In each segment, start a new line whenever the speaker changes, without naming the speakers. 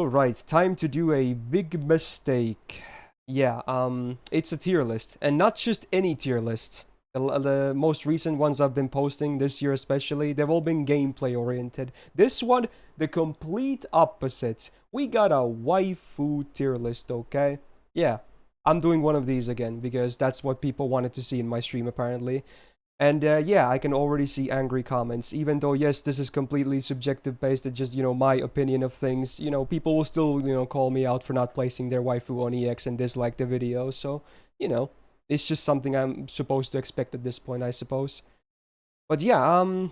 Alright, time to do a big mistake. Yeah, it's a tier list, and not just any tier list. The most recent ones I've been posting this year especially, they've all been gameplay oriented. This one, the complete opposite. We got a waifu tier list, okay? Yeah, I'm doing one of these again, because that's what people wanted to see in my stream apparently. And yeah, I can already see angry comments, even though, yes, this is completely subjective based, it's just, my opinion of things. People will still, call me out for not placing their waifu on EX and dislike the video, so, it's just something I'm supposed to expect at this point, I suppose. But yeah,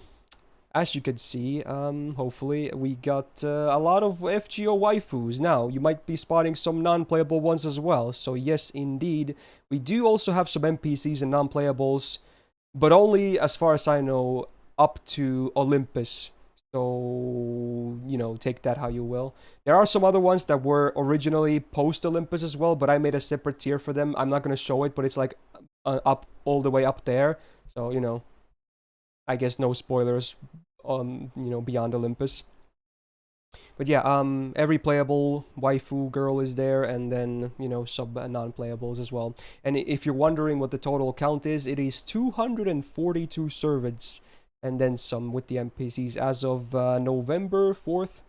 as you can see, hopefully, we got a lot of FGO waifus. Now, you might be spotting some non-playable ones as well, so yes, indeed, we do also have some NPCs and non-playables, but only, as far as I know, up to Olympus. So, take that how you will. There are some other ones that were originally post-Olympus as well, but I made a separate tier for them. I'm not going to show it, but it's like up all the way up there. So, I guess no spoilers on, beyond Olympus. But yeah, every playable waifu girl is there, and then, sub non-playables as well. And if you're wondering what the total count is, it is 242 servants, and then some with the NPCs as of November 4th,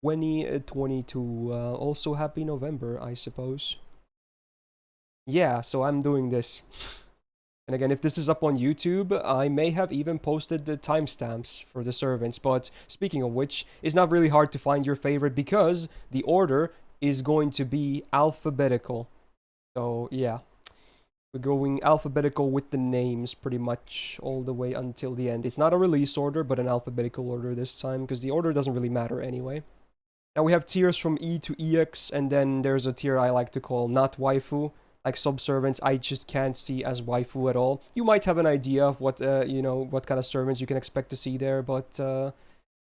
2022. Also happy November, I suppose. Yeah, so I'm doing this. And again, if this is up on YouTube, I may have even posted the timestamps for the servants. But speaking of which, it's not really hard to find your favorite because the order is going to be alphabetical. So yeah, we're going alphabetical with the names pretty much all the way until the end. It's not a release order, but an alphabetical order this time because the order doesn't really matter anyway. Now we have tiers from E to EX, and then there's a tier I like to call not waifu. Like subservants, I just can't see as waifu at all. You might have an idea of what, what kind of servants you can expect to see there, but,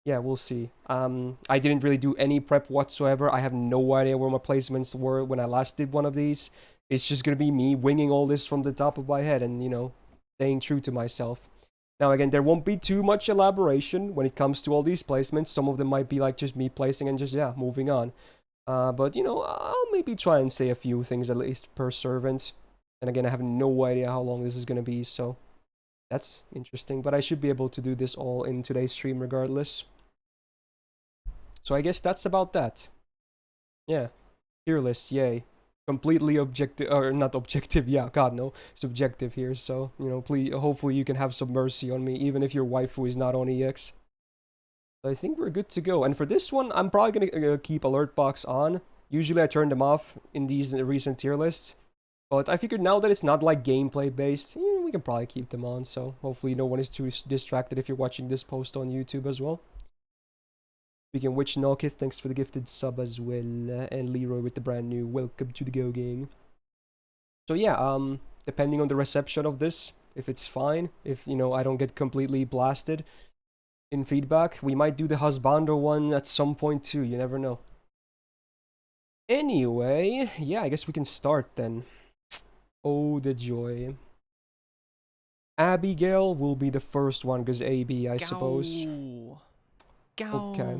yeah, we'll see. I didn't really do any prep whatsoever. I have no idea where my placements were when I last did one of these. It's just gonna be me winging all this from the top of my head and, staying true to myself. Now, again, there won't be too much elaboration when it comes to all these placements. Some of them might be like just me placing and just, yeah, moving on. But, I'll maybe try and say a few things at least per servant. And again, I have no idea how long this is going to be, so that's interesting. But I should be able to do this all in today's stream regardless. So I guess that's about that. Yeah. Tier list, yay. Completely objective, or not objective, yeah, god no. Subjective here, so, please, hopefully you can have some mercy on me, even if your waifu is not on EX. I think we're good to go. And for this one, I'm probably going to keep alert box on. Usually I turn them off in these recent tier lists. But I figured now that it's not like gameplay based, we can probably keep them on. So hopefully no one is too distracted if you're watching this post on YouTube as well. Speaking of which, Nokith, thanks for the gifted sub as well. And Leroy with the brand new welcome to the Go Gang. So yeah, depending on the reception of this, if it's fine, if, I don't get completely blasted in feedback, we might do the husbando one at some point too, you never know. Anyway, yeah, I guess we can start then. Oh, the joy. Abigail will be the first one, because AB, I suppose. Okay.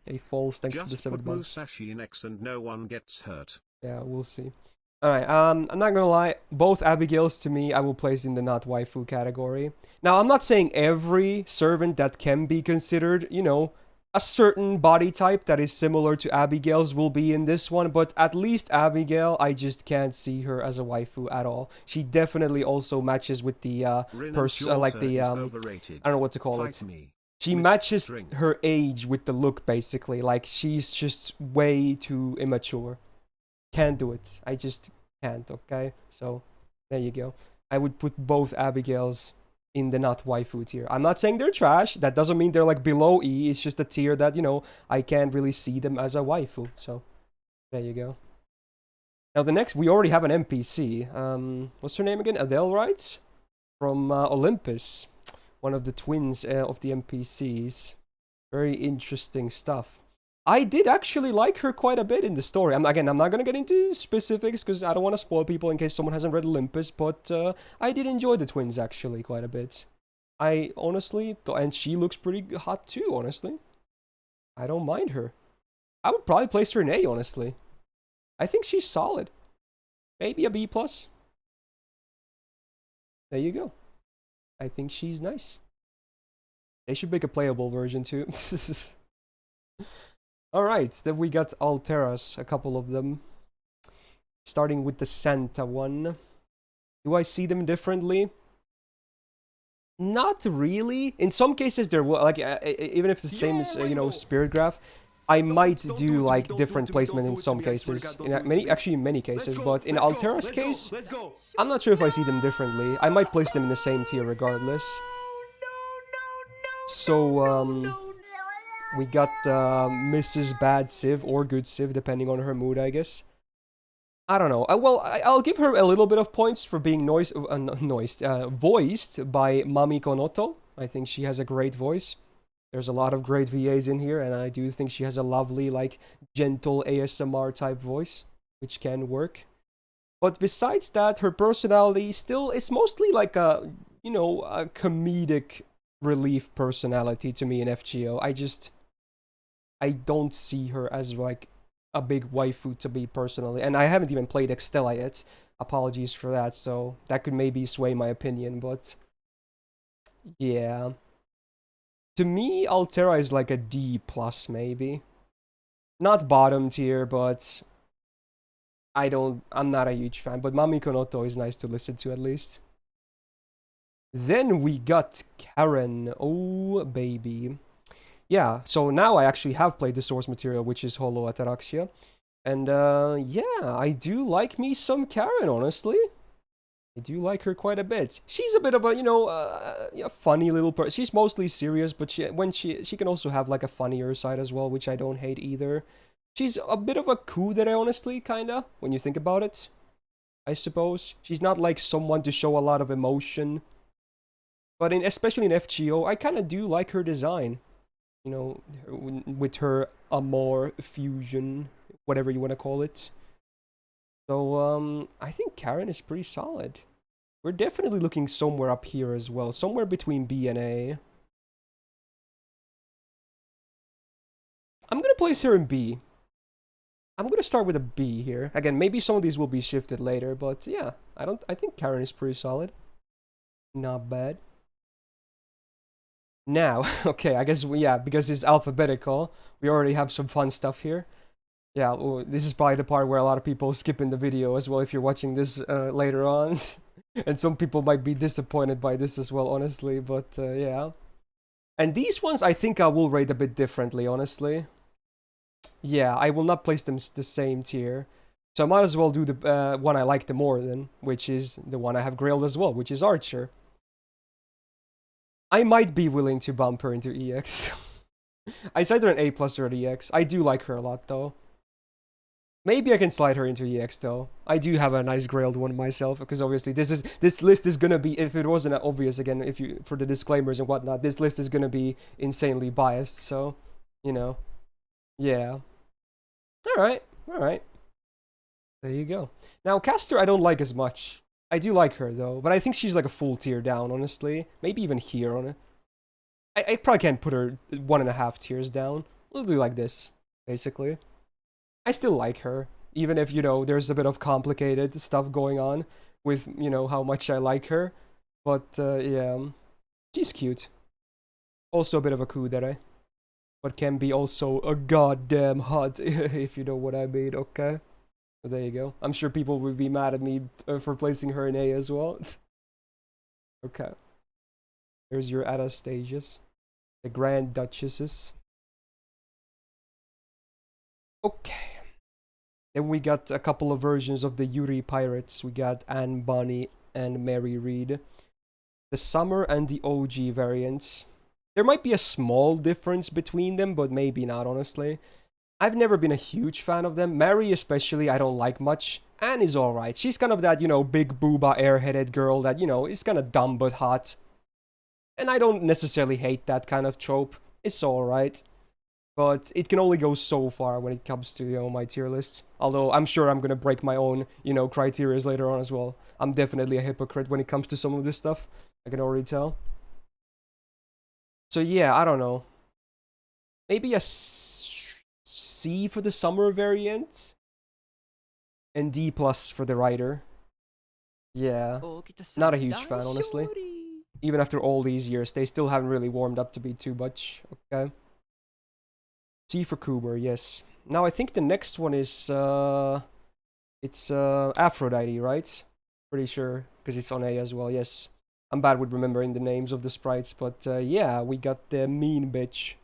A false, thanks for the 7 months.
Just put Musashi in X and no one gets hurt.
Yeah, we'll see. Alright, I'm not gonna lie, both Abigails to me, I will place in the not waifu category. Now, I'm not saying every servant that can be considered, a certain body type that is similar to Abigail's will be in this one, but at least Abigail, I just can't see her as a waifu at all. She definitely also matches with the, I don't know what to call it. She matches her age with the look, basically. Like, she's just way too immature. Can't do it. I just can't, okay? So, there you go. I would put both Abigails in the not waifu tier. I'm not saying they're trash. That doesn't mean they're like below E. It's just a tier that, I can't really see them as a waifu. So, there you go. Now, the next, we already have an NPC. What's her name again? Adele, right? From Olympus. One of the twins of the NPCs. Very interesting stuff. I did actually like her quite a bit in the story. Again, I'm not going to get into specifics because I don't want to spoil people in case someone hasn't read Olympus, but I did enjoy the twins actually quite a bit. I honestly, and she looks pretty hot too, honestly. I don't mind her. I would probably place her in A, honestly. I think she's solid. Maybe a B+. There you go. I think she's nice. They should make a playable version too. Alright, then we got Alteras, a couple of them. Starting with the Santa one. Do I see them differently? Not really. In some cases, they're like even if it's the same as you know, Spirit Graph, I might do like different placement in some cases. In many cases, but in Altera's case, I'm not sure if I see them differently. I might place them in the same tier regardless. So we got Mrs. Bad Civ or Good Civ, depending on her mood, I guess. I don't know. Well, I'll give her a little bit of points for being voiced by Mami Konoto. I think she has a great voice. There's a lot of great VAs in here, and I do think she has a lovely, like, gentle ASMR type voice, which can work. But besides that, her personality still is mostly like a, you know, a comedic relief personality to me in FGO. I don't see her as, like, a big waifu to me personally, and I haven't even played Extella yet. Apologies for that, so that could maybe sway my opinion, but yeah. To me, Altera is like a D+, maybe. Not bottom tier, but I'm not a huge fan, but Mami Konoto is nice to listen to at least. Then we got Caren. Oh, baby. Yeah, so now I actually have played the source material, which is Holo Ataraxia. And, yeah, I do like me some Caren, honestly. I do like her quite a bit. She's a bit of a, you know, a funny little person. She's mostly serious, but she can also have, like, a funnier side as well, which I don't hate either. She's a bit of a kudere, honestly, kinda, when you think about it, I suppose. She's not, like, someone to show a lot of emotion. But especially in FGO, I kinda do like her design. You know, with her Amor fusion, whatever you want to call it. So, I think Caren is pretty solid. We're definitely looking somewhere up here as well. Somewhere between B and A. I'm gonna place her in B. I'm gonna start with a B here. Again, maybe some of these will be shifted later, but yeah, I think Caren is pretty solid. Not bad. Now, okay, I guess, yeah, because it's alphabetical, we already have some fun stuff here. Yeah, well, this is probably the part where a lot of people skip in the video as well if you're watching this later on. And some people might be disappointed by this as well, honestly, but yeah. And these ones, I think I will rate a bit differently, honestly. Yeah, I will not place them the same tier. So I might as well do the one I like the more then, which is the one I have grailed as well, which is Archer. I might be willing to bump her into EX. I said her an A+ or an EX. I do like her a lot, though. Maybe I can slide her into EX, though. I do have a nice grailed one myself, because obviously this list is gonna be, if it wasn't obvious again, for the disclaimers and whatnot, this list is gonna be insanely biased, so, you know. Yeah. Alright, alright. There you go. Now, Castor I don't like as much. I do like her, though, but I think she's like a full tier down, honestly. Maybe even here on it. I probably can't put her 1.5 tiers down. We'll do like this, basically. I still like her, even if, you know, there's a bit of complicated stuff going on with, you know, how much I like her. But, yeah, she's cute. Also a bit of a kudere. But can be also a goddamn hot, if you know what I mean, okay? So there you go. I'm sure people would be mad at me for placing her in A as well. Okay. Here's your Anastasias. The Grand Duchesses. Okay. Then we got a couple of versions of the Yuri Pirates. We got Anne Bonny and Mary Read. The Summer and the OG variants. There might be a small difference between them, but maybe not, honestly. I've never been a huge fan of them. Mary especially, I don't like much. Anne is alright. She's kind of that, you know, big booba airheaded girl that, you know, is kind of dumb but hot. And I don't necessarily hate that kind of trope. It's alright. But it can only go so far when it comes to, you know, my tier list. Although I'm sure I'm gonna break my own, you know, criteria later on as well. I'm definitely a hypocrite when it comes to some of this stuff. I can already tell. So yeah, I don't know. Maybe a C+, C for the summer variant. And D plus for the writer. Yeah. Not a huge fan, honestly. Even after all these years, they still haven't really warmed up to be too much. Okay. C for Coomer, yes. Now I think the next one is it's Aphrodite, right? Pretty sure, because it's on A as well, yes. I'm bad with remembering the names of the sprites, but yeah, we got the mean bitch.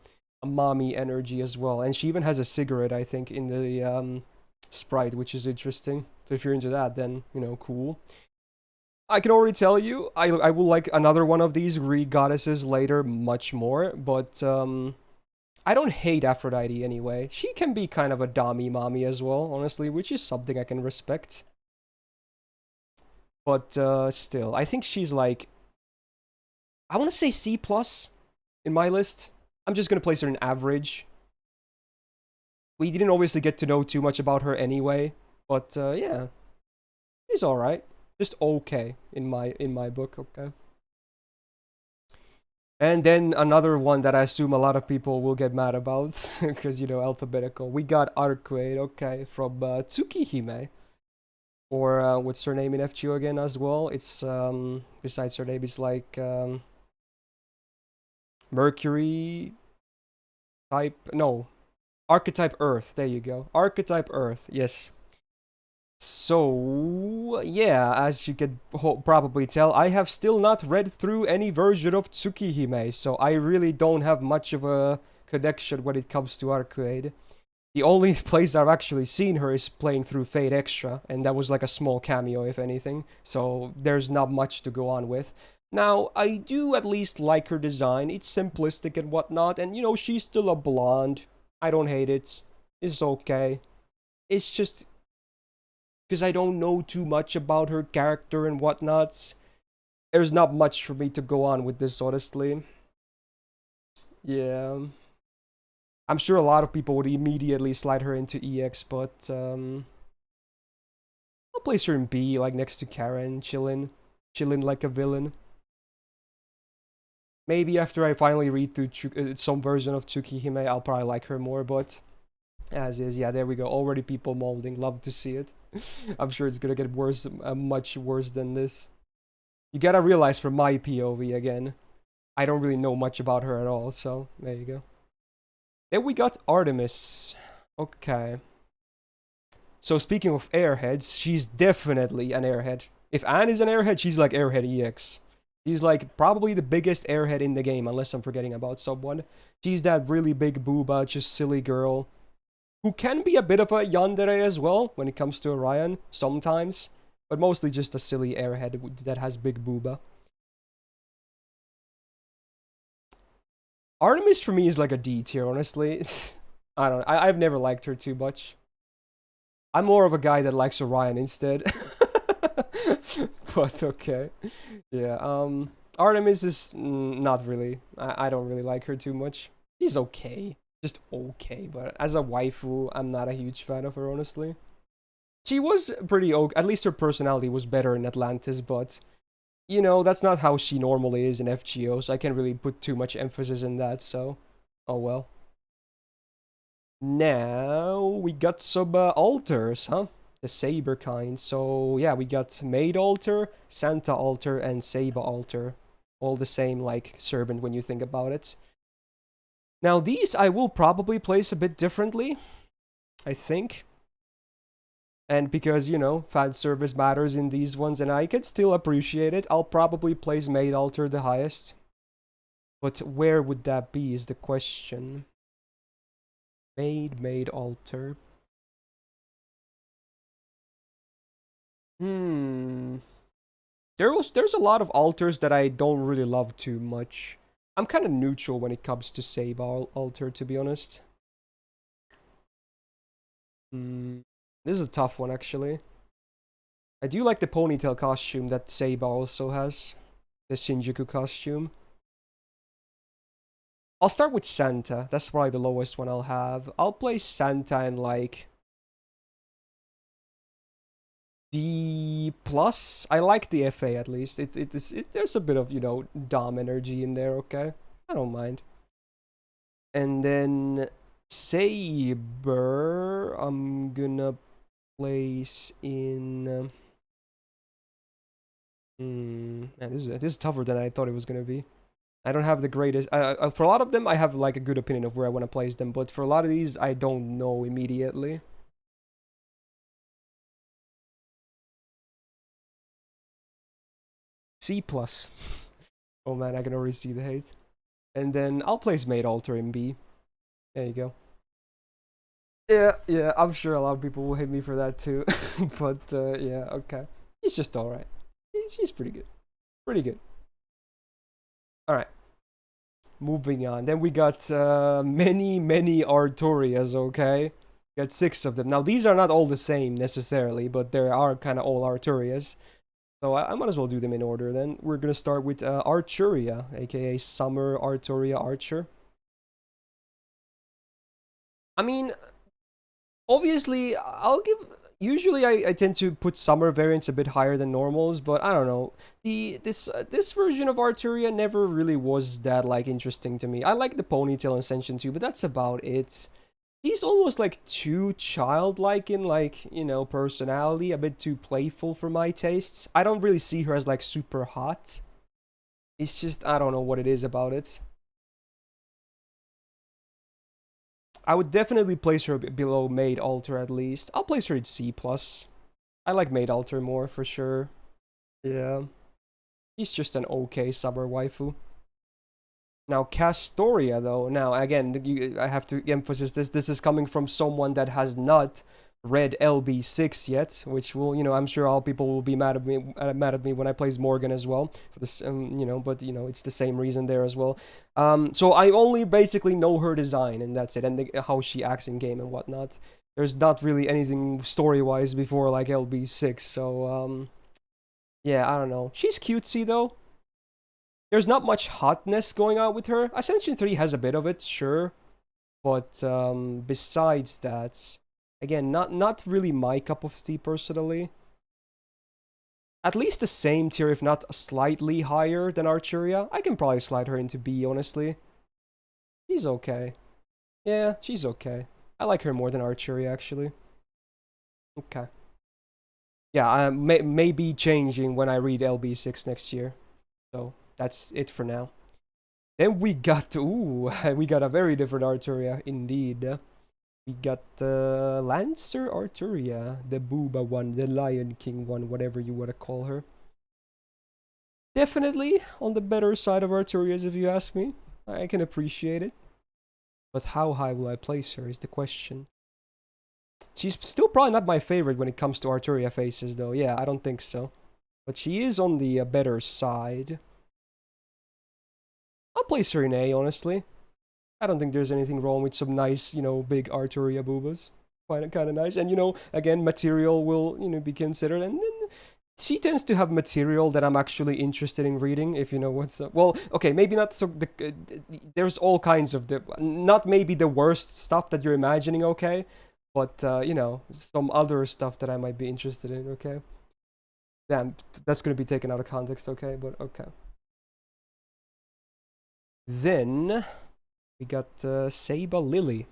A mommy energy as well. And she even has a cigarette, I think, in the sprite, which is interesting. So if you're into that, then, you know, cool. I can already tell you, I will like another one of these Greek goddesses later much more, but I don't hate Aphrodite anyway. She can be kind of a dommy mommy as well, honestly, which is something I can respect. But still, I think she's like, I want to say C plus in my list. I'm just going to place her in average. We didn't obviously get to know too much about her anyway, but yeah, she's alright. Just okay in my book, okay. And then another one that I assume a lot of people will get mad about, because, you know, alphabetical. We got Arcueid, okay, from Tsukihime. Or what's her name in FGO again as well? It's, besides her name, it's like Mercury type, no, Archetype Earth, there you go. Archetype Earth, yes. So, yeah, as you could probably tell, I have still not read through any version of Tsukihime, so I really don't have much of a connection when it comes to Arcueid. The only place I've actually seen her is playing through Fate Extra, and that was like a small cameo, if anything, so there's not much to go on with. Now, I do at least like her design. It's simplistic and whatnot, and, you know, she's still a blonde. I don't hate it. It's okay. It's just because I don't know too much about her character and whatnot. There's not much for me to go on with this, honestly. Yeah. I'm sure a lot of people would immediately slide her into EX, but I'll place her in B, like next to Caren, chillin' like a villain. Maybe after I finally read through some version of Tsukihime, I'll probably like her more, but as is, yeah, there we go. Already people molding, love to see it. I'm sure it's gonna get worse, much worse than this. You gotta realize from my POV again, I don't really know much about her at all, so there you go. Then we got Artemis. Okay. So speaking of airheads, she's definitely an airhead. If Anne is an airhead, she's like airhead EX. She's like probably the biggest airhead in the game, unless I'm forgetting about someone. She's that really big booba, just silly girl, who can be a bit of a yandere as well when it comes to Orion, sometimes. But mostly just a silly airhead that has big booba. Artemis for me is like a D tier, honestly. I don't know. I've never liked her too much. I'm more of a guy that likes Orion instead. But okay. Yeah, Artemis is not really. I don't really like her too much. She's okay. Just okay, but as a waifu, I'm not a huge fan of her, honestly. She was pretty okay. At least her personality was better in Atlantis, but you know, that's not how she normally is in FGO, so I can't really put too much emphasis in that, so oh well. Now we got some alters, huh? The saber kind. So yeah, we got Maid Alter, Santa Alter, and Saber Alter. All the same, like, servant when you think about it. Now these I will probably place a bit differently, I think. And because, you know, fan service matters in these ones, and I can still appreciate it, I'll probably place Maid Alter the highest. But where would that be is the question. Maid Alter. There's a lot of alters that I don't really love too much. I'm kind of neutral when it comes to Saber Alter, to be honest. This is a tough one, actually. I do like the ponytail costume that Saber also has. The Shinjuku costume. I'll start with Santa. That's probably the lowest one I'll have. I'll place Santa in, like, D+. I like the FA at least. There's a bit of, you know, Dom energy in there, okay? I don't mind. And then Saber, I'm gonna place in... man, this is tougher than I thought it was gonna be. I don't have the greatest... for a lot of them, I have like a good opinion of where I want to place them, but for a lot of these, I don't know immediately. C+. Oh man, I can already see the hate. And then I'll place Maid Alter in B. There you go. Yeah, I'm sure a lot of people will hate me for that too. But yeah, okay. He's just alright. She's pretty good. Pretty good. Alright. Moving on. Then we got many Artorias, okay? Got 6 of them. Now, these are not all the same necessarily, but there are kind of all Artorias. So I might as well do them in order then. We're gonna start with Arturia, aka Summer Artoria Archer. I mean, obviously, I'll give... Usually I tend to put summer variants a bit higher than normals, but I don't know. This version of Arturia never really was that like interesting to me. I like the ponytail Ascension too, but that's about it. He's almost like too childlike in like, you know, personality, a bit too playful for my tastes. I don't really see her as like super hot. It's just, I don't know what it is about it. I would definitely place her below Maid Alter at least. I'll place her in C+. I like Maid Alter more for sure. Yeah. She's just an okay summer waifu. Now, Castoria though, now again, I have to emphasize this is coming from someone that has not read LB6 yet, which will, you know, I'm sure all people will be mad at me when I place Morgan as well for this, you know, but you know, it's the same reason there as well. So I only basically know her design and that's it, and how she acts in game and whatnot. There's not really anything story-wise before like LB6, so yeah, I don't know. She's cutesy though. There's not much hotness going on with her. Ascension 3 has a bit of it, sure, but besides that, again, not really my cup of tea personally. At least the same tier, if not slightly higher than Arturia. I can probably slide her into B, honestly. She's okay. Yeah, she's okay. I like her more than Arturia, actually. Okay. Yeah, may be changing when I read LB6 next year. So, that's it for now. Then we got... Ooh, we got a very different Arturia, indeed. We got Lancer Arturia, the Booba one, the Lion King one, whatever you want to call her. Definitely on the better side of Arturias, if you ask me. I can appreciate it. But how high will I place her is the question. She's still probably not my favorite when it comes to Arturia faces, though. Yeah, I don't think so. But she is on the better side. I'll place her in A, honestly. I don't think there's anything wrong with some nice, you know, big Arturia boobas. Kind of nice. And, you know, again, material will, you know, be considered. And then she tends to have material that I'm actually interested in reading, if you know what's up. Well, okay, maybe not so... there's all kinds of... not maybe the worst stuff that you're imagining, okay? But, you know, some other stuff that I might be interested in, okay? Damn, that's going to be taken out of context, okay? But, okay. Then... we got Saba Lily.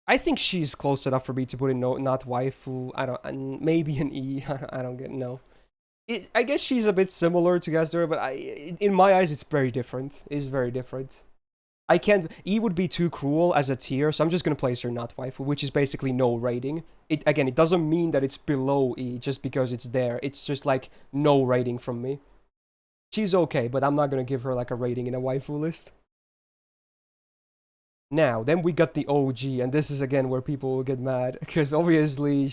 I think she's close enough for me to put in not waifu. I don't... maybe an E. I don't get... no. I guess she's a bit similar to Gasdora, but in my eyes, it's very different. It's very different. I can't... E would be too cruel as a tier, so I'm just gonna place her not waifu, which is basically no rating. Again, it doesn't mean that it's below E just because it's there. It's just like no rating from me. She's okay, but I'm not gonna give her like a rating in a waifu list. Now, then we got the OG, and this is again where people will get mad, because obviously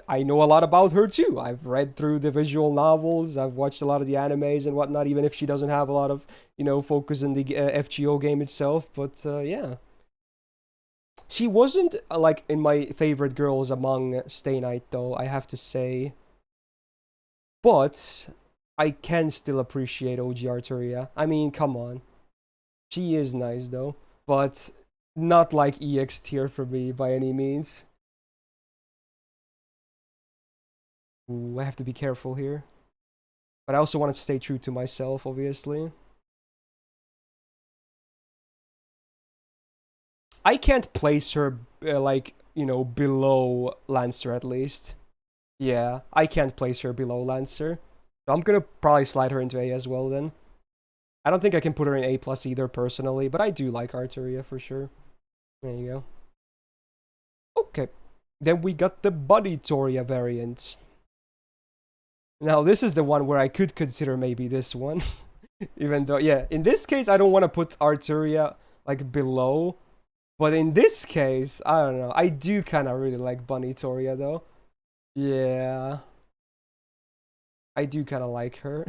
I know a lot about her too. I've read through the visual novels, I've watched a lot of the animes and whatnot, even if she doesn't have a lot of, you know, focus in the FGO game itself, but yeah. She wasn't, like, in my favorite girls among Stay Night, though, I have to say. But I can still appreciate OG Artoria. I mean, come on. She is nice, though. But not like EX tier for me by any means. Ooh, I have to be careful here. But I also want to stay true to myself, obviously. I can't place her, like, you know, below Lancer at least. Yeah, I can't place her below Lancer. So I'm gonna probably slide her into A as well then. I don't think I can put her in A+ either personally, but I do like Artoria for sure. There you go. Okay. Then we got the Buddy Toria variant. Now this is the one where I could consider maybe this one. Even though, yeah, in this case I don't want to put Artoria like below. But in this case, I don't know. I do kind of really like Bunny Toria though. Yeah. I do kind of like her.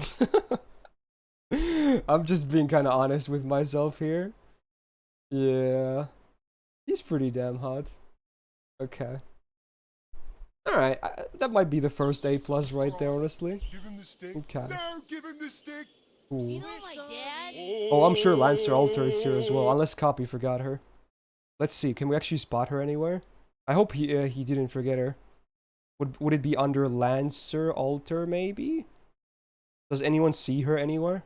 I'm just being kind of honest with myself here. Yeah. She's pretty damn hot. Okay. Alright, that might be the first A+ right there, honestly.
Give him the stick.
Okay.
No, give him the stick.
Cool.
You know my dad?
Oh, I'm sure Lancer Alter is here as well, unless Copy forgot her. Let's see, can we actually spot her anywhere? I hope he didn't forget her. Would it be under Lancer Alter, maybe? Does anyone see her anywhere?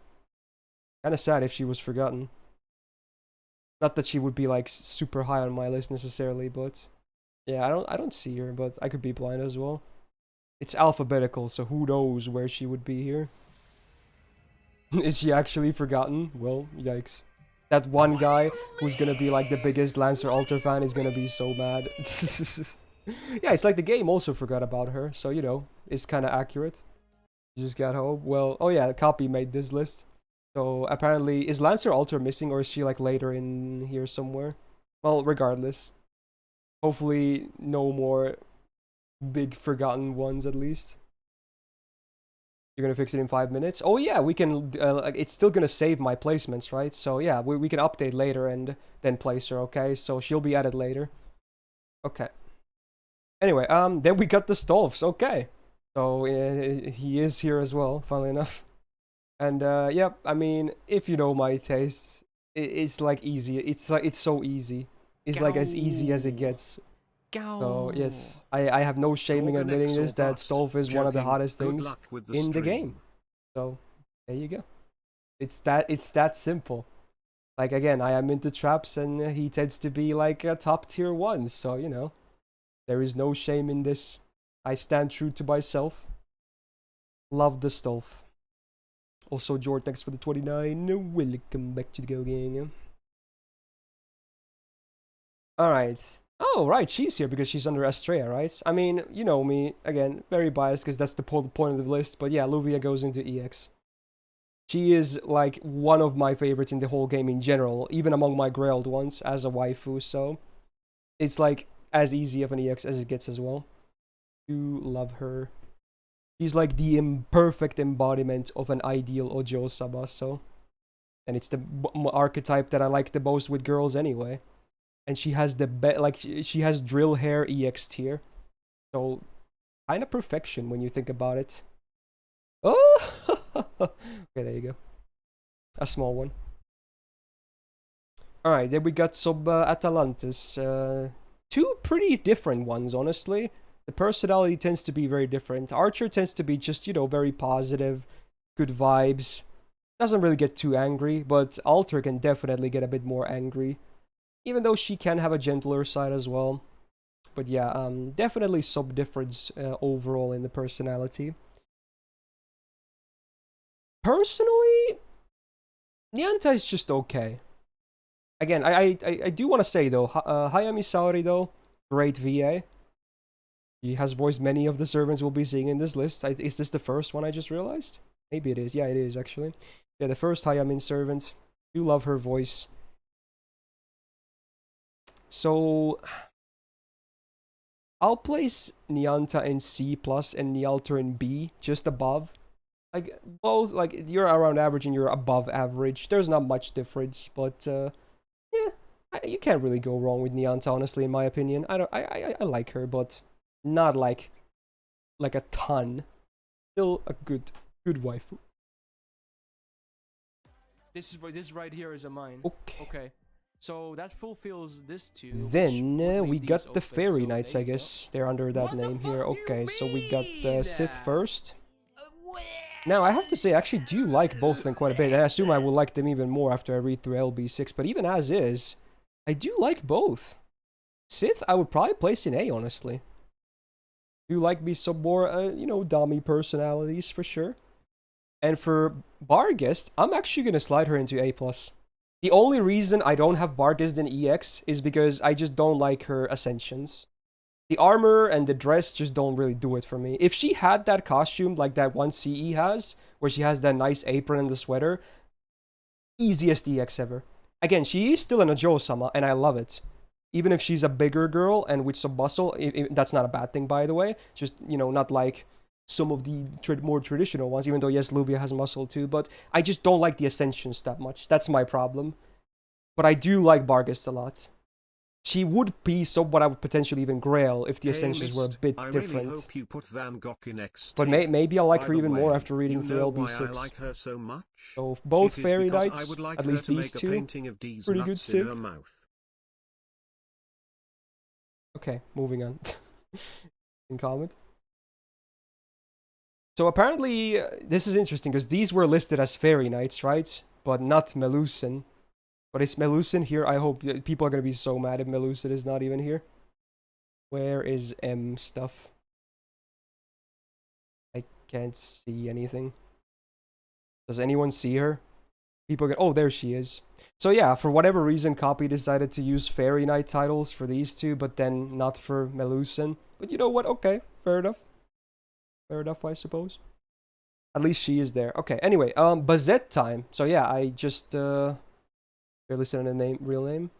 Kinda sad if she was forgotten. Not that she would be like super high on my list necessarily, but yeah, I don't see her, but I could be blind as well. It's alphabetical, so who knows where she would be here. Is she actually forgotten? Well, yikes. That one guy who's gonna be like the biggest Lancer Alter fan is gonna be so mad. Yeah, it's like the game also forgot about her, so you know, it's kinda accurate. You just got home. Well, oh yeah, Copy made this list. So apparently, is Lancer Alter missing or is she like later in here somewhere? Well, regardless. Hopefully no more big forgotten ones at least. You're gonna fix it in 5 minutes? Oh yeah, we can, it's still gonna save my placements, right? So yeah, we can update later and then place her, okay? So she'll be added later. Okay. Anyway, then we got the Astolfos, okay. So he is here as well, funnily enough. And yep, I mean, if you know my taste, it's like easy. It's so easy. It's like as easy as it gets. So yes, I have no shame in admitting this, that Astolfos is one of the hottest things in the game. So there you go. It's that simple. Like again, I am into traps and he tends to be like a top tier one. So you know, there is no shame in this. I stand true to myself. Love the Astolfos. Also, George, thanks for the 29. Welcome back to the Go Gang. Alright. Oh, right, she's here because she's under Astraea, right? I mean, you know me, again, very biased because that's the point of the list, but yeah, Luvia goes into EX. She is, like, one of my favorites in the whole game in general, even among my grailed ones, as a waifu, so it's, like, as easy of an EX as it gets as well. Do love her. She's, like, the imperfect embodiment of an ideal Ojo-sama, so... And it's the archetype that I like the most with girls anyway. And she has the she has drill hair EX tier. So, kind of perfection when you think about it. Oh! Okay, there you go. A small one. Alright, then we got some Atalantas. Two pretty different ones, honestly. The personality tends to be very different. Archer tends to be just, you know, very positive, good vibes. Doesn't really get too angry, but Alter can definitely get a bit more angry. Even though she can have a gentler side as well. But yeah, definitely some difference overall in the personality. Personally, Nyanta is just okay. Again, I do want to say though, Hayami Saori though, great VA. He has voiced many of the servants we'll be seeing in this list. Is this the first one I just realized? Maybe it is. Yeah, it is actually. Yeah, the first Hayamin servant. Do love her voice. So, I'll place Nyanta in C+ and Nyalter in B, just above. Like, both, like, you're around average and you're above average. There's not much difference, but, yeah, you can't really go wrong with Nyanta, honestly, in my opinion. I like her, but not like a ton. Still a good waifu.
This right here is a mine.
Okay.
So that fulfills this two.
Then we got the Fairy Knights, I guess. They're under that name here. Okay, so we got the Sith first. Now, I have to say, I actually do like both of them quite a bit. I assume I will like them even more after I read through LB6. But even as is, I do like both. Sith, I would probably place in A, honestly. Do like me some more, you know, dummy personalities for sure. And for Barghest, I'm actually gonna slide her into A+. The only reason I don't have Barghest in EX is because I just don't like her ascensions. The armor and the dress just don't really do it for me. If she had that costume like that one CE has, where she has that nice apron and the sweater, easiest EX ever. Again, she is still an Ajo-sama, and I love it. Even if she's a bigger girl and with some muscle, that's not a bad thing, by the way. Just, you know, not like some of the more traditional ones, even though, yes, Luvia has muscle too, but I just don't like the Ascensions that much. That's my problem. But I do like Barghest a lot. She would be somewhat I would potentially even grail if the Ascensions were a bit different.
I really hope you put Van Gogh in X
but maybe I'll like her even more after reading through LB6.
I like her so much?
So both Fairy Knights,
I would like
at least
to
these
make
two,
a painting of D's
pretty good
nuts in
Sith.
her mouth.
Okay, moving on. In comment. So apparently, this is interesting because these were listed as Fairy Knights, right? But not Melusin. But is Melusin here? I hope people are going to be so mad if Melusin is not even here. Where is M stuff? I can't see anything. Does anyone see her? People get, oh, there she is. So yeah, for whatever reason, Copy decided to use Fairy Knight titles for these two, but then not for Melusin. But you know what? Okay, fair enough. Fair enough, I suppose. At least she is there. Okay, anyway, Bazett time. So yeah, I just, barely said the name, real name.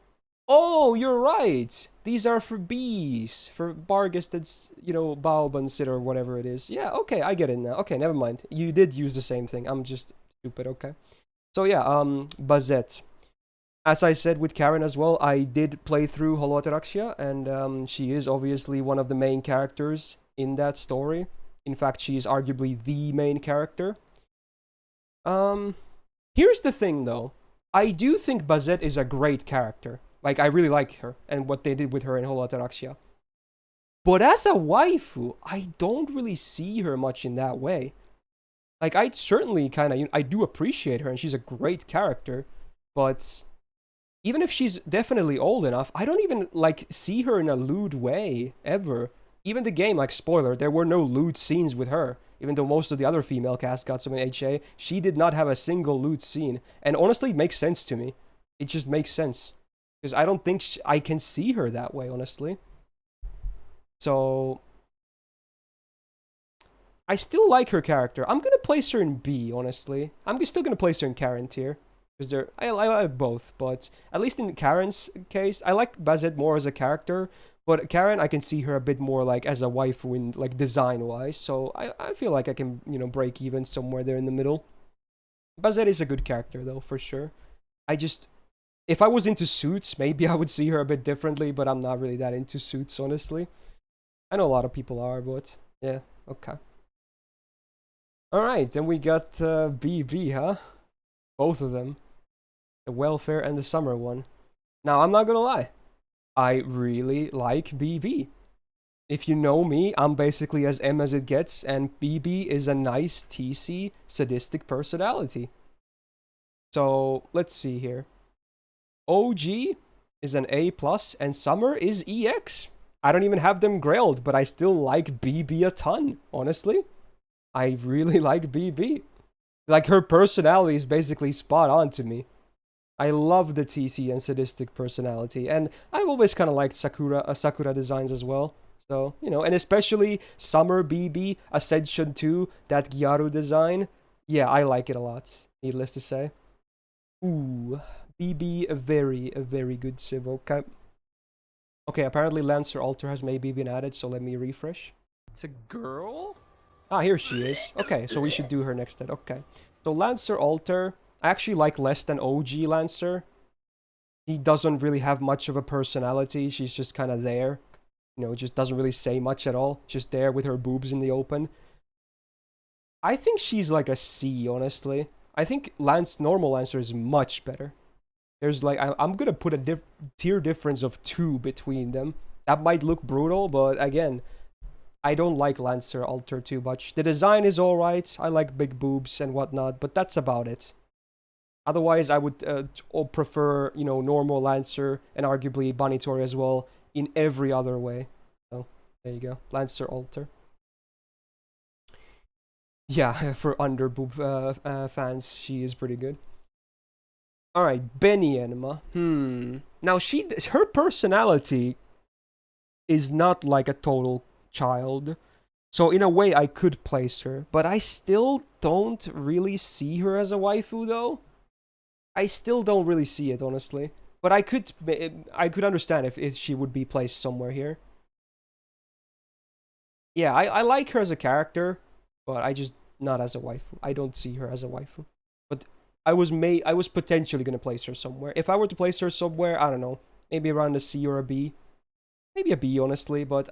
Oh, you're right! These are for Bs. For Barghest, it's, you know, Baobhan Sit or whatever it is. Yeah, okay, I get it now. Okay, never mind. You did use the same thing. I'm just stupid, okay. So yeah, Bazett. As I said with Caren as well, I did play through Holoteraxia, and she is obviously one of the main characters in that story. In fact, she is arguably the main character. Here's the thing, though. I do think Bazett is a great character. Like, I really like her, and what they did with her in Holoteraxia. But as a waifu, I don't really see her much in that way. Like, I'd certainly kind of, I do appreciate her, and she's a great character, but even if she's definitely old enough, I don't even, like, see her in a lewd way, ever. Even the game, like, spoiler, there were no lewd scenes with her. Even though most of the other female cast got some in HA, she did not have a single lewd scene. And honestly, it makes sense to me. It just makes sense. Because I don't think I can see her that way, honestly. So I still like her character. I'm going to place her in B, honestly. I'm still going to place her in Caren tier. Because I like both, but at least in Karen's case, I like Bazett more as a character, but Caren, I can see her a bit more like as a waifu in like design-wise, so I feel like I can, you know, break even somewhere there in the middle. Bazett is a good character though, for sure. If I was into suits, maybe I would see her a bit differently, but I'm not really that into suits, honestly. I know a lot of people are, but yeah, okay. Alright, then we got BB, huh? Both of them. The welfare and the summer one. Now, I'm not gonna lie. I really like BB. If you know me, I'm basically as M as it gets, and BB is a nice, TC, sadistic personality. So, let's see here. OG is an A+, and Summer is EX. I don't even have them grailed, but I still like BB a ton, honestly. I really like BB. Like, her personality is basically spot on to me. I love the TC and sadistic personality, and I've always kind of liked Sakura designs as well. So, you know, and especially Summer BB, Ascension 2, that Gyaru design. Yeah, I like it a lot, needless to say. Ooh, BB, a very good civ, okay. Okay, apparently Lancer Alter has maybe been added, so let me refresh.
It's a girl?
Ah, here she is. Okay, so we should do her next then, okay. So Lancer Alter, I actually like less than OG Lancer. He doesn't really have much of a personality. She's just kind of there. You know, just doesn't really say much at all. Just there with her boobs in the open. I think she's like a C, honestly. I think normal Lancer is much better. There's like, I'm gonna put a tier difference of 2 between them. That might look brutal, but again, I don't like Lancer Alter too much. The design is alright. I like big boobs and whatnot, but that's about it. Otherwise, I would prefer, you know, normal Lancer and arguably Banitori as well in every other way. So, there you go. Lancer Alter. Yeah, for underboob fans, she is pretty good. Alright, Benienma. Now, her personality is not like a total child. So, in a way, I could place her. But I still don't really see her as a waifu, though. I still don't really see it, honestly. But I could understand if she would be placed somewhere here. Yeah, I like her as a character, but I just not as a waifu. I don't see her as a waifu. But I was potentially gonna place her somewhere. If I were to place her somewhere, I don't know, maybe around a C or a B. Maybe a B, honestly, but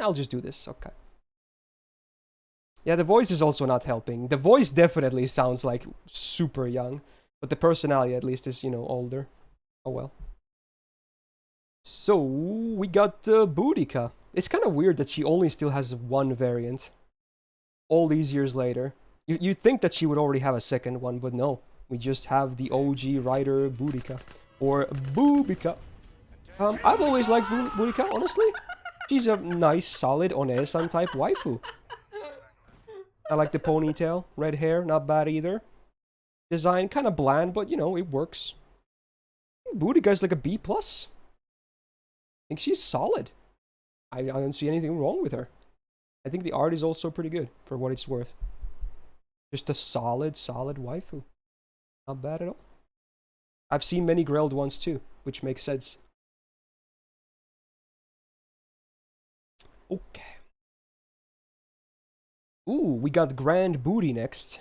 I'll just do this. Okay. Yeah, the voice is also not helping. The voice definitely sounds like super young, but the personality at least is, you know, older. Oh well. So we got Boudica. It's kind of weird that she only still has one variant. All these years later. You'd think that she would already have a second one, but no. We just have the OG rider Boudica. Or Boubica. I've always liked Boudica, honestly. She's a nice, solid Onesan type waifu. I like the ponytail. Red hair, not bad either. Design, kind of bland, but you know, it works. Boudica's like a B+. I think she's solid. I don't see anything wrong with her. I think the art is also pretty good, for what it's worth. Just a solid waifu. Not bad at all. I've seen many grelled ones too, which makes sense. Okay. Ooh, we got Grand Booty next.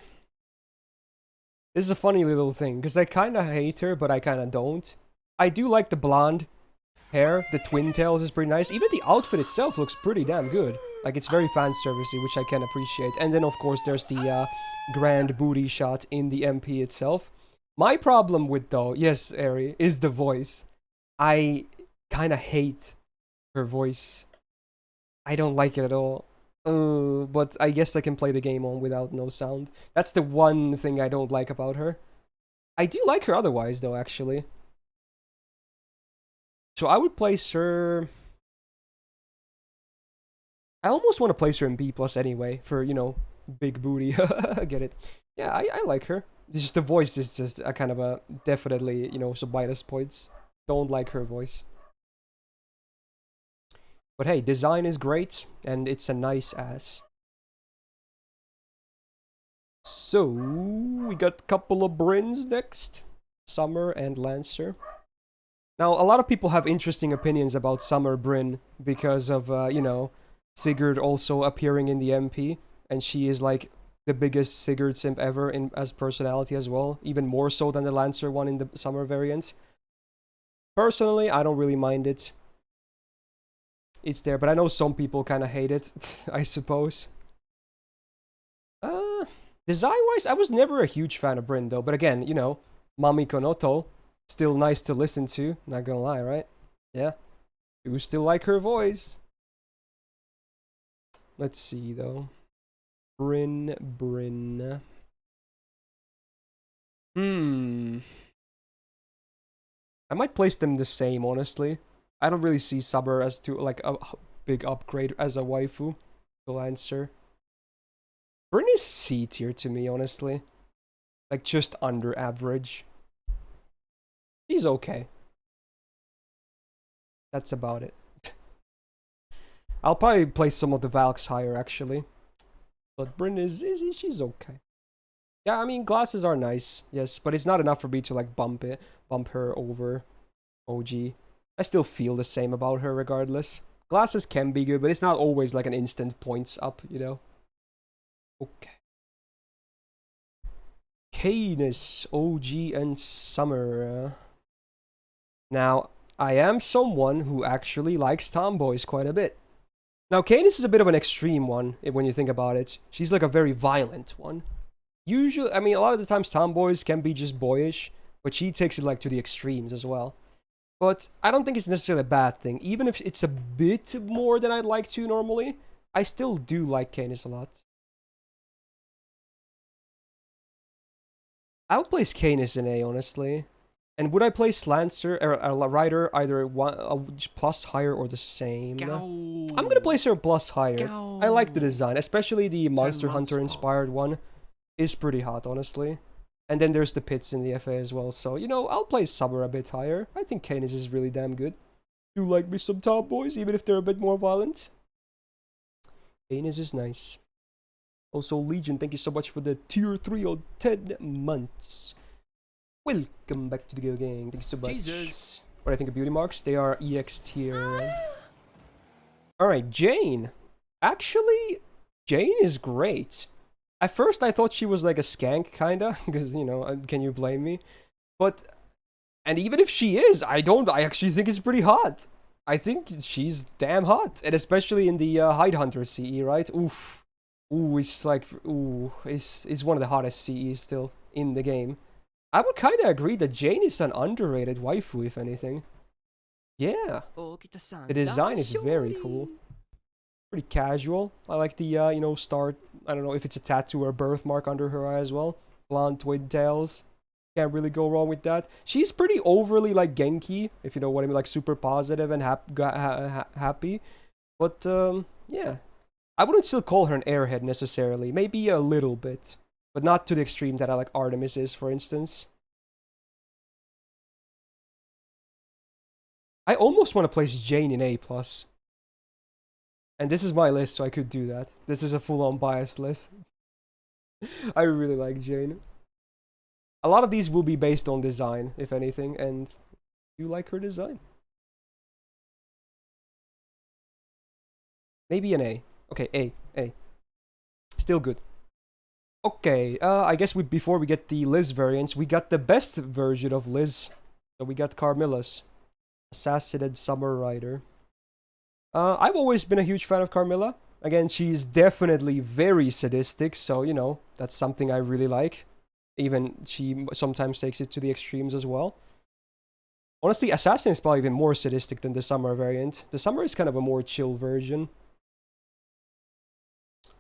This is a funny little thing, because I kind of hate her, but I kind of don't. I do like the blonde hair. The twin tails is pretty nice. Even the outfit itself looks pretty damn good. Like, it's very fan-servicey, which I can appreciate. And then, of course, there's the grand booty shot in the MP itself. My problem with, though, yes, Eri, is the voice. I kind of hate her voice. I don't like it at all. But I guess I can play the game on without no sound. That's the one thing I don't like about her. I do like her otherwise, though, actually. So I would place her... I almost want to place her in B+ anyway, for, you know, big booty. I get it. Yeah, I like her. It's just the voice is just a kind of a, definitely, you know, some minus points. Don't like her voice. But hey, design is great, and it's a nice ass. So, we got a couple of Brins next. Summer and Lancer. Now, a lot of people have interesting opinions about Summer Bryn because of, you know, Sigurd also appearing in the MP, and she is like the biggest Sigurd simp ever as personality as well, even more so than the Lancer one in the Summer variant. Personally, I don't really mind it. It's there, but I know some people kind of hate it, I suppose. Design-wise, I was never a huge fan of Bryn, though, but again, you know, Mami Konoto, still nice to listen to, not gonna lie, right? Yeah. You still like her voice. Let's see, though. Bryn. I might place them the same, honestly. I don't really see Summer as too, like, a big upgrade as a waifu. The Lancer. Bryn is C tier to me, honestly. Like, just under average. He's okay. That's about it. I'll probably place some of the Valks higher, actually. But Bryn she's okay. Yeah, I mean, glasses are nice, yes, but it's not enough for me to, like, bump her over OG. I still feel the same about her regardless. Glasses can be good, but it's not always, like, an instant points up, you know? Okay. Canis, OG, and Summer. Now, I am someone who actually likes tomboys quite a bit. Now, Canis is a bit of an extreme one, when you think about it. She's like a very violent one. Usually, I mean, a lot of the times tomboys can be just boyish, but she takes it like to the extremes as well. But I don't think it's necessarily a bad thing. Even if it's a bit more than I'd like to normally, I still do like Canis a lot. I would place Canis in A, honestly. And would I place Lancer or Rider either a plus higher or the same? I'm gonna place her plus higher. I like the design, especially the Monster Hunter inspired one. Is pretty hot, honestly. And then there's the pits in the FA as well. So, you know, I'll place Summer a bit higher. I think Canis is really damn good. Do like me some tomboys, even if they're a bit more violent. Canis is nice. Also, Legion, thank you so much for the tier 3 on 10 months. Welcome back to the Go Gang. Thank you so much.
Jesus.
What I think of beauty marks? They are EX tier. Alright, Jane. Actually, Jane is great. At first, I thought she was like a skank, kinda. Because, you know, can you blame me? But, and even if she is, I actually think it's pretty hot. I think she's damn hot. And especially in the Hide Hunter CE, right? Oof. Ooh, it's like, ooh, it's one of the hottest CEs still in the game. I would kind of agree that Jane is an underrated waifu, if anything. Yeah. The design is very cool. Pretty casual. I like the, you know, I don't know if it's a tattoo or a birthmark under her eye as well. Blonde twin tails. Can't really go wrong with that. She's pretty overly, like, Genki, if you know what I mean, like, super positive and happy. But, yeah. I wouldn't still call her an airhead necessarily. Maybe a little bit. But not to the extreme that I like Artemis is, for instance. I almost want to place Jane in A+. And this is my list, so I could do that. This is a full-on biased list. I really like Jane. A lot of these will be based on design, if anything, and you like her design. Maybe an A. Okay, A. Still good. Okay, I guess before we get the Liz variants, we got the best version of Liz. So we got Carmilla's Assassinated Summer Rider. I've always been a huge fan of Carmilla. Again, she's definitely very sadistic, so, you know, that's something I really like. Even she sometimes takes it to the extremes as well. Honestly, Assassin is probably even more sadistic than the Summer variant. The Summer is kind of a more chill version.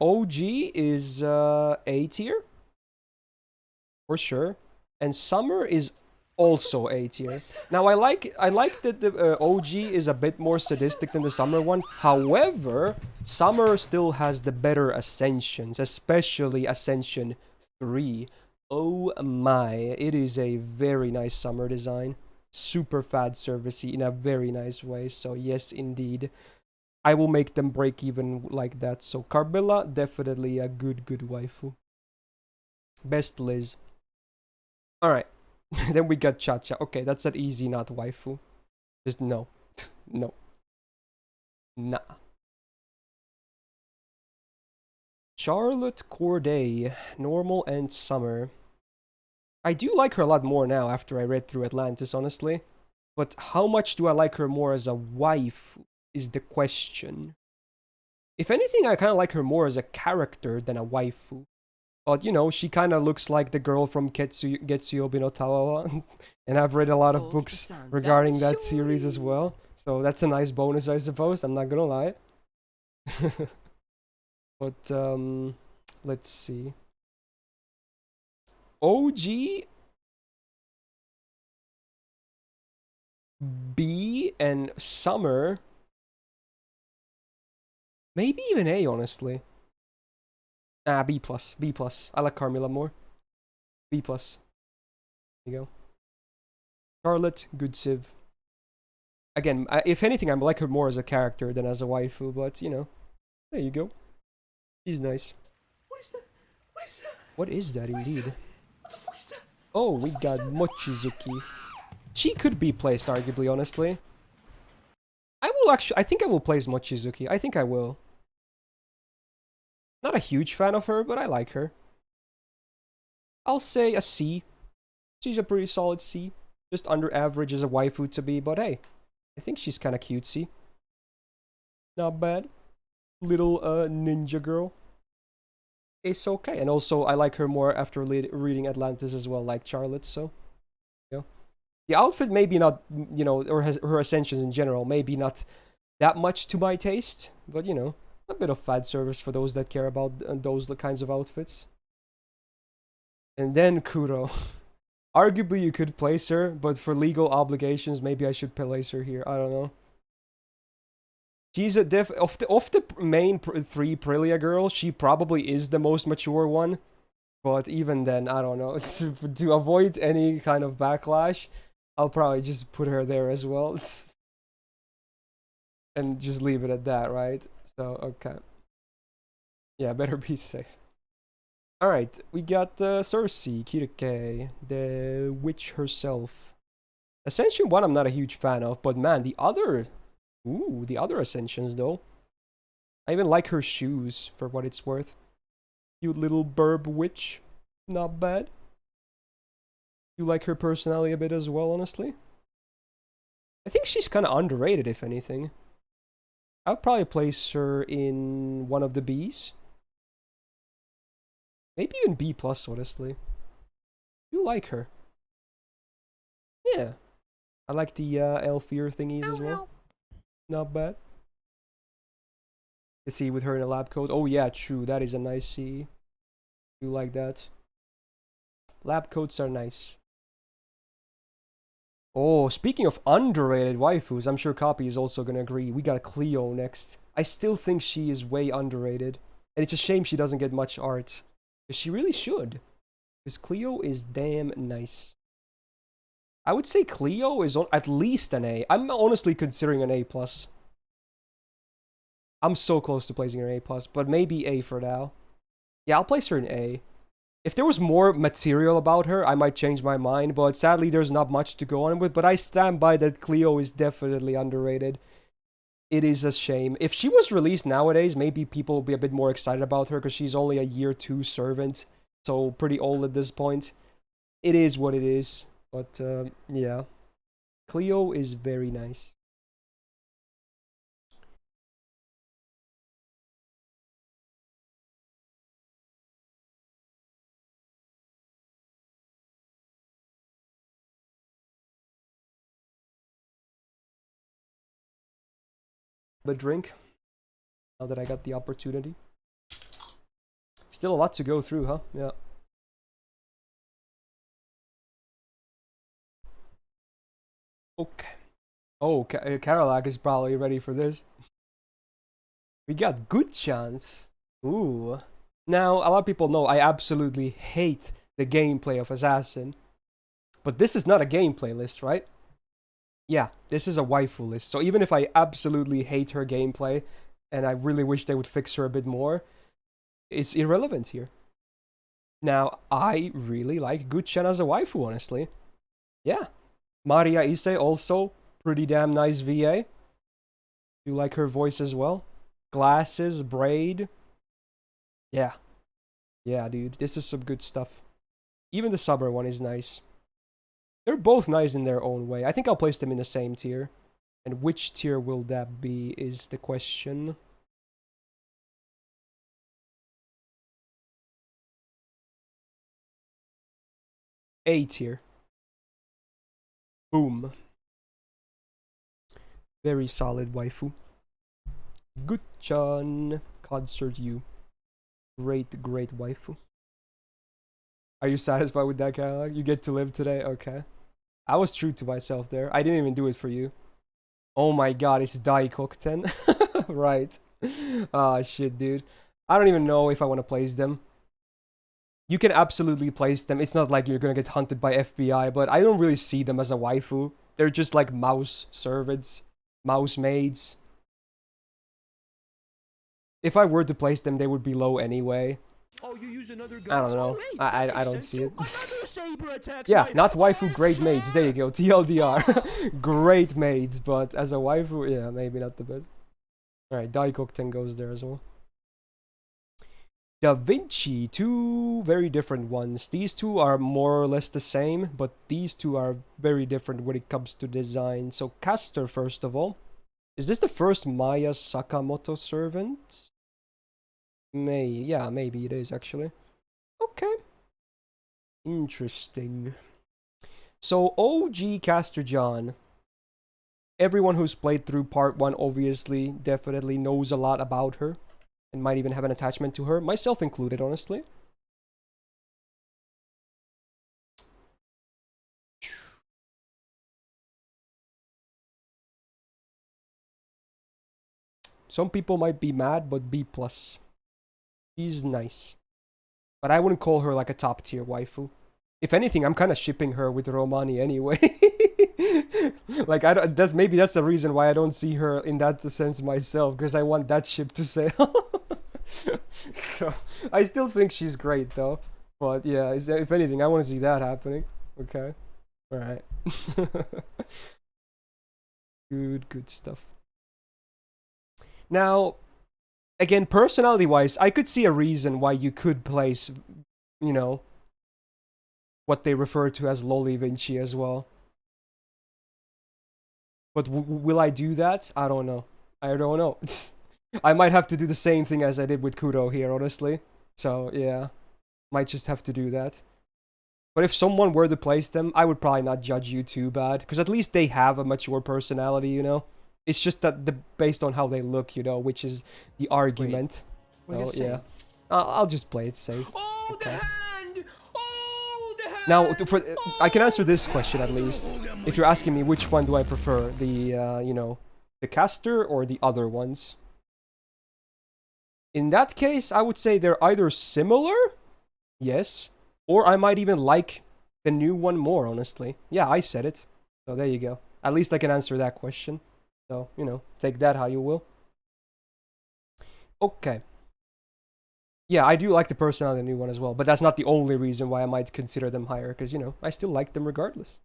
OG is A tier, for sure, and Summer is also A tier. Now I like that the OG is a bit more sadistic than the Summer one. However, Summer still has the better Ascensions, especially Ascension 3. Oh my, it is a very nice Summer design. Super fad servicey in a very nice way. So yes, indeed. I will make them break even like that. So Carmilla, definitely a good waifu. Best Liz. Alright. Then we got Cha-Cha. Okay, that's an easy not waifu. Just no. No. Nah. Charlotte Corday. Normal and Summer. I do like her a lot more now after I read through Atlantis, honestly. But how much do I like her more as a waifu? Is the question. If anything, I kind of like her more as a character than a waifu. But, you know, she kind of looks like the girl from Getsuyobi no Tawawa. And I've read a lot of books regarding that series as well. So that's a nice bonus, I suppose. I'm not gonna lie. But, let's see. OG... B and Summer... Maybe even A, honestly. B+. B+. I like Carmilla more. B+. There you go. Charlotte, good Civ. Again, if anything, I like her more as a character than as a waifu, but, you know. There you go. She's nice.
What is that? What is that?
What is that, indeed?
What the fuck is that?
Oh, we got Mochizuki. She could be placed, arguably, honestly. I think I will place Mochizuki. I think I will. Not a huge fan of her, but I like her. I'll say a C. She's a pretty solid C. Just under average as a waifu to be, but hey. I think she's kind of cutesy. Not bad. Little ninja girl. It's okay. And also, I like her more after reading Atlantis as well, like Charlotte, so... Yeah. The outfit maybe not, you know, or her ascensions in general, maybe not that much to my taste, but, you know, a bit of fad service for those that care about those kinds of outfits. And then Kuro. Arguably, you could place her, but for legal obligations, maybe I should place her here. I don't know. She's a of the main three Prilia girls, she probably is the most mature one. But even then, I don't know. To avoid any kind of backlash, I'll probably just put her there as well. And just leave it at that, right? So, okay. Yeah, better be safe. Alright, we got Cersei, Kirke, the witch herself. Ascension 1 I'm not a huge fan of, but man, the other... Ooh, the other Ascensions though. I even like her shoes, for what it's worth. Cute little burb witch. Not bad. You like her personality a bit as well, honestly? I think she's kind of underrated, if anything. I'll probably place her in one of the Bs. Maybe even B+, honestly. You like her. Yeah. I like the Elfir thingies as well. Not bad. You see with her in a lab coat. Oh yeah, true. That is a nice C. You like that. Lab coats are nice. Oh, speaking of underrated waifus, I'm sure Copy is also gonna agree. We got Cleo next. I still think she is way underrated. And it's a shame she doesn't get much art. She really should. Because Cleo is damn nice. I would say Cleo is on at least an A. I'm honestly considering an A+. I'm so close to placing her an A+, but maybe A for now. Yeah, I'll place her in A. If there was more material about her, I might change my mind, but sadly there's not much to go on with. But I stand by that Cleo is definitely underrated. It is a shame. If she was released nowadays, maybe people will be a bit more excited about her because she's only a year 2 servant. So pretty old at this point. It is what it is. But yeah. Cleo is very nice. But drink. Now that I got the opportunity. Still a lot to go through, huh? Yeah. Okay. Oh, Karalak is probably ready for this. We got good chance. Ooh. Now, a lot of people know I absolutely hate the gameplay of Assassin. But this is not a gameplay list, right? Yeah, this is a waifu list. So even if I absolutely hate her gameplay, and I really wish they would fix her a bit more, it's irrelevant here. Now, I really like Guchan as a waifu, honestly. Yeah. Maria Ise also, pretty damn nice VA. You like her voice as well? Glasses, braid. Yeah. Yeah, dude, this is some good stuff. Even the summer one is nice. They're both nice in their own way. I think I'll place them in the same tier. And which tier will that be is the question. A tier. Boom. Very solid waifu. Good-chan. Consort Yus. Great, great waifu. Are you satisfied with that catalog? You get to live today? Okay. I was true to myself there. I didn't even do it for you. Oh my god, it's Daikokten. Right. Ah, shit, dude. I don't even know if I want to place them. You can absolutely place them. It's not like you're gonna get hunted by FBI, but I don't really see them as a waifu. They're just like mouse servants. Mouse maids. If I were to place them, they would be low anyway.
Oh, you use another
I don't know.
Hey,
I don't see it.
saber attacks
Yeah,
my
not waifu, great maids. There you go. TLDR. Great maids, but as a waifu, yeah, maybe not the best. Alright, Daikokten goes there as well. Da Vinci, two very different ones. These two are more or less the same, but these two are very different when it comes to design. So Castor, first of all. Is this the first Maya Sakamoto servant? Yeah, maybe it is actually. Okay. Interesting. So OG Castor John. Everyone who's played through part 1 obviously definitely knows a lot about her. And might even have an attachment to her. Myself included, honestly. Some people might be mad, but B+. She's nice. But I wouldn't call her like a top tier waifu. If anything, I'm kind of shipping her with Romani anyway. Like maybe that's the reason why I don't see her in that sense myself, because I want that ship to sail. So I still think she's great though. But yeah, if anything, I want to see that happening. Okay. Alright. Good stuff. Now, again, personality-wise, I could see a reason why you could place, you know, what they refer to as Loli Vinci as well. But will I do that? I don't know. I don't know. I might have to do the same thing as I did with Kuro here, honestly. So, yeah. Might just have to do that. But if someone were to place them, I would probably not judge you too bad. Because at least they have a mature personality, you know? It's just that based on how they look, you know, which is the argument. So, yeah. I'll just play it safe.
Oh,
okay.
the hand! Oh, the hand!
Now, I can answer this question at least. If you're asking me which one do I prefer, the, you know, the caster or the other ones. In that case, I would say they're either similar, yes, or I might even like the new one more, honestly. Yeah, I said it. So there you go. At least I can answer that question. So, you know, take that how you will. Okay. Yeah, I do like the personality of the new one as well, but that's not the only reason why I might consider them higher, because, you know, I still like them regardless.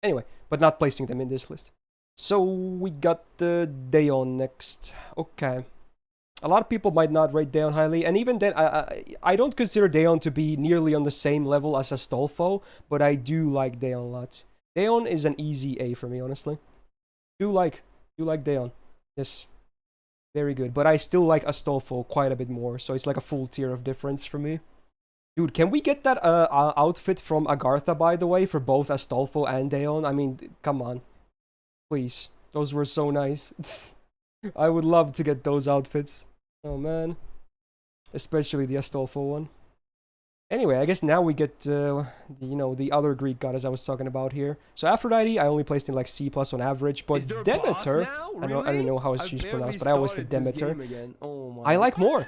Anyway, but not placing them in this list. So, we got the Daeon next. Okay. A lot of people might not rate Daeon highly, and even then, I don't consider Daeon to be nearly on the same level as Astolfo, but I do like Daeon a lot. Daeon is an easy A for me, honestly. Do like Daeon. Yes. Very good. But I still like Astolfo quite a bit more, so it's like a full tier of difference for me. Dude, can we get that outfit from Agartha, by the way, for both Astolfo and Daeon? I mean, come on. Please. Those were so nice. I would love to get those outfits. Oh, man. Especially the Astolfo one. Anyway, I guess now we get, you know, the other Greek goddess I was talking about here. So Aphrodite, I only placed in like C+ on average, but Demeter, I don't know how she's pronounced, but I always said Demeter.
Oh
I like more.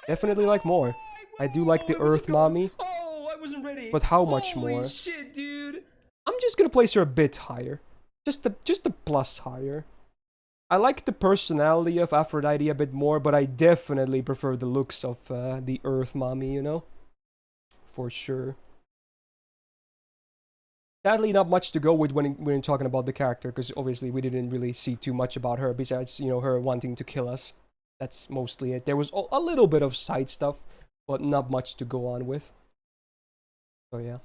Definitely like more. I do like the Earth Mommy.
Oh, I wasn't ready.
But how much
Holy
more?
shit, dude.
I'm just gonna place her a bit higher. Just a plus higher. I like the personality of Aphrodite a bit more, but I definitely prefer the looks of the Earth Mommy, you know? For sure. Sadly, not much to go with when we're talking about the character, because obviously we didn't really see too much about her, besides, you know, her wanting to kill us. That's mostly it. There was a little bit of side stuff, but not much to go on with. So yeah.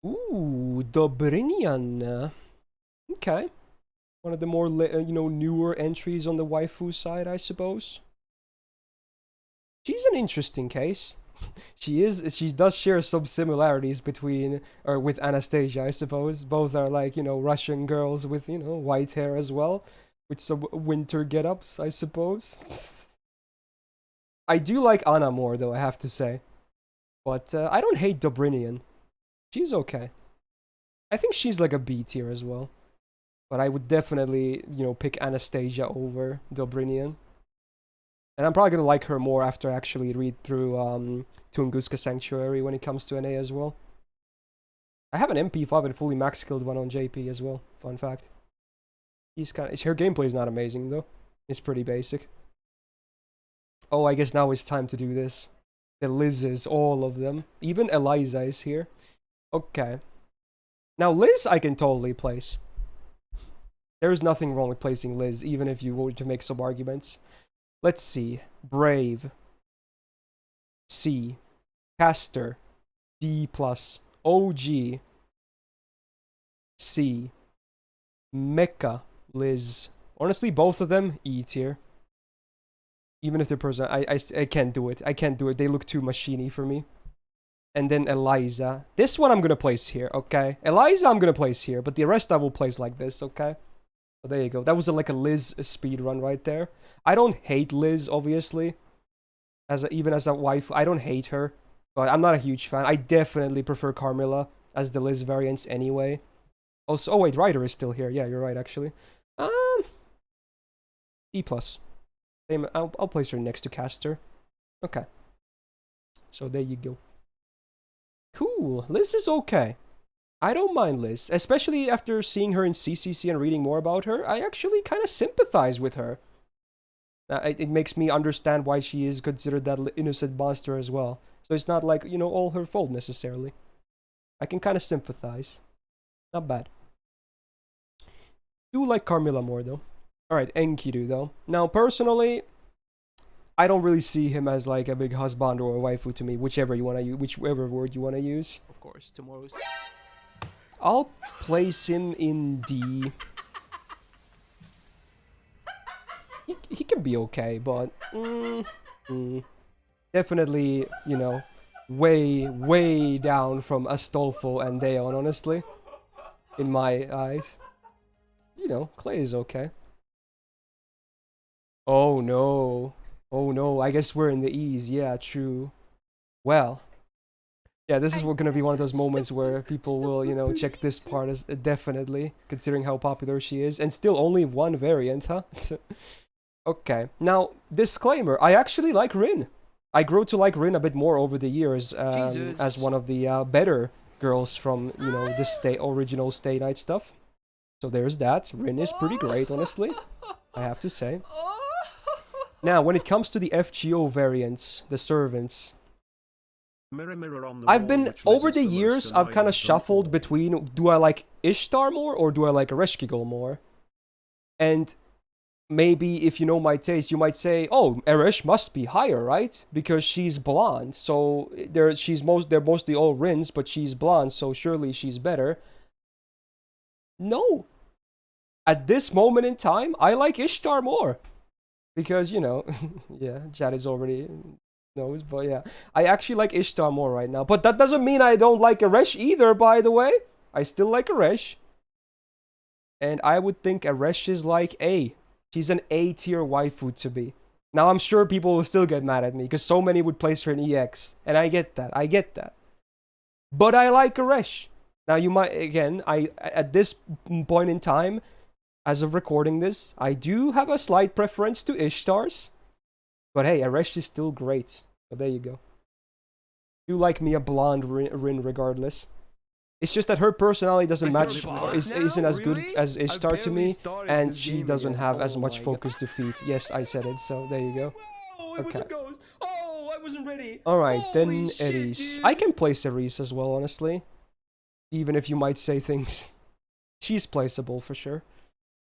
Ooh, Dobrinian. Okay. One of the more, you know, newer entries on the waifu side, I suppose. She's an interesting case. She does share some similarities with Anastasia, I suppose. Both are like, you know, Russian girls with, you know, white hair as well. With some winter get-ups, I suppose. I do like Anna more, though, I have to say. But I don't hate Dobrinian. She's okay. I think she's like a B tier as well. But I would definitely, you know, pick Anastasia over Dobrinian. And I'm probably going to like her more after I actually read through Tunguska Sanctuary when it comes to NA as well. I have an MP5 and fully max skilled one on JP as well. Fun fact. Her gameplay is not amazing though. It's pretty basic. Oh, I guess now it's time to do this. The Liz's, all of them. Even Eliza is here. Okay. Now Liz I can totally place. There's nothing wrong with placing Liz, even if you were to make some arguments. Let's see. Brave. C. Caster. D+. OG. C. Mecha. Liz. Honestly, both of them, E tier. Even if they're person, I can't do it. I can't do it. They look too machine-y for me. And then Eliza. This one I'm gonna place here, okay? Eliza I'm gonna place here, but the rest I will place like this, okay? So there you go. That was like a Liz speed run right there. I don't hate Liz, obviously. Even as a wife, I don't hate her. But I'm not a huge fan. I definitely prefer Carmilla as the Liz variants anyway. Also, oh wait, Ryder is still here. Yeah, you're right, actually. E plus. Same. I'll place her next to Caster. Okay. So there you go. Cool. Liz is okay. I don't mind Liz, especially after seeing her in CCC and reading more about her. I actually kind of sympathize with her. It makes me understand why she is considered that innocent monster as well. So it's not like, you know, all her fault necessarily. I can kind of sympathize. Not bad. Do like Carmilla more though. Alright, Enkidu though. Now personally, I don't really see him as like a big husband or a waifu to me, whichever you want to use, whichever word you want to use.
Of course, tomorrow's.
I'll place him in D. He can be okay, but definitely, you know, way down from Astolfo and Deon, honestly. In my eyes. You know, Clay is okay. Oh no. Oh no, I guess we're in the E's. Yeah, true. Well. Yeah, this is gonna be one of those moments where people will, you know, check this part as definitely, considering how popular she is. And still only one variant, huh? Okay, now, disclaimer, I actually like Rin. I grew to like Rin a bit more over the years as one of the better girls from, you know, the original Stay Night stuff. So there's that. Rin is pretty great, honestly, I have to say. Now, when it comes to the FGO variants, the servants,
Mirror, mirror on the
I've
wall,
been,
which
over
list
the
is most
years, I've kind
annoying
of shuffled between, do I like Ishtar more or do I like Ereshkigal more? And maybe if you know my taste, you might say, oh, Eresh must be higher, right? Because she's blonde, so they're mostly all Rins, but she's blonde, so surely she's better. No. At this moment in time, I like Ishtar more. Because, you know, yeah, Chad is already knows, but yeah. I actually like Ishtar more right now. But that doesn't mean I don't like Eresh either, by the way. I still like Eresh. And I would think Eresh is like A. She's an A-tier waifu to be. Now, I'm sure people will still get mad at me, because so many would place her in EX. And I get that. But I like Eresh. Now, you might, again, at this point in time, as of recording this, I do have a slight preference to Ishtars. But hey, Eresh is still great. So there you go. You like me a blonde Rin regardless. It's just that her personality doesn't match, isn't as good as Ishtar to me, and she doesn't have as much focus to feed. Yes, I said it, so there you go.
Oh, it was a ghost. Oh, I wasn't ready.
Alright, then
Holy shit,
Eris.
dude.
I can place Eris as well, honestly. Even if you might say things. She's placeable for sure.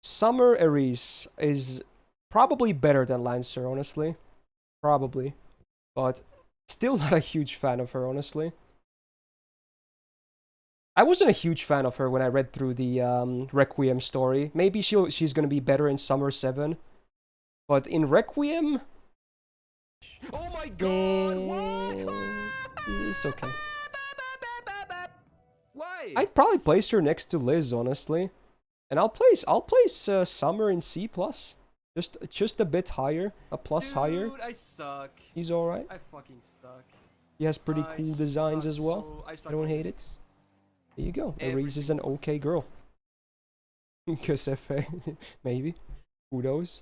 Summer Eris is probably better than Lancer, honestly. Probably. But still not a huge fan of her, honestly. I wasn't a huge fan of her when I read through the Requiem story. Maybe she's gonna be better in Summer 7. But in Requiem...
Oh my god, what?
It's okay.
Why?
I'd probably place her next to Liz, honestly. And I'll place Summer in C+. Just a bit higher. A plus higher.
Dude, I suck.
He's alright.
I fucking suck.
He has pretty
I
cool designs
suck
as well.
so- I
I
suck
don't
at
hate it.
this.
There you go.
Every
Aries is an
single
okay girl. Because maybe. Who knows?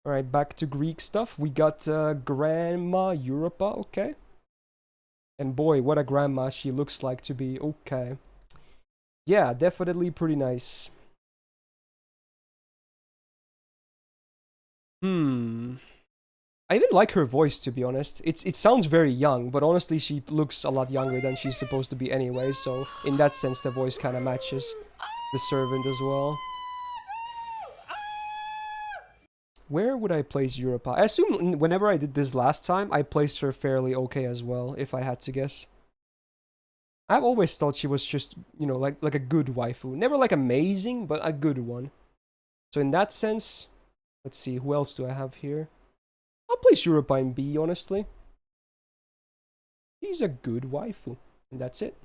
Alright, back to Greek stuff. We got Grandma Europa, okay. And boy, what a grandma she looks like to be, okay. Yeah, definitely pretty nice. I even like her voice, to be honest. It sounds very young, but honestly she looks a lot younger than she's supposed to be anyway, so in that sense the voice kind of matches the servant as well. Where would I place Europa? I assume whenever I did this last time, I placed her fairly okay as well, if I had to guess. I've always thought she was just, you know, like a good waifu. Never like amazing, but a good one. So in that sense, let's see, who else do I have here? I'll place Europa in B, honestly. She's a good waifu. And that's it.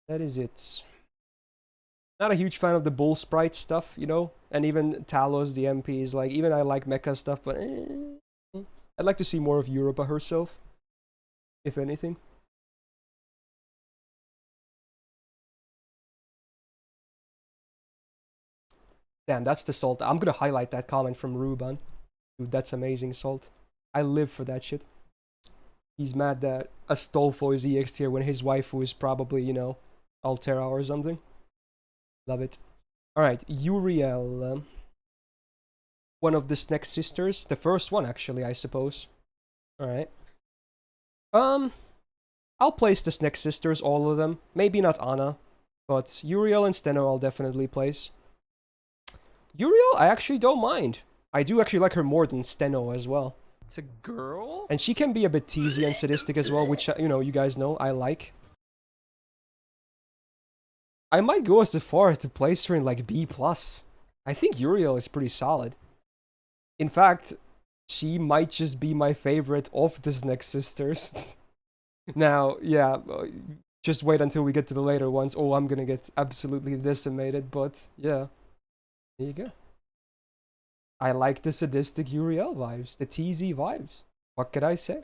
That is it. Not a huge fan of the bull sprite stuff, you know? And even Talos, the MP, is like, even I like mecha stuff, but I'd like to see more of Europa herself. If anything. Damn, that's the salt. I'm gonna highlight that comment from Ruban. Dude, that's amazing salt. I live for that shit. He's mad that Astolfo is EX tier when his waifu is probably, you know, Altera or something. Love it. Alright, Uriel. One of the Snack sisters. The first one, actually, I suppose. Alright. I'll place the Snack sisters, all of them. Maybe not Anna, but Uriel and Steno I'll definitely place. Uriel, I actually don't mind. I do actually like her more than Steno as well.
It's a girl?
And she can be a bit teasy and sadistic as well, which, you know, you guys know I like. I might go as far as to place her in like B+. I think Uriel is pretty solid. In fact, she might just be my favorite of the Snack sisters. Now, yeah, just wait until we get to the later ones. Oh, I'm gonna get absolutely decimated, but yeah. There you go. I like the sadistic Uriel vibes, the teasy vibes. What could I say?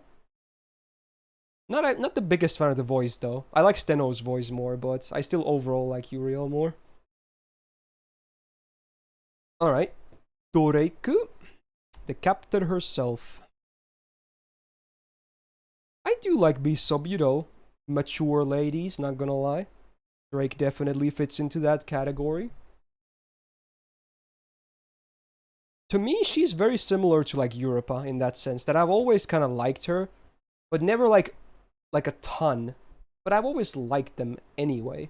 Not the biggest fan of the voice though. I like Steno's voice more, but I still overall like Uriel more. Alright. Doreiku, the captain herself. I do like B-sub, you know, mature ladies, not gonna lie. Drake definitely fits into that category. To me, she's very similar to like Europa in that sense, that I've always kind of liked her, but never like a ton. But I've always liked them anyway.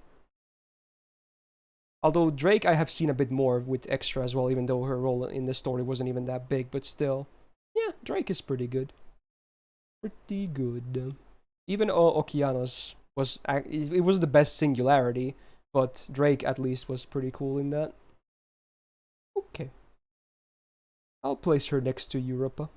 Although Drake I have seen a bit more with Extra as well, even though her role in the story wasn't even that big, but still. Yeah, Drake is pretty good. Pretty good. Even Okeanos was, it was the best singularity, but Drake at least was pretty cool in that. Okay. I'll place her next to Europa.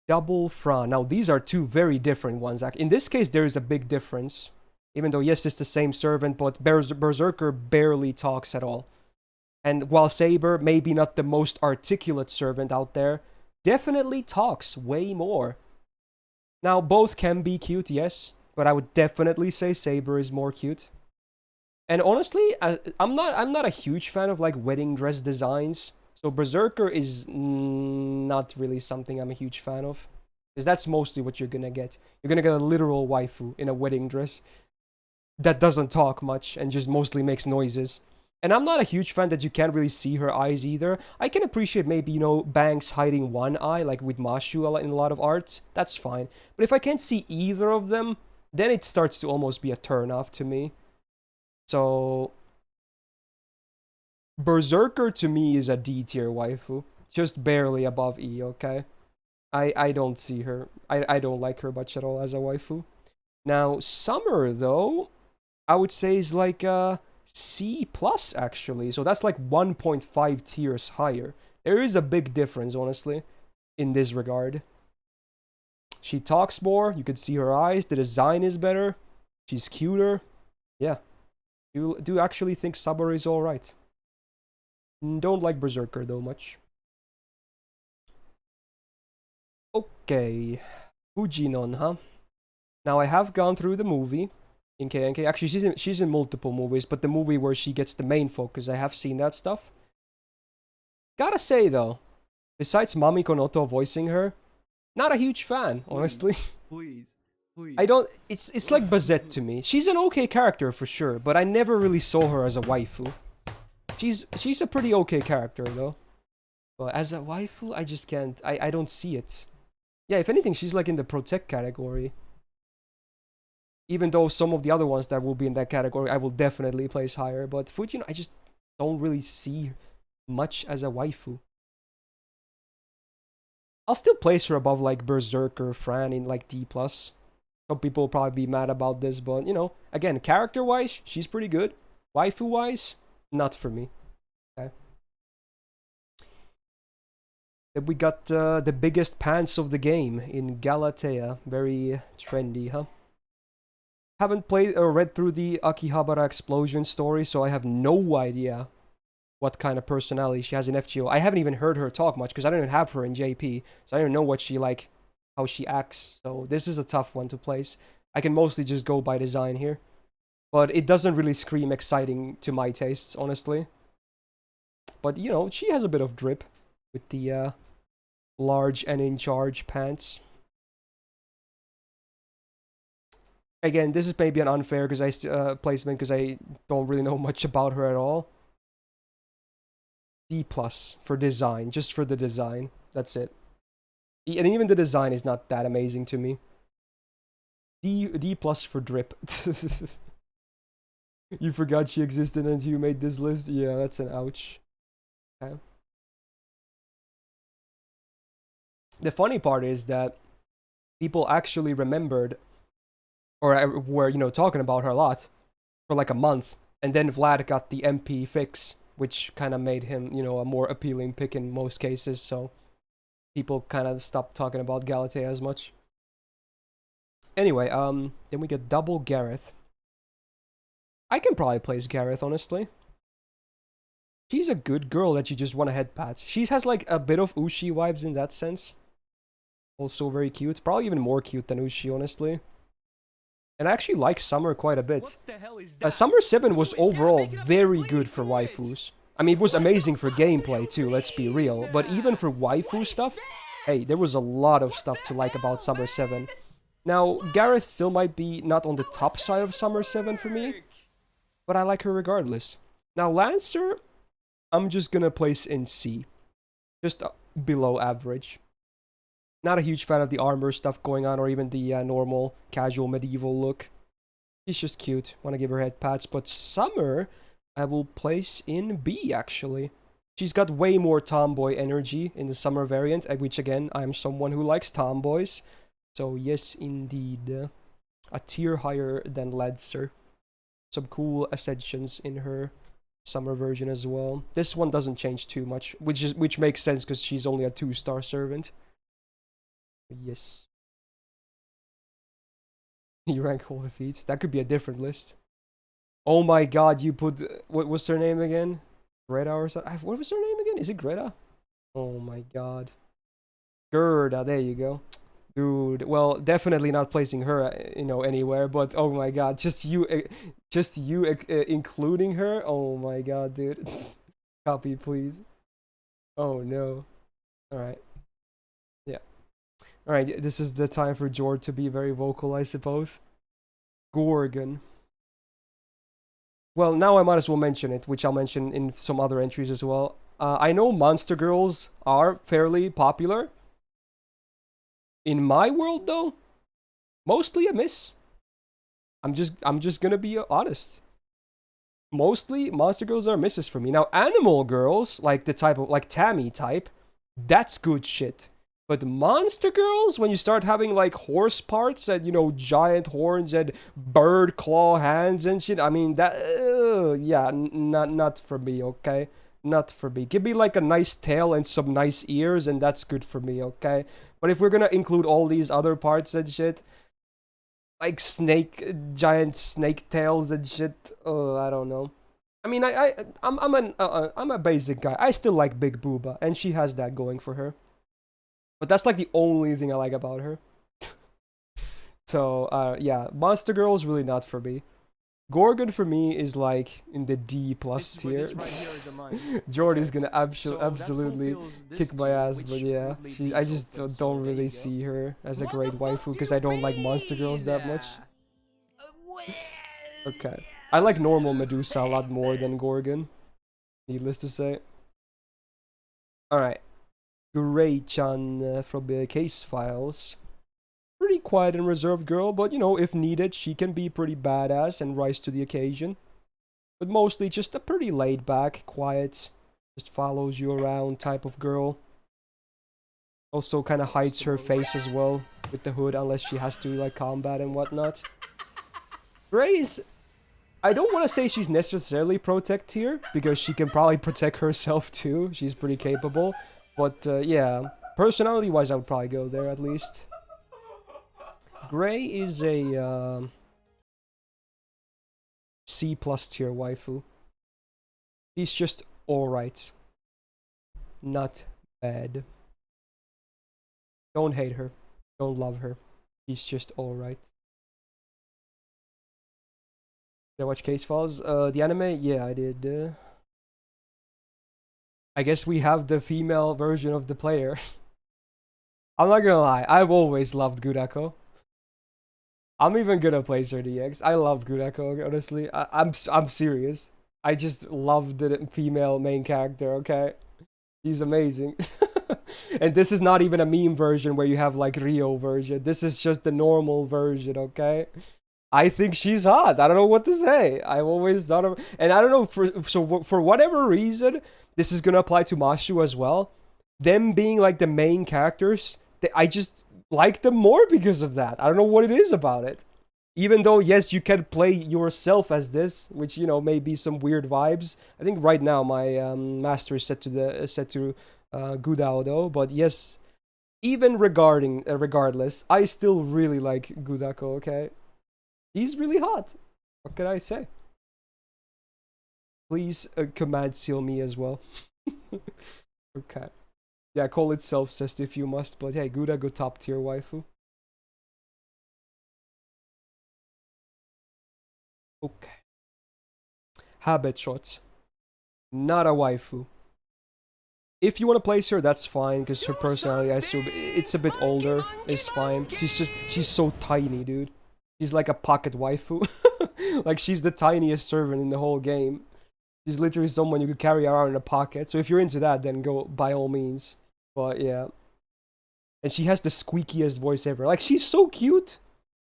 Double Fra. Now, these are two very different ones. In this case, there is a big difference. Even though, yes, it's the same servant, but Berserker barely talks at all. And while Saber, maybe not the most articulate servant out there, definitely talks way more. Now, both can be cute, yes, but I would definitely say Saber is more cute. And honestly, I'm not a huge fan of like wedding dress designs. So Berserker is not really something I'm a huge fan of. Because that's mostly what you're gonna get. You're gonna get a literal waifu in a wedding dress that doesn't talk much and just mostly makes noises. And I'm not a huge fan that you can't really see her eyes either. I can appreciate maybe, you know, Banks hiding one eye, like with Mashu in a lot of art. That's fine. But if I can't see either of them, then it starts to almost be a turn-off to me. So Berserker to me is a D tier waifu. Just barely above E, okay? I don't see her. I don't like her much at all as a waifu. Now, Summer, though, I would say is like a C+, actually. So that's like 1.5 tiers higher. There is a big difference, honestly, in this regard. She talks more. You could see her eyes. The design is better. She's cuter. Yeah. Do actually think Summer is alright. Don't like Berserker, though, much. Okay. Fujinon, huh? Now, I have gone through the movie in KNK. Actually, she's in multiple movies, but the movie where she gets the main focus, I have seen that stuff. Gotta say, though, besides Mami Konoto voicing her, not a huge fan, honestly.
Please.
I don't... It's like Bazett to me. She's an okay character, for sure, but I never really saw her as a waifu. She's a pretty okay character, though. But as a waifu, I just can't... I don't see it. Yeah, if anything, she's like in the Protect category. Even though some of the other ones that will be in that category, I will definitely place higher. But Fujino, I just don't really see much as a waifu. I'll still place her above like Berserker, Fran in like D+. Some people will probably be mad about this, but you know, again, character-wise, she's pretty good. Waifu-wise, not for me. Okay. Then we got the biggest pants of the game in Galatea. Very trendy, huh? Haven't played or read through the Akihabara explosion story, so I have no idea what kind of personality she has in FGO. I haven't even heard her talk much because I don't even have her in JP, so I don't know what she like, how she acts. So this is a tough one to place. I can mostly just go by design here. But it doesn't really scream exciting to my tastes, honestly. But, you know, she has a bit of drip with the large and in charge pants. Again, this is maybe an unfair placement because I don't really know much about her at all. D+ for design, just for the design. That's it. And even the design is not that amazing to me. D+ for drip. You forgot she existed until you made this list? Yeah, that's an ouch. Okay. The funny part is that people actually remembered, or were, you know, talking about her a lot for like a month, and then Vlad got the MP fix, which kind of made him, you know, a more appealing pick in most cases, so people kind of stopped talking about Galatea as much. Anyway, then we get double Gareth. I can probably place Gareth, honestly. She's a good girl that you just want to head pat. She has like a bit of Ushi vibes in that sense. Also very cute. Probably even more cute than Ushi, honestly. And I actually like Summer quite a bit.
What the hell is that?
Summer 7 was overall very good for waifus. I mean, it was amazing for gameplay too, let's be real. But even for waifu stuff, hey, there was a lot of stuff to like about Summer 7. Now, Gareth still might be not on the top side of Summer 7 for me, but I like her regardless. Now, Lancer, I'm just gonna place in C. Just below average. Not a huge fan of the armor stuff going on, or even the normal, casual, medieval look. She's just cute. Want to give her head pats. But Summer, I will place in B, actually. She's got way more tomboy energy in the Summer variant, which, again, I'm someone who likes tomboys. So, yes, indeed. A tier higher than Lancer. Some cool ascensions in her Summer version as well. This one doesn't change too much, which makes sense because she's only a 2-star servant. Yes. You rank all defeats. That could be a different list. Oh my god, you put... What was her name again? Greta or something? What was her name again? Is it Greta? Oh my god. Gerda, there you go. Dude, well, definitely not placing her, you know, anywhere, but oh my god, just you including her? Oh my god, dude. Copy, please. Oh no. Alright. Yeah. Alright, this is the time for Jord to be very vocal, I suppose. Gorgon. Well, now I might as well mention it, which I'll mention in some other entries as well. I know monster girls are fairly popular. In my world, though, mostly a miss. I'm just gonna be honest. Mostly, monster girls are misses for me. Now, animal girls, like the type of, like Tammy type, that's good shit. But monster girls, when you start having like horse parts and, you know, giant horns and bird claw hands and shit, I mean, that, yeah, not for me, okay? Not for me. Give me like a nice tail and some nice ears and that's good for me, okay? But if we're gonna include all these other parts and shit, like giant snake tails and shit, I don't know. I mean, I'm a basic guy. I still like Big Booba, and she has that going for her. But that's like the only thing I like about her. So, yeah, Monster Girl is really not for me. Gorgon for me is like in the D+ tier. Jordy's gonna absolutely kick my ass, but yeah, I just don't really see her as a great waifu because I don't like monster girls that much. Okay, I like normal Medusa a lot more than Gorgon, needless to say. Alright, Gray-chan from the case files. Pretty quiet and reserved girl, but you know, if needed, she can be pretty badass and rise to the occasion. But mostly just a pretty laid back, quiet, just follows you around type of girl. Also kind of hides her face as well with the hood unless she has to like combat and whatnot. Gray's, I don't want to say she's necessarily protect here because she can probably protect herself too. She's pretty capable. But yeah, personality wise I would probably go there at least. Gray is a C+ tier waifu. She's just alright. Not bad. Don't hate her. Don't love her. She's just alright. Did I watch Case Files? The anime? Yeah, I did. I guess we have the female version of the player. I'm not gonna lie, I've always loved Gurako. I'm even gonna place her DX. I love Gurako, honestly. I'm serious. I just love the female main character, okay? She's amazing. And this is not even a meme version where you have like Rio version. This is just the normal version, okay? I think she's hot. I don't know what to say. I've always thought of, and I don't know for whatever reason, this is gonna apply to Mashu as well. Them being like the main characters, I just like them more because of that. I don't know what it is about it. Even though, yes, you can play yourself as this, which, you know, may be some weird vibes. I think right now my master is set to Gudao though. But yes, even regardless, I still really like Gudako. Okay, he's really hot. What can I say? Please command seal me as well. Okay. Yeah, call it self-cessed if you must. But hey, Gudako top tier waifu. Okay. Habit shots. Not a waifu. If you want to place her, that's fine, because her personality, I assume, it's a bit older. It's fine. She's so tiny, dude. She's like a pocket waifu. Like, she's the tiniest servant in the whole game. She's literally someone you could carry around in a pocket. So if you're into that, then go by all means. But yeah. And she has the squeakiest voice ever. Like, she's so cute.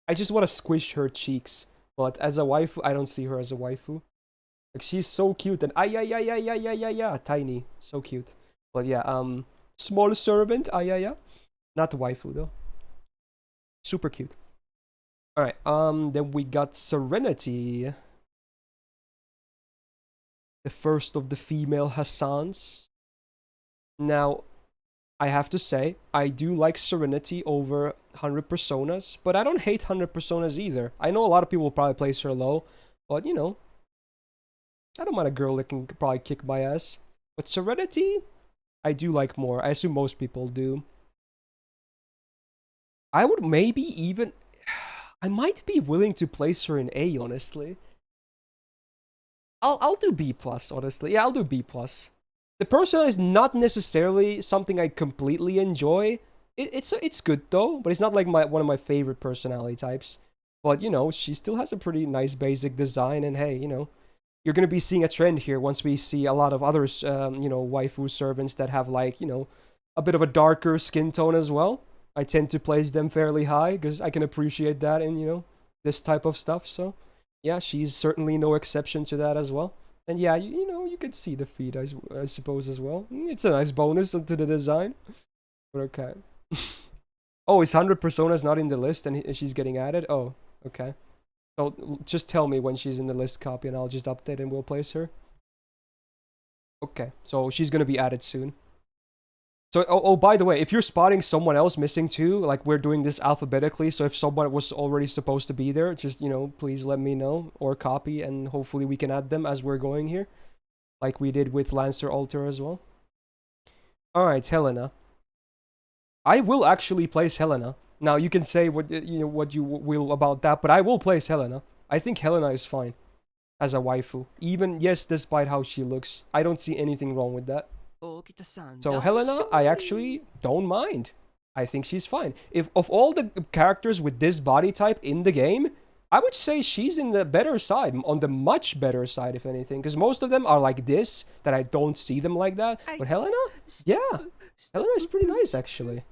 I just want to squish her cheeks. But as a waifu, I don't see her as a waifu. Like, she's so cute and tiny. So cute. But yeah, small servant, not waifu though. Super cute. Alright, then we got Serenity. The first of the female Hassans. Now, I have to say, I do like Serenity over 100 Personas, but I don't hate 100 Personas either. I know a lot of people will probably place her low, but you know, I don't mind a girl that can probably kick my ass. But Serenity, I do like more. I assume most people do. I would maybe even... I might be willing to place her in A, honestly. I'll do B+, honestly. Yeah, I'll do B+. The persona is not necessarily something I completely enjoy. It's good though, but it's not like one of my favorite personality types. But you know, she still has a pretty nice basic design, and hey, you know, you're gonna be seeing a trend here once we see a lot of others, you know, waifu servants that have like, you know, a bit of a darker skin tone as well. I tend to place them fairly high because I can appreciate that in, you know, this type of stuff. So yeah, she's certainly no exception to that as well. And yeah, you know, you could see the feet, I suppose, as well. It's a nice bonus to the design. But okay. Oh, is 100 Personas not in the list and she's getting added? Oh, okay. So just tell me when she's in the list copy and I'll just update and we'll place her. Okay, so she's gonna be added soon. So, oh, by the way, if you're spotting someone else missing too, like we're doing this alphabetically, so if someone was already supposed to be there, just, you know, please let me know or copy and hopefully we can add them as we're going here. Like we did with Lancer Alter as well. Alright, Helena. I will actually place Helena. Now, you can say what you will about that, but I will place Helena. I think Helena is fine as a waifu. Even, yes, despite how she looks. I don't see anything wrong with that. So Helena, I actually don't mind. I think she's fine. If of all the characters with this body type in the game, I would say she's in the better side, on the much better side, if anything. Because most of them are like this, that I don't see them like that. But Helena? Yeah. Helena is pretty nice, actually.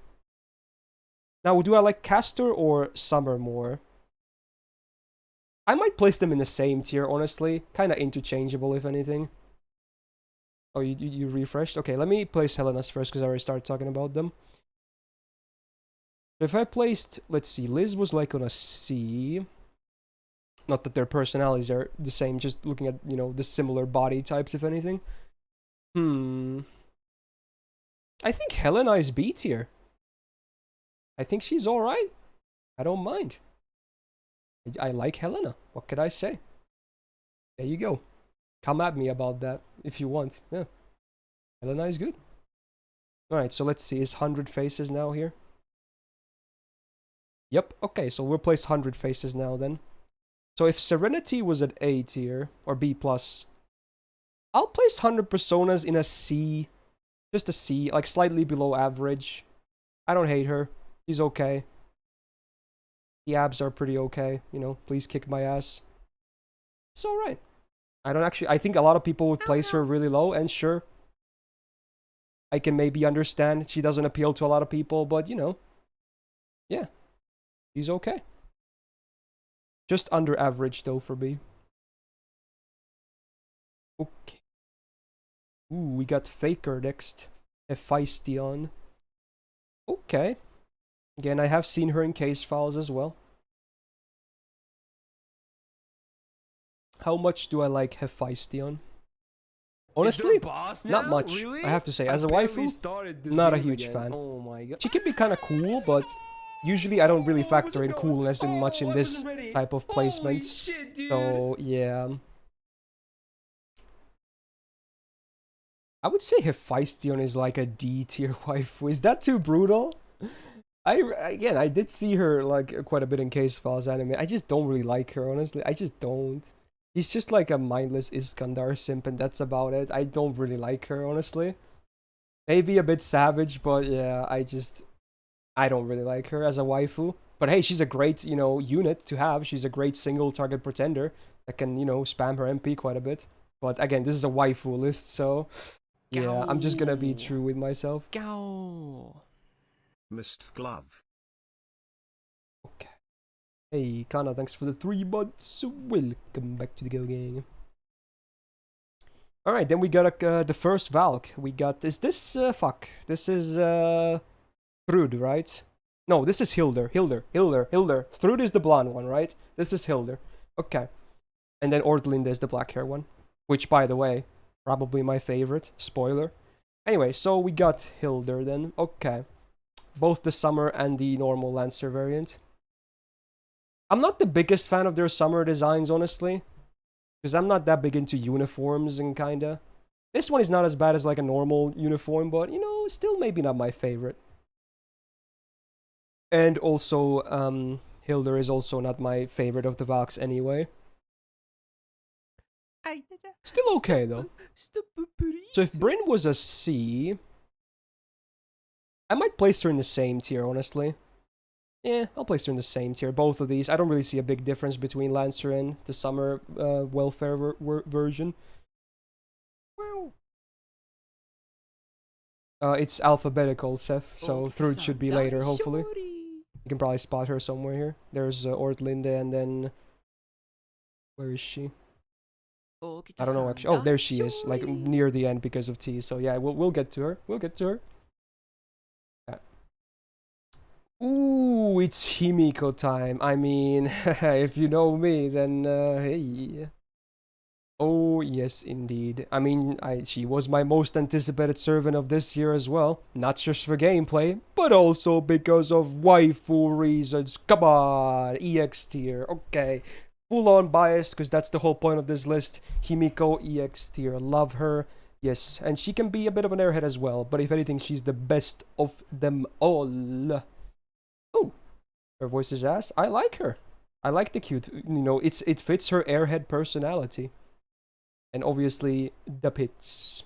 Now, do I like Castor or Summer more? I might place them in the same tier, honestly. Kind of interchangeable, if anything. Oh, you refreshed? Okay, let me place Helena's first because I already started talking about them. If I placed, let's see, Liz was like on a C. Not that their personalities are the same, just looking at, you know, the similar body types, if anything. I think Helena is B tier. I think she's alright. I don't mind. I like Helena. What could I say? There you go. Come at me about that if you want. Yeah. Helena is good. Alright, so let's see. Is 100 faces now here? Yep. Okay, so we'll place 100 faces now then. So if Serenity was at A tier, or B+, I'll place 100 Personas in a C. Just a C, like slightly below average. I don't hate her. She's okay. The abs are pretty okay, you know, please kick my ass. It's alright. I think a lot of people would place her really low, and sure, I can maybe understand she doesn't appeal to a lot of people, but you know, yeah, she's okay. Just under average though for me. Okay. Ooh, we got Faker next. Hephaestion. Okay. Again, I have seen her in case files as well. How much do I like Hephaestion? Honestly, not much.
Really?
I have to say, as a waifu, not a huge fan. Oh my god. She can be kind of cool, but usually I don't really factor in coolness in much in this type of placement. So, yeah. I would say Hephaestion is like a D tier waifu. Is that too brutal? Again, I did see her like quite a bit in case files anime. I just don't really like her, honestly. I just don't. She's just like a mindless Iskandar simp, and that's about it. I don't really like her, honestly. Maybe a bit savage, but yeah, I don't really like her as a waifu. But hey, she's a great, you know, unit to have. She's a great single target pretender that can, you know, spam her MP quite a bit. But again, this is a waifu list, so yeah, I'm just gonna be true with myself.
Mist glove.
Okay. Hey, Kana, thanks for the 3 months. Welcome back to the Go Gang. Alright, then we got the first Valk. We got, is this, fuck. This is, Thrud, right? No, this is Hilder. Hilder. Thrud is the blonde one, right? This is Hilder. Okay. And then Ortlinda is the black hair one. Which, by the way, probably my favorite. Spoiler. Anyway, so we got Hilder then. Okay. Both the summer and the normal Lancer variant. I'm not the biggest fan of their summer designs, honestly. Because I'm not that big into uniforms and kinda. This one is not as bad as like a normal uniform, but, you know, still maybe not my favorite. And also, Hilder is also not my favorite of the Valks anyway. Still okay, though. So if Bryn was a C, I might place her in the same tier, honestly. Yeah, I'll place her in the same tier. Both of these. I don't really see a big difference between Lancer and the summer welfare version. It's alphabetical, Seth, so Thrud should be later, hopefully. You can probably spot her somewhere here. There's Ortlinda, and then... Where is she? I don't know, actually. Oh, there she is, like, near the end because of T. So yeah, we'll get to her. We'll get to her. Ooh, it's Himiko time. I mean, if you know me, then, hey. Oh, yes, indeed. I mean, she was my most anticipated servant of this year as well. Not just for gameplay, but also because of waifu reasons. Come on, EX tier. Okay. Full-on bias, because that's the whole point of this list. Himiko, EX tier. Love her. Yes, and she can be a bit of an airhead as well. But if anything, she's the best of them all. Oh, her voice is ass. I like her. I like the cute. You know, it fits her airhead personality. And obviously, the pits.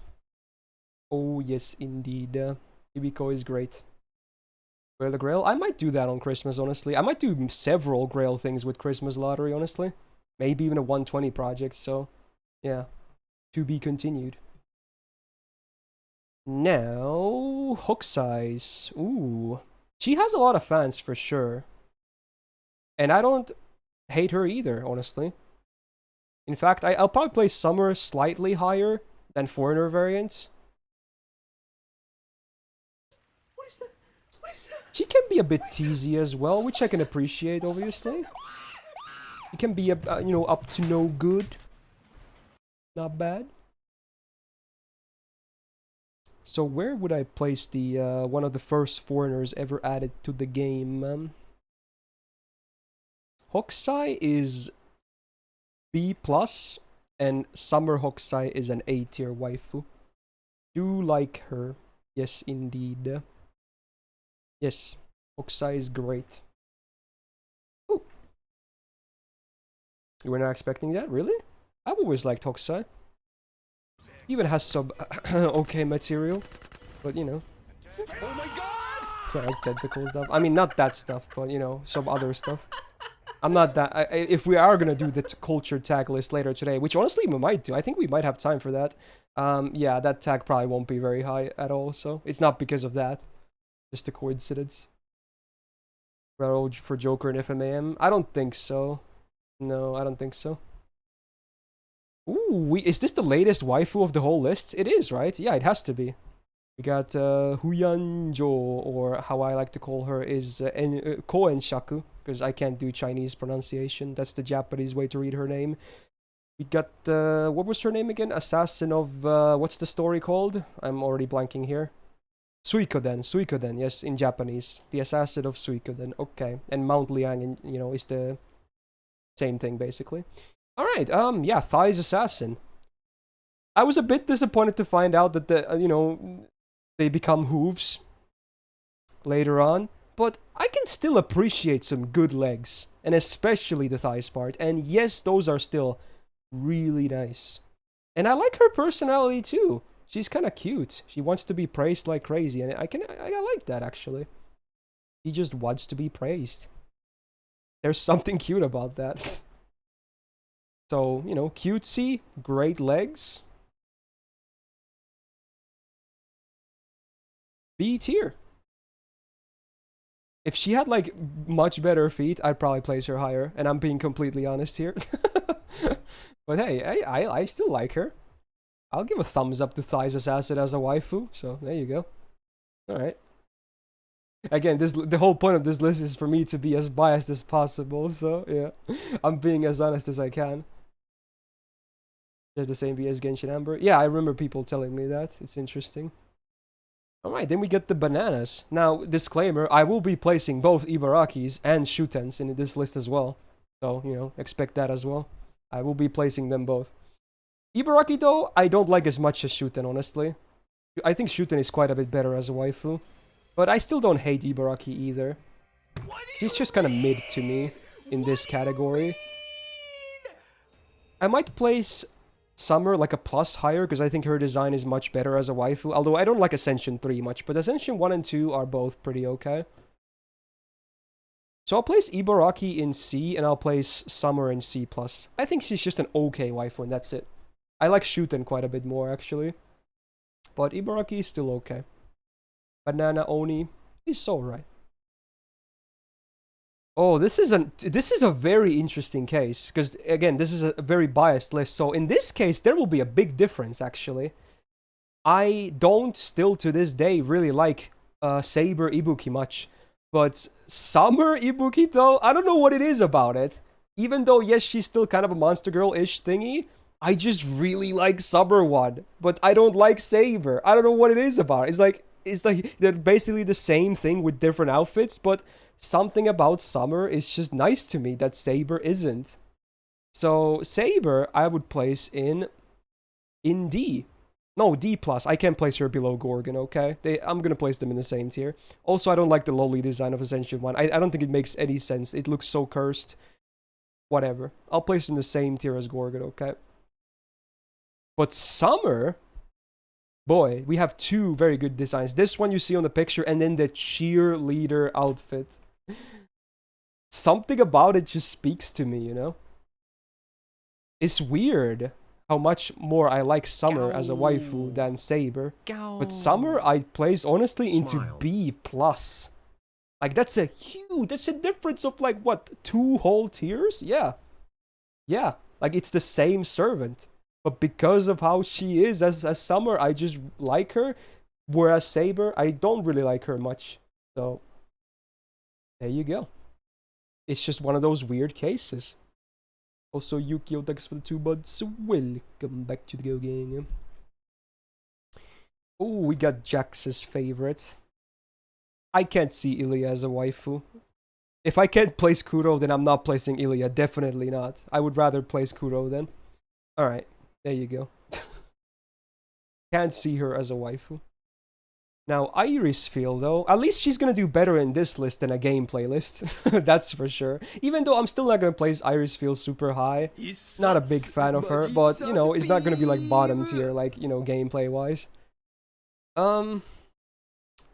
Oh, yes, indeed. Himiko is great. Grail the Grail? I might do that on Christmas, honestly. I might do several Grail things with Christmas Lottery, honestly. Maybe even a 120 project, so... Yeah. To be continued. Now... Hook size. Ooh. She has a lot of fans, for sure. And I don't hate her either, honestly. In fact, I'll probably place Summer slightly higher than Foreigner variants. What is that? She can be a bit teasy as well, which I can appreciate, obviously. She can be, you know, up to no good. Not bad. So where would I place the one of the first foreigners ever added to the game? Hokusai is B+, and Summer Hokusai is an A tier waifu. Do like her. Yes, indeed. Yes, Hokusai is great. Ooh. You were not expecting that, really? I've always liked Hokusai. Even has some okay material, but you know.
Oh my god!
Like tentacle stuff. I mean, not that stuff, but you know, some other stuff. I'm not that. If we are gonna do the culture tag list later today, which honestly we might do, I think we might have time for that. Yeah, that tag probably won't be very high at all, so it's not because of that. Just a coincidence. For Joker and FMAM? I don't think so. No, I don't think so. Ooh, is this the latest waifu of the whole list? It is, right? Yeah, it has to be. We got Huyan Zhuo, or how I like to call her is Koen Shaku, because I can't do Chinese pronunciation. That's the Japanese way to read her name. We got, what was her name again? Assassin of, what's the story called? I'm already blanking here. Suikoden, yes, in Japanese. The Assassin of Suikoden, okay. And Mount Liang, you know, is the same thing, basically. Alright, yeah, Thigh's Assassin. I was a bit disappointed to find out that the, you know, they become hooves later on, but I can still appreciate some good legs, and especially the thighs part, and yes, those are still really nice. And I like her personality too. She's kind of cute. She wants to be praised like crazy, and I like that, actually. She just wants to be praised. There's something cute about that. So, you know, cutesy, great legs. B tier. If she had, like, much better feet, I'd probably place her higher, and I'm being completely honest here. But hey, I still like her. I'll give a thumbs up to Thigh's Assassin as a waifu, so there you go. Alright. Again, the whole point of this list is for me to be as biased as possible, so yeah. I'm being as honest as I can. There's the same V as Genshin Amber. Yeah, I remember people telling me that. It's interesting. Alright, then we get the bananas. Now, disclaimer, I will be placing both Ibarakis and Shutens in this list as well. So, you know, expect that as well. I will be placing them both. Ibaraki, though, I don't like as much as Shuten, honestly. I think Shuten is quite a bit better as a waifu. But I still don't hate Ibaraki either. She's just kind of mid to me in this category. I might place Summer like a plus higher, because I think her design is much better as a waifu. Although I don't like Ascension 3 much, but Ascension 1 and 2 are both pretty okay. So I'll place Ibaraki in C, and I'll place Summer in C+. I think she's just an okay waifu, and that's it. I like Shuten quite a bit more, actually. But Ibaraki is still okay. Banana Oni is alright. Oh, this is a very interesting case, because again, this is a very biased list. So in this case, there will be a big difference, actually. I don't still to this day really like Saber Ibuki much, but Summer Ibuki, though, I don't know what it is about it. Even though, yes, she's still kind of a monster girl-ish thingy, I just really like Summer one, but I don't like Saber. I don't know what it is about it. It's like they're basically the same thing with different outfits, but something about Summer is just nice to me that Saber isn't. So Saber I would place in D. No, D+. I can't place her below Gorgon, okay? I'm gonna place them in the same tier. Also, I don't like the lowly design of Ascension 1. I don't think it makes any sense. It looks so cursed. Whatever. I'll place in the same tier as Gorgon, okay? But Summer, boy, we have two very good designs. This one you see on the picture, and then the cheerleader outfit. Something about it just speaks to me, you know? It's weird how much more I like Summer as a waifu than Saber. But Summer I place honestly into B+. Like, that's a difference of like, what, 2 whole tiers? Yeah. Yeah, like it's the same servant. But because of how she is as Summer, I just like her. Whereas Saber, I don't really like her much. So, there you go. It's just one of those weird cases. Also, Yukio, thanks for the 2 months. Welcome back to the Go Gang. Oh, we got Jax's favorite. I can't see Ilya as a waifu. If I can't place Kuro, then I'm not placing Ilya. Definitely not. I would rather place Kuro then. Alright, there you go. Can't see her as a waifu. Now, Iris Field, though, at least she's gonna do better in this list than a gameplay list. That's for sure. Even though I'm still not gonna place Iris Field super high. Not a big fan of her, but, you know, it's not gonna be like bottom tier, like, you know, gameplay-wise.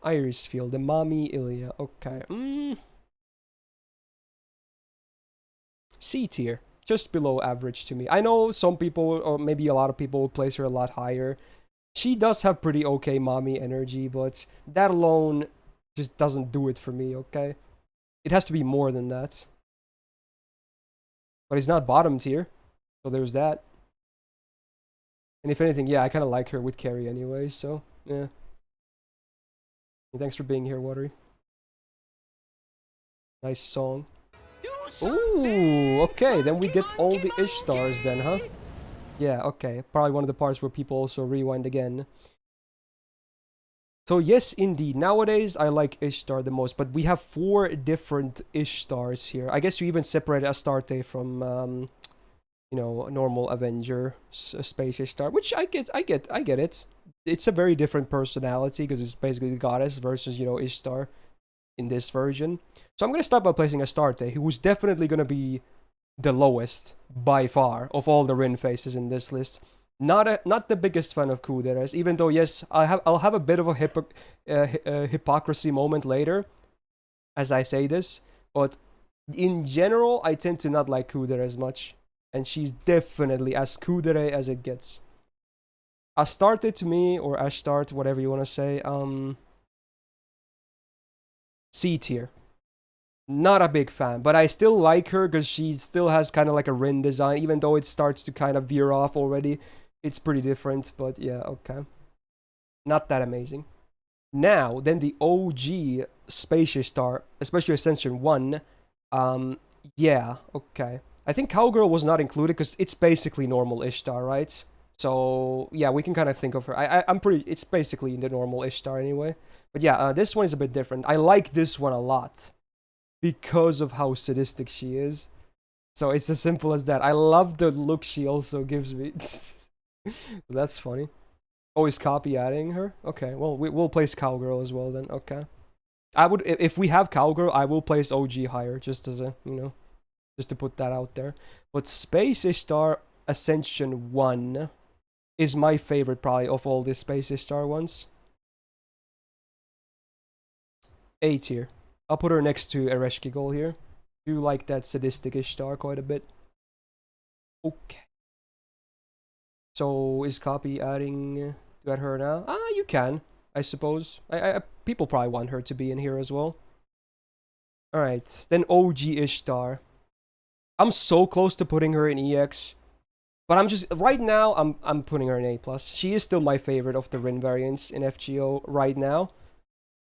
Iris Field, the Mommy Ilya, okay. C tier, just below average to me. I know some people, or maybe a lot of people, would place her a lot higher. She does have pretty okay mommy energy, but that alone just doesn't do it for me, okay? It has to be more than that. But it's not bottom tier, so there's that. And if anything, yeah, I kind of like her with Carrie anyway, so, yeah. Thanks for being here, Watery. Nice song. Ooh, okay, then we get all the Ishtars then, huh? Yeah, okay. Probably one of the parts where people also rewind again. So yes, indeed. Nowadays, I like Ishtar the most, but we have 4 different Ishtars here. I guess you even separate Astarte from, you know, normal Avenger Space Ishtar, which I get it. It's a very different personality because it's basically the goddess versus, you know, Ishtar in this version. So I'm gonna start by placing Astarte, who's definitely gonna be the lowest by far of all the Rin faces in this list. Not the biggest fan of Kuderes, even though yes, I'll have a bit of a hypocrisy moment later as I say this, but in general I tend to not like Kudere as much, and she's definitely as Kudere as it gets. Astarte to me, or Ashtart, whatever you want to say, C tier. Not a big fan, but I still like her because she still has kind of like a Rin design, even though it starts to kind of veer off already. It's pretty different, but yeah, okay. Not that amazing. Now, then the OG Space Ishtar, especially Ascension 1, yeah, okay. I think Cowgirl was not included because it's basically normal Ishtar, right? So, yeah, we can kind of think of her. I'm pretty, it's basically the normal Ishtar anyway. But yeah, this one is a bit different. I like this one a lot because of how sadistic she is. So it's as simple as that. I love the look she also gives me. That's funny. Oh, is Copy adding her? Okay, well, we'll place Cowgirl as well then. Okay. I would, if we have Cowgirl, I will place OG higher, just as a, you know, just to put that out there. But Space Ishtar Ascension 1 is my favorite probably of all the Space Ishtar ones. A tier. I'll put her next to Ereshkigal here. Do like that sadistic Ishtar quite a bit. Okay. So is Copy adding to add her now? You can, I suppose. People probably want her to be in here as well. Alright, then OG Ishtar. I'm so close to putting her in EX. But I'm just, right now, I'm putting her in A+. She is still my favorite of the Rin variants in FGO right now.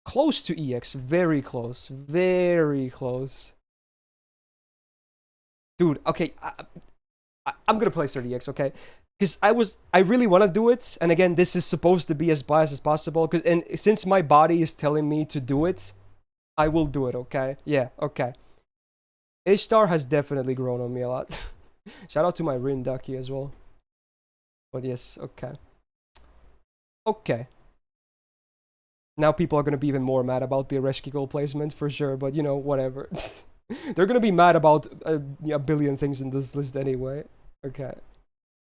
Close to EX, very close, very close. Dude, okay, I'm gonna place her in EX, okay? Because I really want to do it, and again, this is supposed to be as biased as possible, and since my body is telling me to do it, I will do it, okay? Yeah, okay. Ishtar has definitely grown on me a lot. Shout out to my Rin Ducky as well. But yes, okay. Okay. Now people are going to be even more mad about the Ereshkigal placement, for sure, but you know, whatever. They're going to be mad about a billion things in this list anyway. Okay.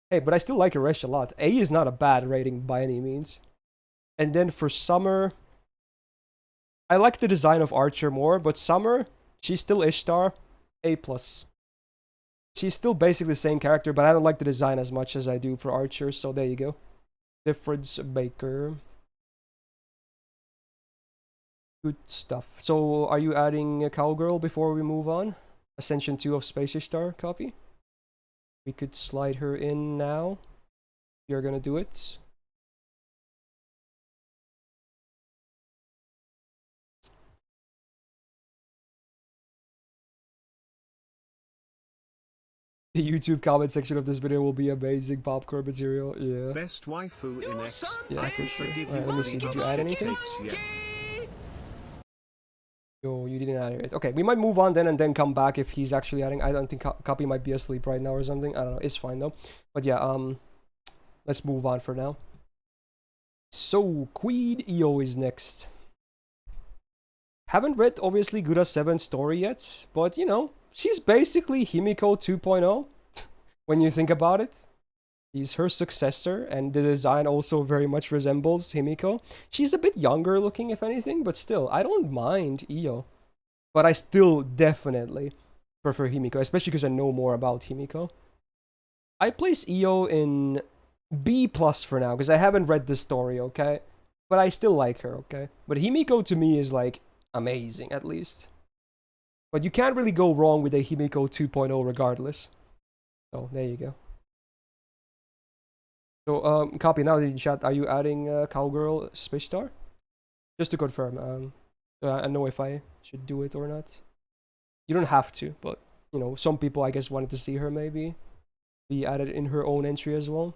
Hey, but I still like Eresh a lot. A is not a bad rating by any means. And then for Summer, I like the design of Archer more, but Summer, she's still Ishtar, A+. She's still basically the same character, but I don't like the design as much as I do for Archer, so there you go. Difference Baker. Good stuff. So, are you adding a Cowgirl before we move on? Ascension 2 of Space Ishtar, copy? We could slide her in now. You're gonna do it. The YouTube comment section of this video will be amazing popcorn material. Yeah.
Best waifu in X.
Yeah, for sure. Alright, let me see. Did you add anything? Yo, you didn't add it. Okay, we might move on then and then come back if he's actually adding. I don't think Copy might be asleep right now or something. I don't know. It's fine though. But yeah, let's move on for now. So, Queen Io is next. Haven't read, obviously, Gura 7's story yet, but, you know, she's basically Himiko 2.0, when you think about it. She's her successor, and the design also very much resembles Himiko. She's a bit younger looking, if anything, but still, I don't mind Io. But I still definitely prefer Himiko, especially because I know more about Himiko. I place Io in B+ for now, because I haven't read the story, okay? But I still like her, okay? But Himiko to me is, like, amazing, at least. But you can't really go wrong with a Himiko 2.0 regardless. So, there you go. So, copy now in chat, are you adding Cowgirl Spishtar? Just to confirm, I know if I should do it or not. You don't have to, but, you know, some people, I guess, wanted to see her maybe be added in her own entry as well.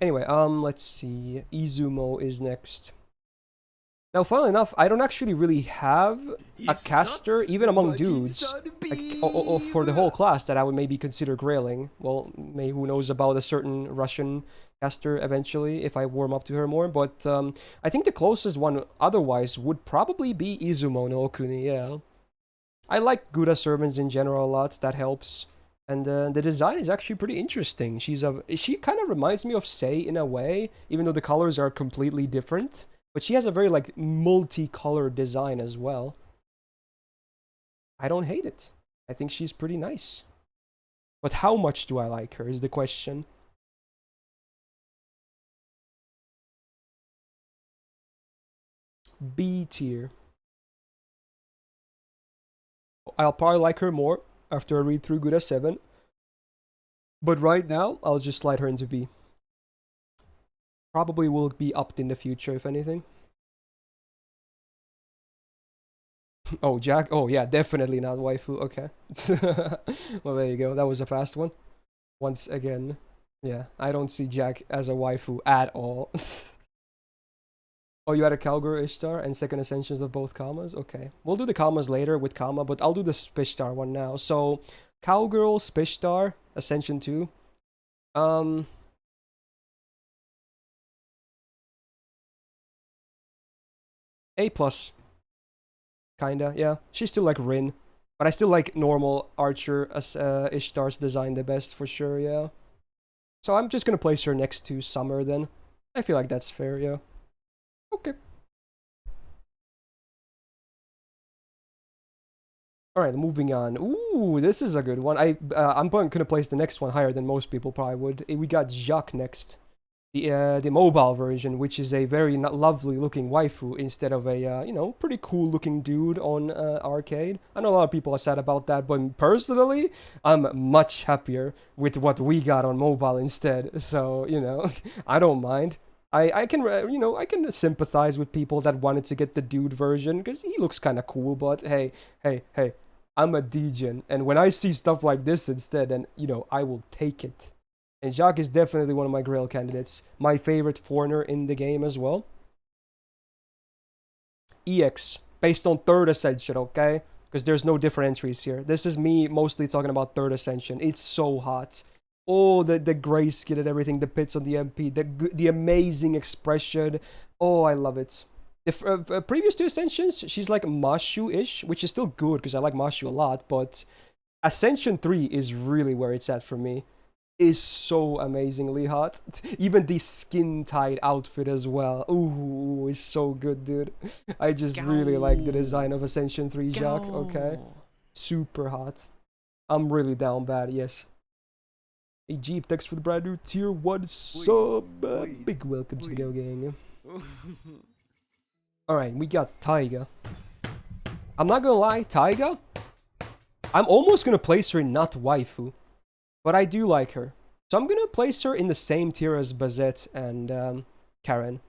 Anyway, let's see. Izumo is next. Now, funnily enough, I don't actually really have a caster, even among dudes, like, for the whole class that I would maybe consider grailing. Well, who knows about a certain Russian caster eventually, if I warm up to her more. But I think the closest one otherwise would probably be Izumo no Okuni, yeah. I like Gura servants in general a lot, that helps. And the design is actually pretty interesting. She kind of reminds me of Sei in a way, even though the colors are completely different. But she has a very, like, multicolored design as well. I don't hate it. I think she's pretty nice. But how much do I like her is the question. B tier. I'll probably like her more after I read through Gura 7. But right now, I'll just slide her into B. Probably will be upped in the future, if anything. Oh, Jack. Oh, yeah, definitely not waifu. Okay. Well, there you go. That was a fast one. Once again. Yeah, I don't see Jack as a waifu at all. Oh, you had a Cowgirl Ishtar and second ascensions of both Kamas? Okay. We'll do the Kamas later with Kama, but I'll do the Spishtar one now. So, Cowgirl Spishtar, Ascension 2. A+. Kinda, yeah. She's still like Rin. But I still like normal Archer as Ishtar's design the best for sure, yeah. So I'm just gonna place her next to Summer then. I feel like that's fair, yeah. Okay. Alright, moving on. Ooh, this is a good one. I'm gonna place the next one higher than most people probably would. We got Jacques next. The mobile version, which is a very lovely looking waifu instead of a, you know, pretty cool looking dude on Arcade. I know a lot of people are sad about that, but personally, I'm much happier with what we got on mobile instead. So, you know, I don't mind. I can, you know, I can sympathize with people that wanted to get the dude version because he looks kind of cool, but hey, I'm a degen, and when I see stuff like this instead, then, you know, I will take it. And Jacques is definitely one of my grail candidates. My favorite foreigner in the game as well. EX, based on 3rd Ascension, okay? Because there's no different entries here. This is me mostly talking about 3rd Ascension. It's so hot. Oh, the grayscale and everything, the pits on the MP, the amazing expression. Oh, I love it. The previous 2 Ascensions, she's like Mashu-ish, which is still good because I like Mashu a lot, but Ascension 3 is really where it's at for me. Is so amazingly hot. Even the skin-tight outfit as well. Ooh, is so good, dude. I just really like the design of Ascension 3 Jacques, okay? Super hot. I'm really down bad, yes. Hey Jeep, thanks for the brand new tier 1 sub. Big welcome to the Go Gang. Alright, we got Taiga. I'm not gonna lie, Taiga, I'm almost gonna place her not waifu. But I do like her. So I'm gonna place her in the same tier as Bazett and Caren.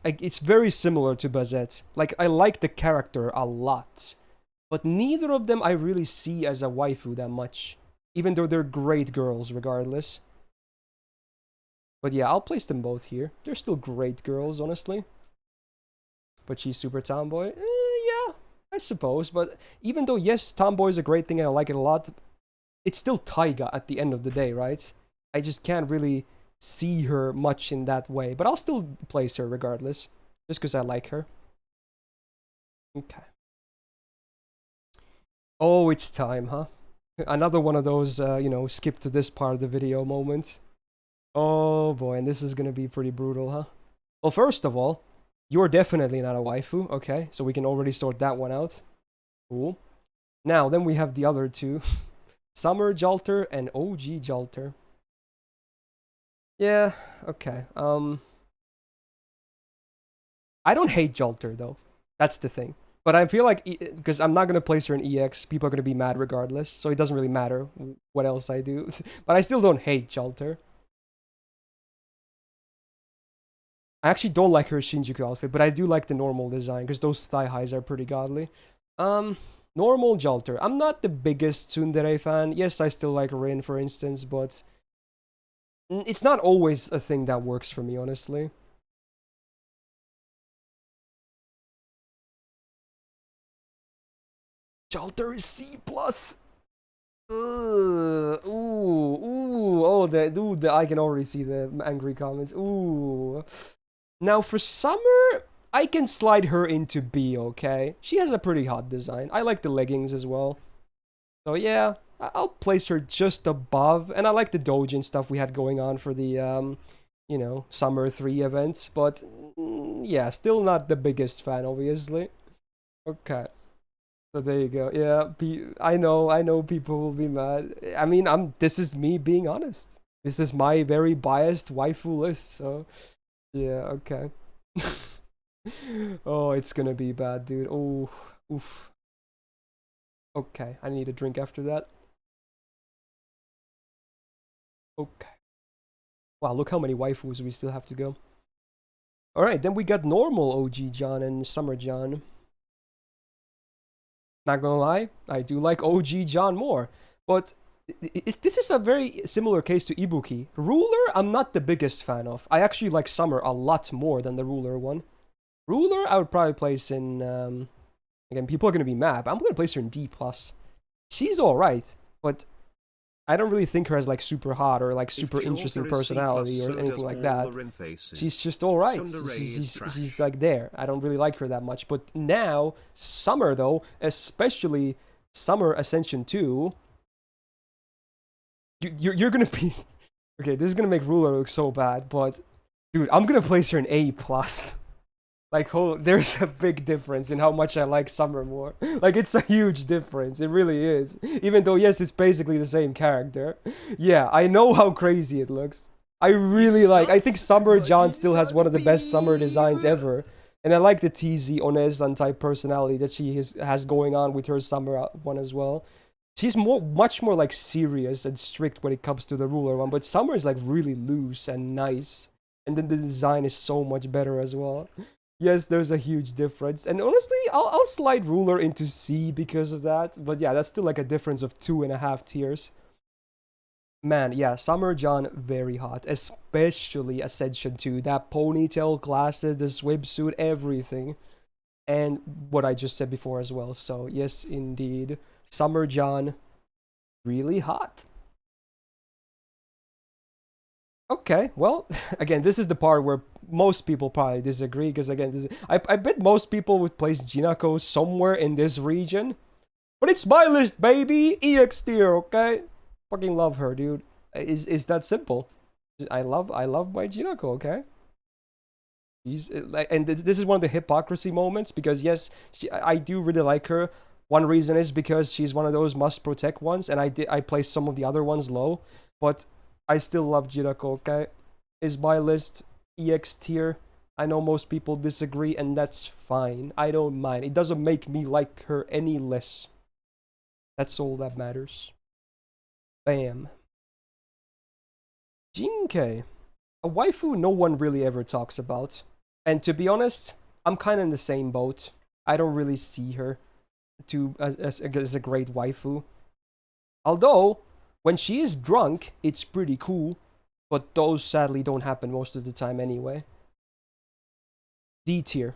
It's very similar to Bazett. Like, I like the character a lot. But neither of them I really see as a waifu that much. Even though they're great girls regardless. But yeah, I'll place them both here. They're still great girls, honestly. But she's super tomboy. Yeah, I suppose. But even though, yes, tomboy is a great thing and I like it a lot, it's still Taiga at the end of the day, right? I just can't really see her much in that way, but I'll still place her regardless, just because I like her. Okay. Oh, it's time, huh? Another one of those, you know, skip to this part of the video moments. Oh boy, and this is gonna be pretty brutal, huh? Well, first of all, you're definitely not a waifu, okay? So we can already sort that one out. Cool. Now, then we have the other two. Summer Jalter and OG Jalter. Yeah, okay. I don't hate Jalter, though. That's the thing. But I feel like, because I'm not going to place her in EX, people are going to be mad regardless. So it doesn't really matter what else I do. But I still don't hate Jalter. I actually don't like her Shinjuku outfit, but I do like the normal design, because those thigh highs are pretty godly. Normal Jalter. I'm not the biggest tsundere fan. Yes, I still like Rin, for instance, but it's not always a thing that works for me, honestly. Jalter is C+. Oh, I can already see the angry comments. Ooh. Now for Summer, I can slide her into B, okay? She has a pretty hot design. I like the leggings as well. So yeah, I'll place her just above. And I like the doujin stuff we had going on for the, you know, Summer 3 events. But, yeah, still not the biggest fan, obviously. Okay. So there you go. Yeah, I know people will be mad. I mean, this is me being honest. This is my very biased waifu list, so... Yeah, okay. Oh, it's gonna be bad, dude. Oh, oof. Okay, I need a drink after that. Okay. Wow, look how many waifus we still have to go. Alright, then we got normal OG John and Summer John. Not gonna lie, I do like OG John more. But this is a very similar case to Ibuki. Ruler, I'm not the biggest fan of. I actually like Summer a lot more than the Ruler one. Ruler, I would probably place in... again, people are going to be mad, but I'm going to place her in D+. She's alright, but I don't really think her as, like, super hot or, like, super interesting personality or anything like that. She's just alright. She's, like, there. I don't really like her that much. But now, Summer, though, especially Summer Ascension 2... You're gonna be... Okay, this is gonna make Ruler look so bad, but... Dude, I'm gonna place her in A+. Like, there's a big difference in how much I like Summer more. Like, it's a huge difference. It really is. Even though, yes, it's basically the same character. Yeah, I know how crazy it looks. I really like... I think Summer John still has one of the best Summer designs ever. And I like the TZ Onezan type personality that she has going on with her Summer one as well. She's much more like serious and strict when it comes to the Ruler one, but Summer is like really loose and nice, and then the design is so much better as well. Yes, there's a huge difference, and honestly, I'll slide Ruler into C because of that. But yeah, that's still like a difference of 2.5 tiers. Man, yeah, Summer John very hot, especially Ascension 2. That ponytail, glasses, the swimsuit, everything, and what I just said before as well. So yes, indeed. Summer John, really hot. Okay, well, again, this is the part where most people probably disagree, because again, I bet most people would place Jinako somewhere in this region. But it's my list, baby! EX tier, okay? Fucking love her, dude. Is that simple. I love my Jinako, okay? And this is one of the hypocrisy moments, because yes, I do really like her. One reason is because she's one of those must protect ones, and I placed some of the other ones low, but I still love Jinako, okay? Is my list EX tier. I know most people disagree, and that's fine. I don't mind. It doesn't make me like her any less. That's all that matters. Bam. Jing Ke. A waifu no one really ever talks about. And to be honest, I'm kind of in the same boat. I don't really see her as a great waifu. Although, when she is drunk, it's pretty cool. But those sadly don't happen most of the time anyway. D tier.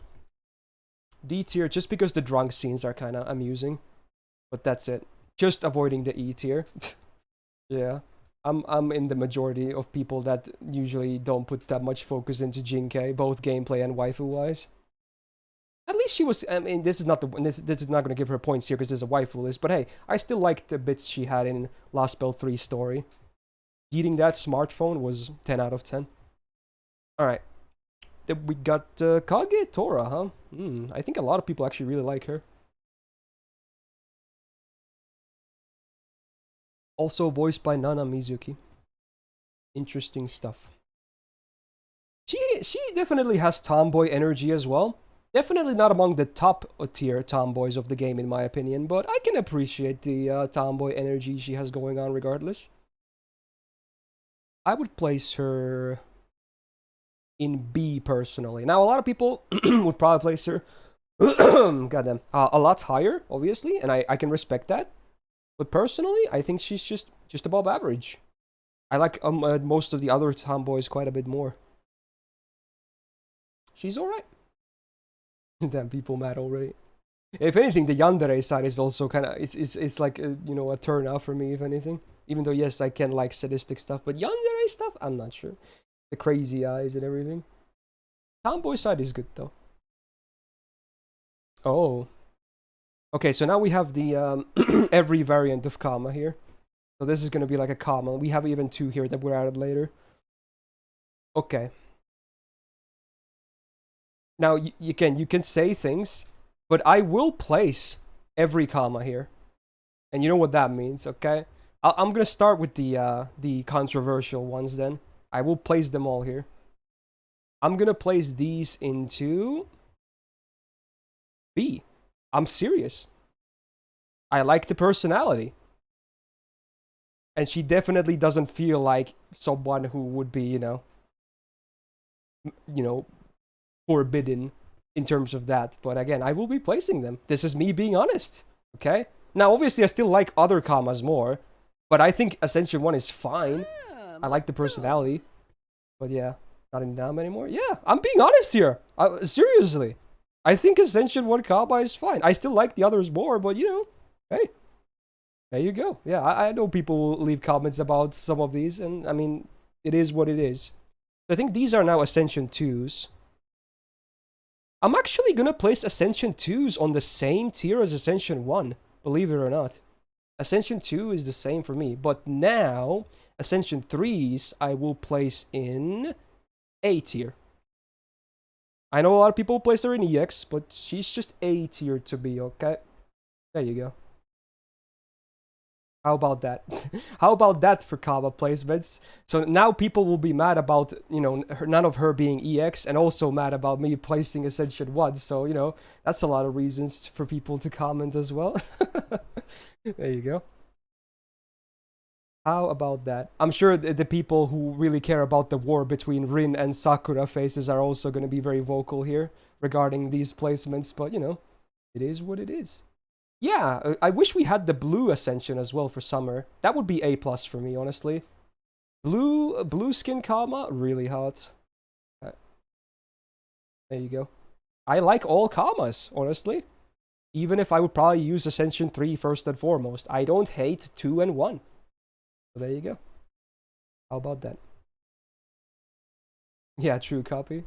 D tier just because the drunk scenes are kind of amusing. But that's it. Just avoiding the E tier. Yeah. I'm in the majority of people that usually don't put that much focus into Jing Ke, both gameplay and waifu wise. At least she was. I mean, this is not the this is not going to give her points here because there's a waifu list. But hey, I still liked the bits she had in Last Spell 3 story. Eating that smartphone was 10 out of 10. All right, then we got Kage Tora, huh? I think a lot of people actually really like her. Also voiced by Nana Mizuki. Interesting stuff. She definitely has tomboy energy as well. Definitely not among the top tier tomboys of the game in my opinion, but I can appreciate the tomboy energy she has going on regardless. I would place her in B personally. Now a lot of people would probably place her goddamn a lot higher, obviously, and I can respect that. But personally, I think she's just above average. I like most of the other tomboys quite a bit more. She's alright. Damn, people mad already. If anything, the yandere side is also kind of it's like a, you know, a turn off for me. If anything, even though yes, I can like sadistic stuff, but yandere stuff, I'm not sure. The crazy eyes and everything. Tomboy side is good though. Oh. Okay, so now we have the every variant of Kama here. So this is gonna be like a Kama. We have even two here that we're added later. Okay. Now you can say things, but I will place every Kama here, and you know what that means, okay? I'm gonna start with the controversial ones then. I will place them all here. I'm gonna place these into B. I'm serious. I like the personality. And she definitely doesn't feel like someone who would be, you know, forbidden in terms of that. But again, I will be placing them. This is me being honest, okay? Now, obviously, I still like other Kamas more, but I think Ascension 1 is fine. I like the personality. But yeah, not in Nam anymore. Yeah, I'm being honest here. Seriously. I think Ascension 1 Kama is fine. I still like the others more, but you know, hey. There you go. Yeah, I know people will leave comments about some of these, and I mean, it is what it is. I think these are now Ascension 2s. I'm actually gonna place Ascension 2s on the same tier as Ascension 1, believe it or not. Ascension 2 is the same for me, but now, Ascension 3s I will place in A tier. I know a lot of people place her in EX, but she's just A tier to be, okay? There you go. How about that? How about that for Kama placements? So now people will be mad about, you know, none of her being EX, and also mad about me placing Ascension 1. So, you know, that's a lot of reasons for people to comment as well. There you go. How about that? I'm sure the people who really care about the war between Rin and Sakura faces are also going to be very vocal here regarding these placements, but, you know, it is what it is. Yeah, I wish we had the blue Ascension as well for summer. That would be A+ for me, honestly. Blue skin Kama, really hot. There you go. I like all Kamas, honestly. Even if I would probably use Ascension 3 first and foremost. I don't hate 2 and 1. So there you go. How about that? Yeah, true copy.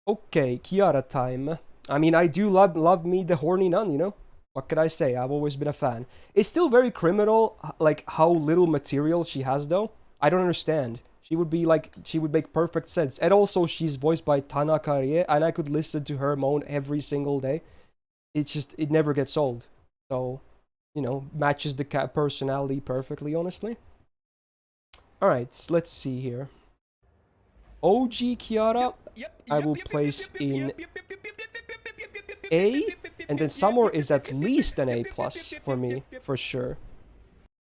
Okay, Kiara time. I mean, I do love me the horny nun, you know? What could I say? I've always been a fan. It's still very criminal, like, how little material she has, though. I don't understand. She would be, like, she would make perfect sense. And also, she's voiced by Tanaka Rie, and I could listen to her moan every single day. It's just, it never gets old. So, you know, matches the personality perfectly, honestly. Alright, let's see here. OG Kiara, I will place in A, and then Summer is at least an A+ for me, for sure.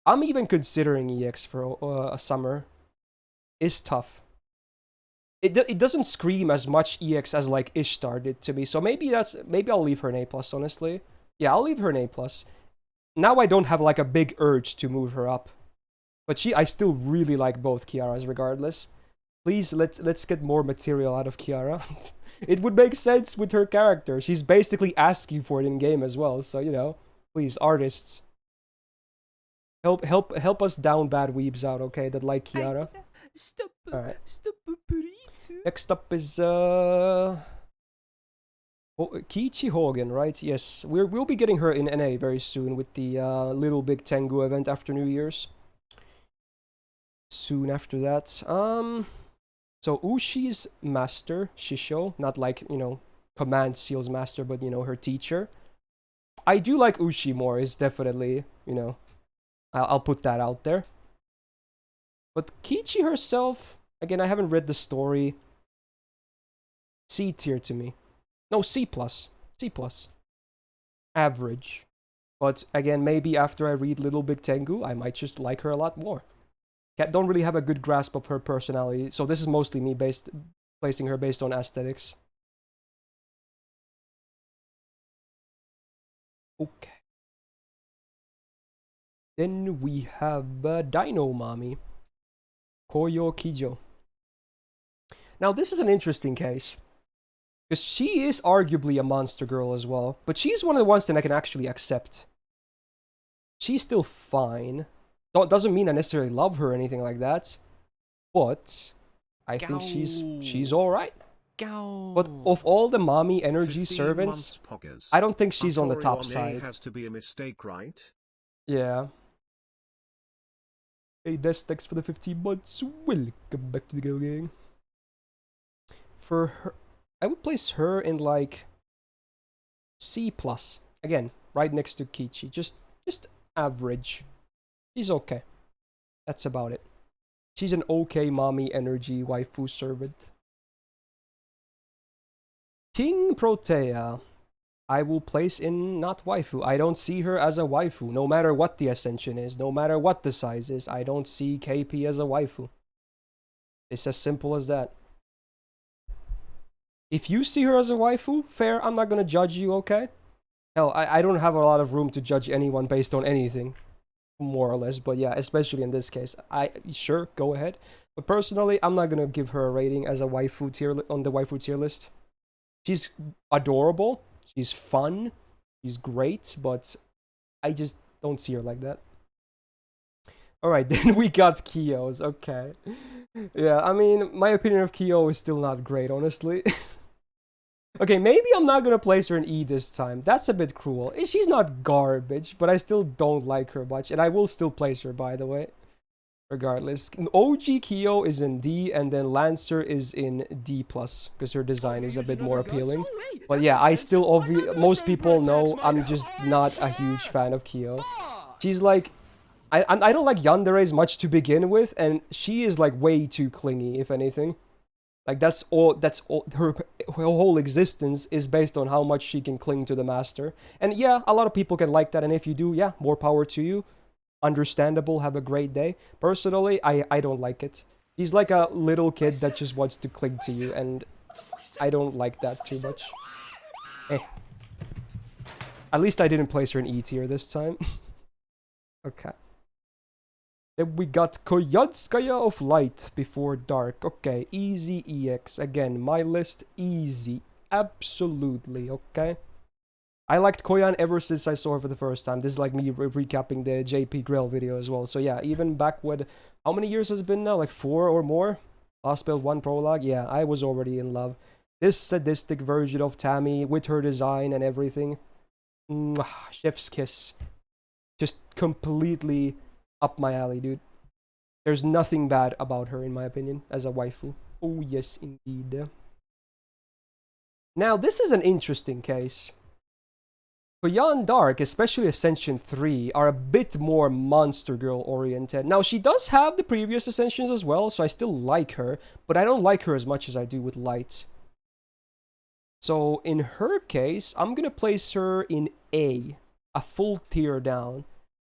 I'm even considering EX for a Summer. It's tough. It doesn't scream as much EX as like Ishtar did to me, so maybe I'll leave her an A+, honestly. Yeah, I'll leave her an A+. Now I don't have like a big urge to move her up. But I still really like both Kiaras regardless. Please, let's get more material out of Kiara. It would make sense with her character. She's basically asking for it in-game as well, so, you know. Please, artists. Help us down bad weebs out, okay? That like Kiara. Alright. Next up is Kiichi Hougen, right? Yes, we'll be getting her in NA very soon with the Little Big Tengu event after New Year's. Soon after that. So Ushi's master, Shisho, not like, you know, Command Seal's master, but, you know, her teacher. I do like Ushi more, is definitely, you know, I'll put that out there. But Kiichi herself, again, I haven't read the story. C tier to me. No, C+. C+. Average. But again, maybe after I read Little Big Tengu, I might just like her a lot more. Don't really have a good grasp of her personality, so this is mostly me placing her based on aesthetics. Okay. Then we have Dino Mami. Koyo Kijo. Now this is an interesting case. Because she is arguably a monster girl as well. But she's one of the ones that I can actually accept. She's still fine. Doesn't mean I necessarily love her or anything like that. But I think she's alright. But of all the Mami energy servants, I don't think she's on the top side.
Has to be a mistake, right?
Yeah. Hey, thanks for the 15 months. Welcome back to the Go Gang. For her, I would place her in like C+. Again, right next to Kiichi. Just average. She's okay. That's about it. She's an okay Mami energy waifu servant. King Protea. I will place in not waifu. I don't see her as a waifu, no matter what the ascension is, no matter what the size is. I don't see KP as a waifu. It's as simple as that. If you see her as a waifu, fair, I'm not gonna judge you, okay? Hell, I don't have a lot of room to judge anyone based on anything, more or less, but yeah, especially in this case. Sure, go ahead. But personally, I'm not gonna give her a rating as a waifu tier on the waifu tier list. She's adorable, she's fun, she's great, but I just don't see her like that. Alright, then we got Kyo's, okay. Yeah, I mean, my opinion of Kyo is still not great, honestly. Okay, maybe I'm not gonna place her in E this time. That's a bit cruel. She's not garbage, but I still don't like her much, and I will still place her, by the way. Regardless. OG Kyo is in D, and then Lancer is in D+, because her design is a bit more appealing. But yeah, I still, most people know I'm just not a huge fan of Kyo. She's like, I don't like yanderes much to begin with, and she is like way too clingy, if anything. Like that's all her whole existence is based on how much she can cling to the master. And yeah, a lot of people can like that, and if you do, yeah, more power to you. Understandable, have a great day. Personally, I don't like it. She's like a little kid that just wants to cling to you, and I don't like that too much. At least I didn't place her in E tier this time. Okay. Then we got Koyatskaya of Light Before Dark. Okay, easy EX. Again, my list, easy. Absolutely, okay? I liked Koyan ever since I saw her for the first time. This is like me recapping the JP Grill video as well. So yeah, even back when... How many years has it been now? Like 4 or more? Last Build 1 Prologue? Yeah, I was already in love. This sadistic version of Tammy with her design and everything. Mwah, chef's kiss. Just completely... up my alley, dude. There's nothing bad about her, in my opinion, as a waifu. Oh, yes, indeed. Now, this is an interesting case. Beyond Dark, especially Ascension 3, are a bit more monster girl oriented. Now, she does have the previous Ascensions as well, so I still like her, but I don't like her as much as I do with Light. So, in her case, I'm gonna place her in A full tier down.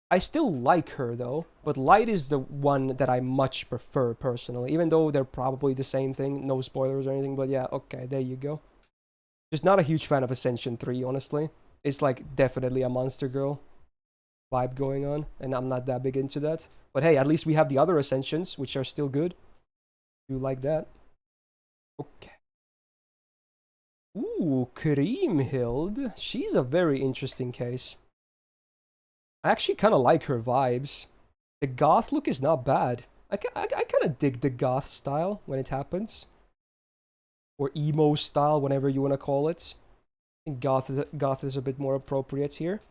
I still like her though, but Light is the one that I much prefer personally, even though they're probably the same thing, no spoilers or anything, but yeah, okay, there you go. Just not a huge fan of Ascension 3, honestly. It's like definitely a monster girl vibe going on, and I'm not that big into that. But hey, at least we have the other Ascensions, which are still good. Do like that. Okay. Ooh, Kriemhild. She's a very interesting case. I actually kind of like her vibes. The goth look is not bad. I kind of dig the goth style when it happens. Or emo style, whatever you want to call it. I think goth is a bit more appropriate here.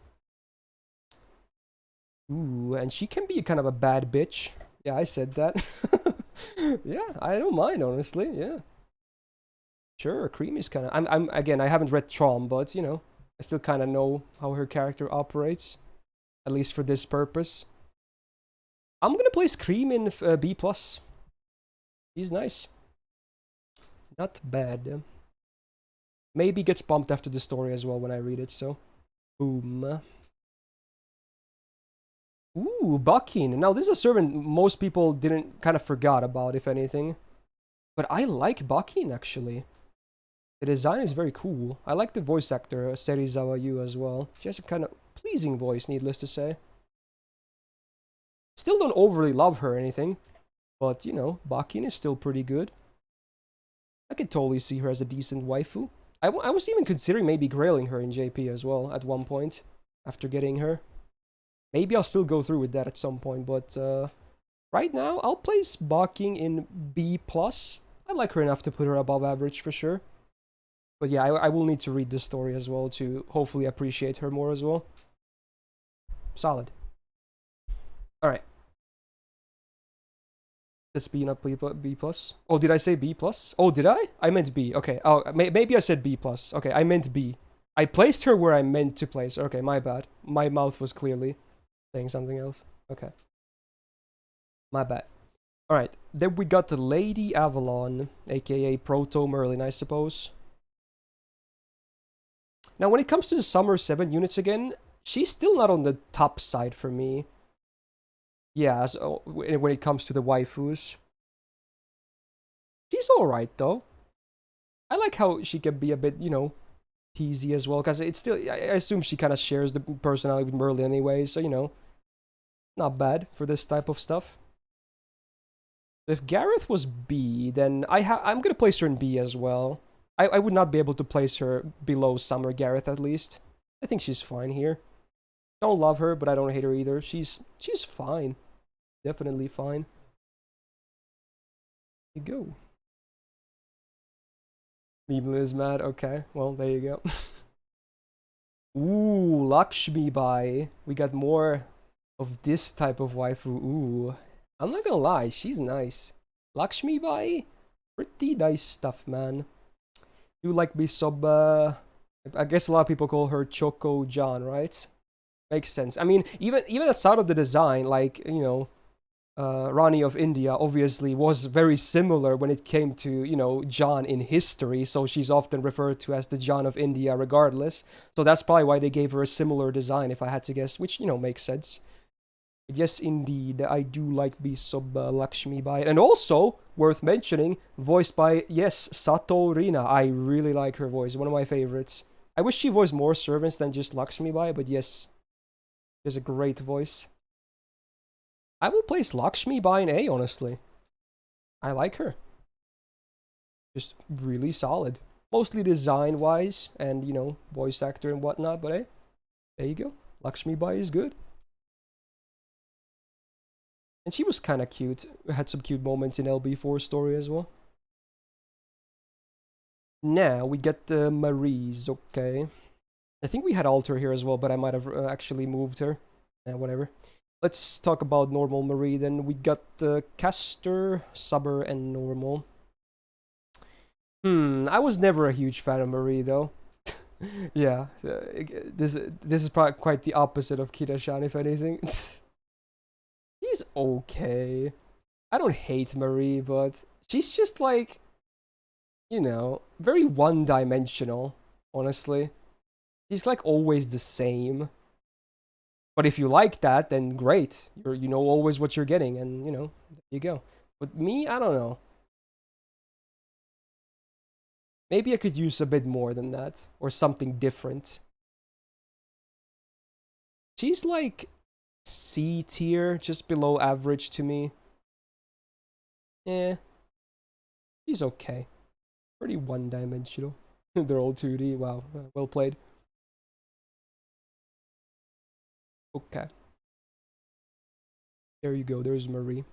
Ooh, and she can be kind of a bad bitch. Yeah, I said that. Yeah, I don't mind, honestly, yeah. Sure, Creamy's kind of... Again, I haven't read Trom, but, you know, I still kind of know how her character operates. At least for this purpose. I'm gonna place Cream in B+. He's nice. Not bad. Maybe gets bumped after the story as well when I read it, so... Boom. Ooh, Bakin. Now, this is a servant most people didn't kind of forgot about, if anything. But I like Bakin, actually. The design is very cool. I like the voice actor, Serizawa Yu, as well. She has a kind of pleasing voice, needless to say. Still don't overly love her or anything. But, you know, Bakin is still pretty good. I could totally see her as a decent waifu. I was even considering maybe grailing her in JP as well at one point. After getting her. Maybe I'll still go through with that at some point, but right now I'll place Baking in B+. I like her enough to put her above average for sure. But yeah, I will need to read this story as well to hopefully appreciate her more as well. Solid. Alright. Let's be not B+. Oh, did I say B+? Oh, did I? I meant B. Okay. Oh, maybe I said B+. Okay, I meant B. I placed her where I meant to place her. Okay, my bad. My mouth was clearly saying something else. Okay. My bad. Alright, then we got the Lady Avalon, aka Proto Merlin, I suppose. Now, when it comes to the Summer 7 units again, she's still not on the top side for me. Yeah, so when it comes to the waifus. She's alright, though. I like how she can be a bit, you know, teasy as well, because it's still, I assume she kind of shares the personality with Merlin anyway, so, you know, not bad for this type of stuff. If Gareth was B, then I'm gonna place her in B as well. I would not be able to place her below Summer Gareth, at least. I think she's fine here. Don't love her, but I don't hate her either. She's fine. Definitely fine. There you go. Meeblin is mad. Okay, well, there you go. Ooh, Lakshmi Bai. We got more of this type of waifu. Ooh. I'm not gonna lie, she's nice. Lakshmi Bai? Pretty nice stuff, man. You like Bisob, I guess a lot of people call her Choco John, right? Makes sense. I mean, even outside of the design, like, you know, Rani of India obviously was very similar when it came to, you know, John in history, so she's often referred to as the John of India regardless. So that's probably why they gave her a similar design, if I had to guess, which, you know, makes sense. But yes, indeed, I do like Bisob Lakshmi Bai. And also, worth mentioning, voiced by, yes, Sato Rina. I really like her voice, one of my favorites. I wish she voiced more servants than just Lakshmi Bai, but yes, she has a great voice. I will place Lakshmi Bai in A, honestly. I like her. Just really solid. Mostly design-wise and, you know, voice actor and whatnot, but hey, there you go. Lakshmi Bai is good. And she was kind of cute. Had some cute moments in LB4 story as well. Now, we get the Maries, okay. I think we had Alter here as well, but I might have actually moved her. Whatever. Let's talk about normal Marie then. We got Castor, Subber, and normal. I was never a huge fan of Marie though. Yeah, this is probably quite the opposite of Kira-shan, if anything. She's okay. I don't hate Marie, but she's just like, you know, very one-dimensional, honestly. She's like always the same. But if you like that, then great. You know always what you're getting, and, you know, there you go. But me, I don't know. Maybe I could use a bit more than that, or something different. She's like C tier, just below average to me. Yeah, she's okay. Pretty one-dimensional. They're all 2D. Wow, well played. Okay. There you go, there's Marie.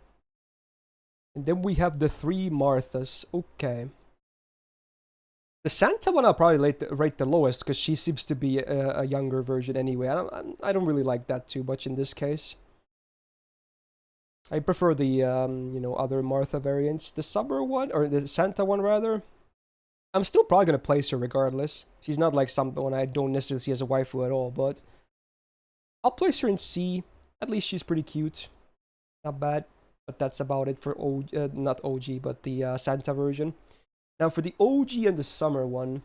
And then we have the 3 Marthas. Okay. The Santa one I'll probably rate the lowest because she seems to be a younger version anyway. I don't really like that too much in this case. I prefer the you know, other Martha variants. The summer one, or the Santa one rather. I'm still probably gonna place her regardless. She's not like someone I don't necessarily see as a waifu at all, but I'll place her in C. At least she's pretty cute. Not bad. But that's about it for not OG, but the Santa version. Now for the OG and the summer one,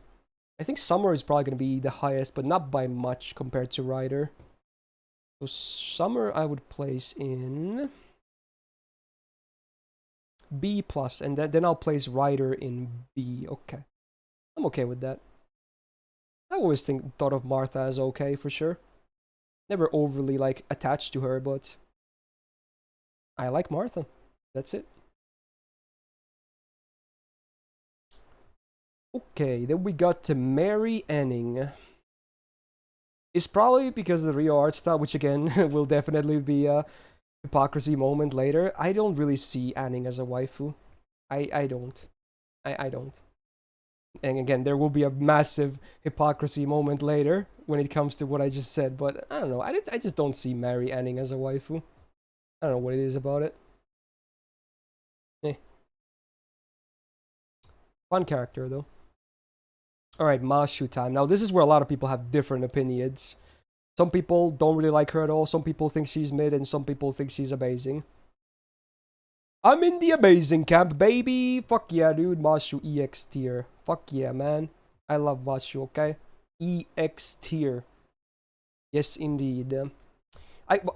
I think summer is probably going to be the highest, but not by much compared to Rider. So summer I would place in B+, and then I'll place Rider in B. Okay. I'm okay with that. I always thought of Martha as okay for sure. Never overly like attached to her, but I like Martha. That's it. Okay, then we got to Mary Anning. It's probably because of the Rio art style, which again will definitely be a hypocrisy moment later. I don't really see Anning as a waifu. I don't. I don't. And again, there will be a massive hypocrisy moment later when it comes to what I just said, but I don't know. I just don't see Mary Anning as a waifu. I don't know what it is about it. Fun character, though. Alright, Mashu time. Now, this is where a lot of people have different opinions. Some people don't really like her at all. Some people think she's mid, and some people think she's amazing. I'm in the amazing camp, baby! Fuck yeah, dude. Mashu EX tier. Fuck yeah, man. I love Mashu, okay? EX tier. Yes, indeed.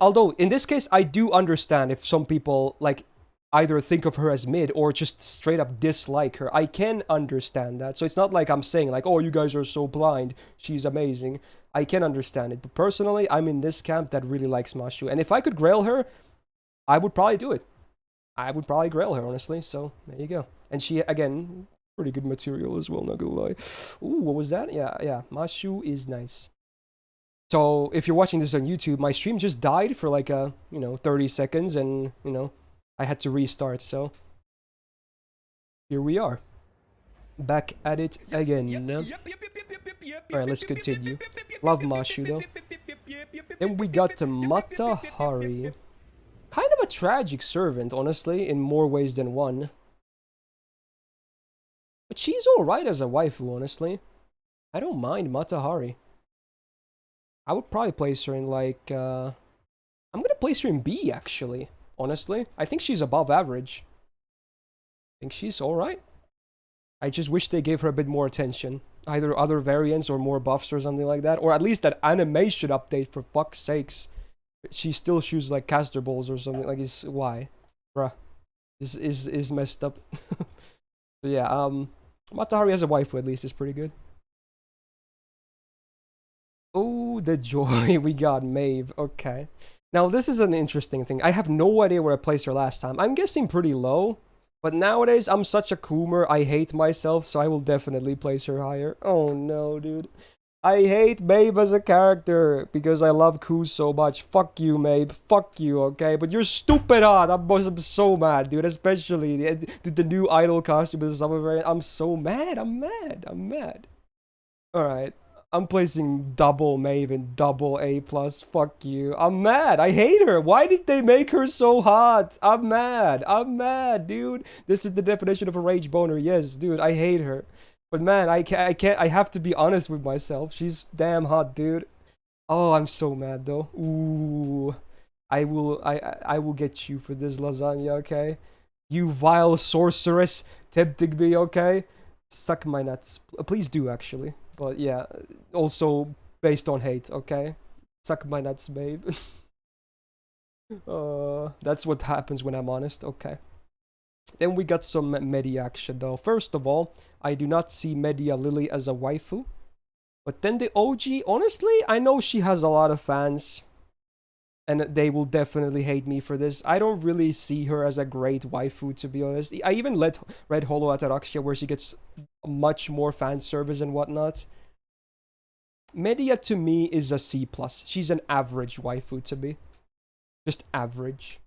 Although, in this case, I do understand if some people, like, either think of her as mid or just straight up dislike her. I can understand that. So it's not like I'm saying, like, oh, you guys are so blind. She's amazing. I can understand it. But personally, I'm in this camp that really likes Mashu. And if I could grail her, I would probably do it. I would probably grail her, honestly. So, there you go. And she, again, pretty good material as well, not gonna lie. Ooh, what was that? Yeah. Mashu is nice. So, if you're watching this on YouTube, my stream just died for like, 30 seconds. And, I had to restart, so here we are. Back at it again. Alright, let's continue. Love Mashu, though. Then we got to Mata Hari. Kind of a tragic servant, honestly, in more ways than one. But she's alright as a waifu, honestly. I don't mind Mata Hari. I would probably place her in, like, I'm gonna place her in B, actually. Honestly, I think she's above average. I think she's alright. I just wish they gave her a bit more attention. Either other variants or more buffs or something like that. Or at least that animation update, for fuck's sakes. She still shoots like caster balls or something. Like, why? Bruh. This is messed up. So yeah, Mata Hari as a waifu at least is pretty good. Oh, the joy. We got Maeve. Okay. Now, this is an interesting thing. I have no idea where I placed her last time. I'm guessing pretty low. But nowadays, I'm such a coomer. I hate myself, so I will definitely place her higher. Oh no, dude. I hate Maeve as a character because I love Kuz so much. Fuck you, Maeve. Fuck you, okay? But you're stupid hot. I'm so mad, dude. Especially the new idol costume with the summer variant. I'm so mad. I'm mad. Alright. I'm placing double Maeve and double A+. Fuck you. I'm mad. I hate her. Why did they make her so hot? I'm mad. Dude. This is the definition of a rage boner. Yes, dude. I hate her. But man, I can't. I have to be honest with myself. She's damn hot, dude. Oh, I'm so mad though. Ooh. I will get you for this lasagna, okay? You vile sorceress tempting me, okay? Suck my nuts. Please do, actually. But yeah, also based on hate, okay? Suck my nuts, babe. That's what happens when I'm honest, okay. Then we got some Media action though. First of all, I do not see Media Lily as a waifu. But then the OG, honestly, I know she has a lot of fans. And they will definitely hate me for this. I don't really see her as a great waifu, to be honest. I even read Holo Ataraxia, where she gets much more fan service and whatnot. Media, to me, is a C+. She's an average waifu to me. Just average.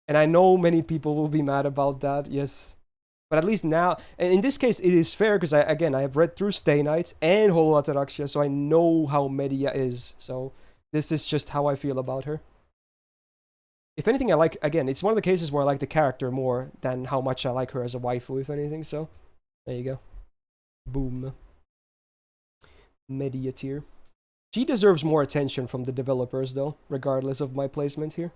And I know many people will be mad about that, yes. But at least now, and in this case, it is fair because again, I have read through Stay Night and Holo Ataraxia, so I know how Medea is. So this is just how I feel about her. If anything, I like, again, it's one of the cases where I like the character more than how much I like her as a waifu, if anything. So there you go. Boom. Medea tier. She deserves more attention from the developers, though, regardless of my placement here.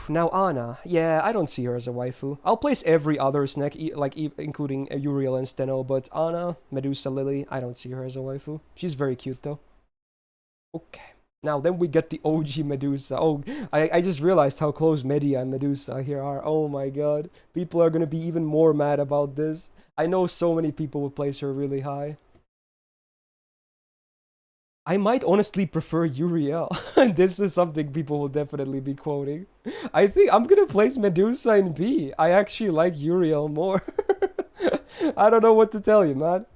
Now Anna, yeah, I don't see her as a waifu. I'll place every other snack, like including Uriel and Steno, but Anna, Medusa, Lily, I don't see her as a waifu. She's very cute though. Okay, now then we get the OG Medusa. Oh, I just realized how close Medea and Medusa here are. Oh my god, people are gonna be even more mad about this. I know so many people will place her really high. I might honestly prefer Uriel. This is something people will definitely be quoting. I think I'm gonna place Medusa in B. I actually like Uriel more. I don't know what to tell you, man.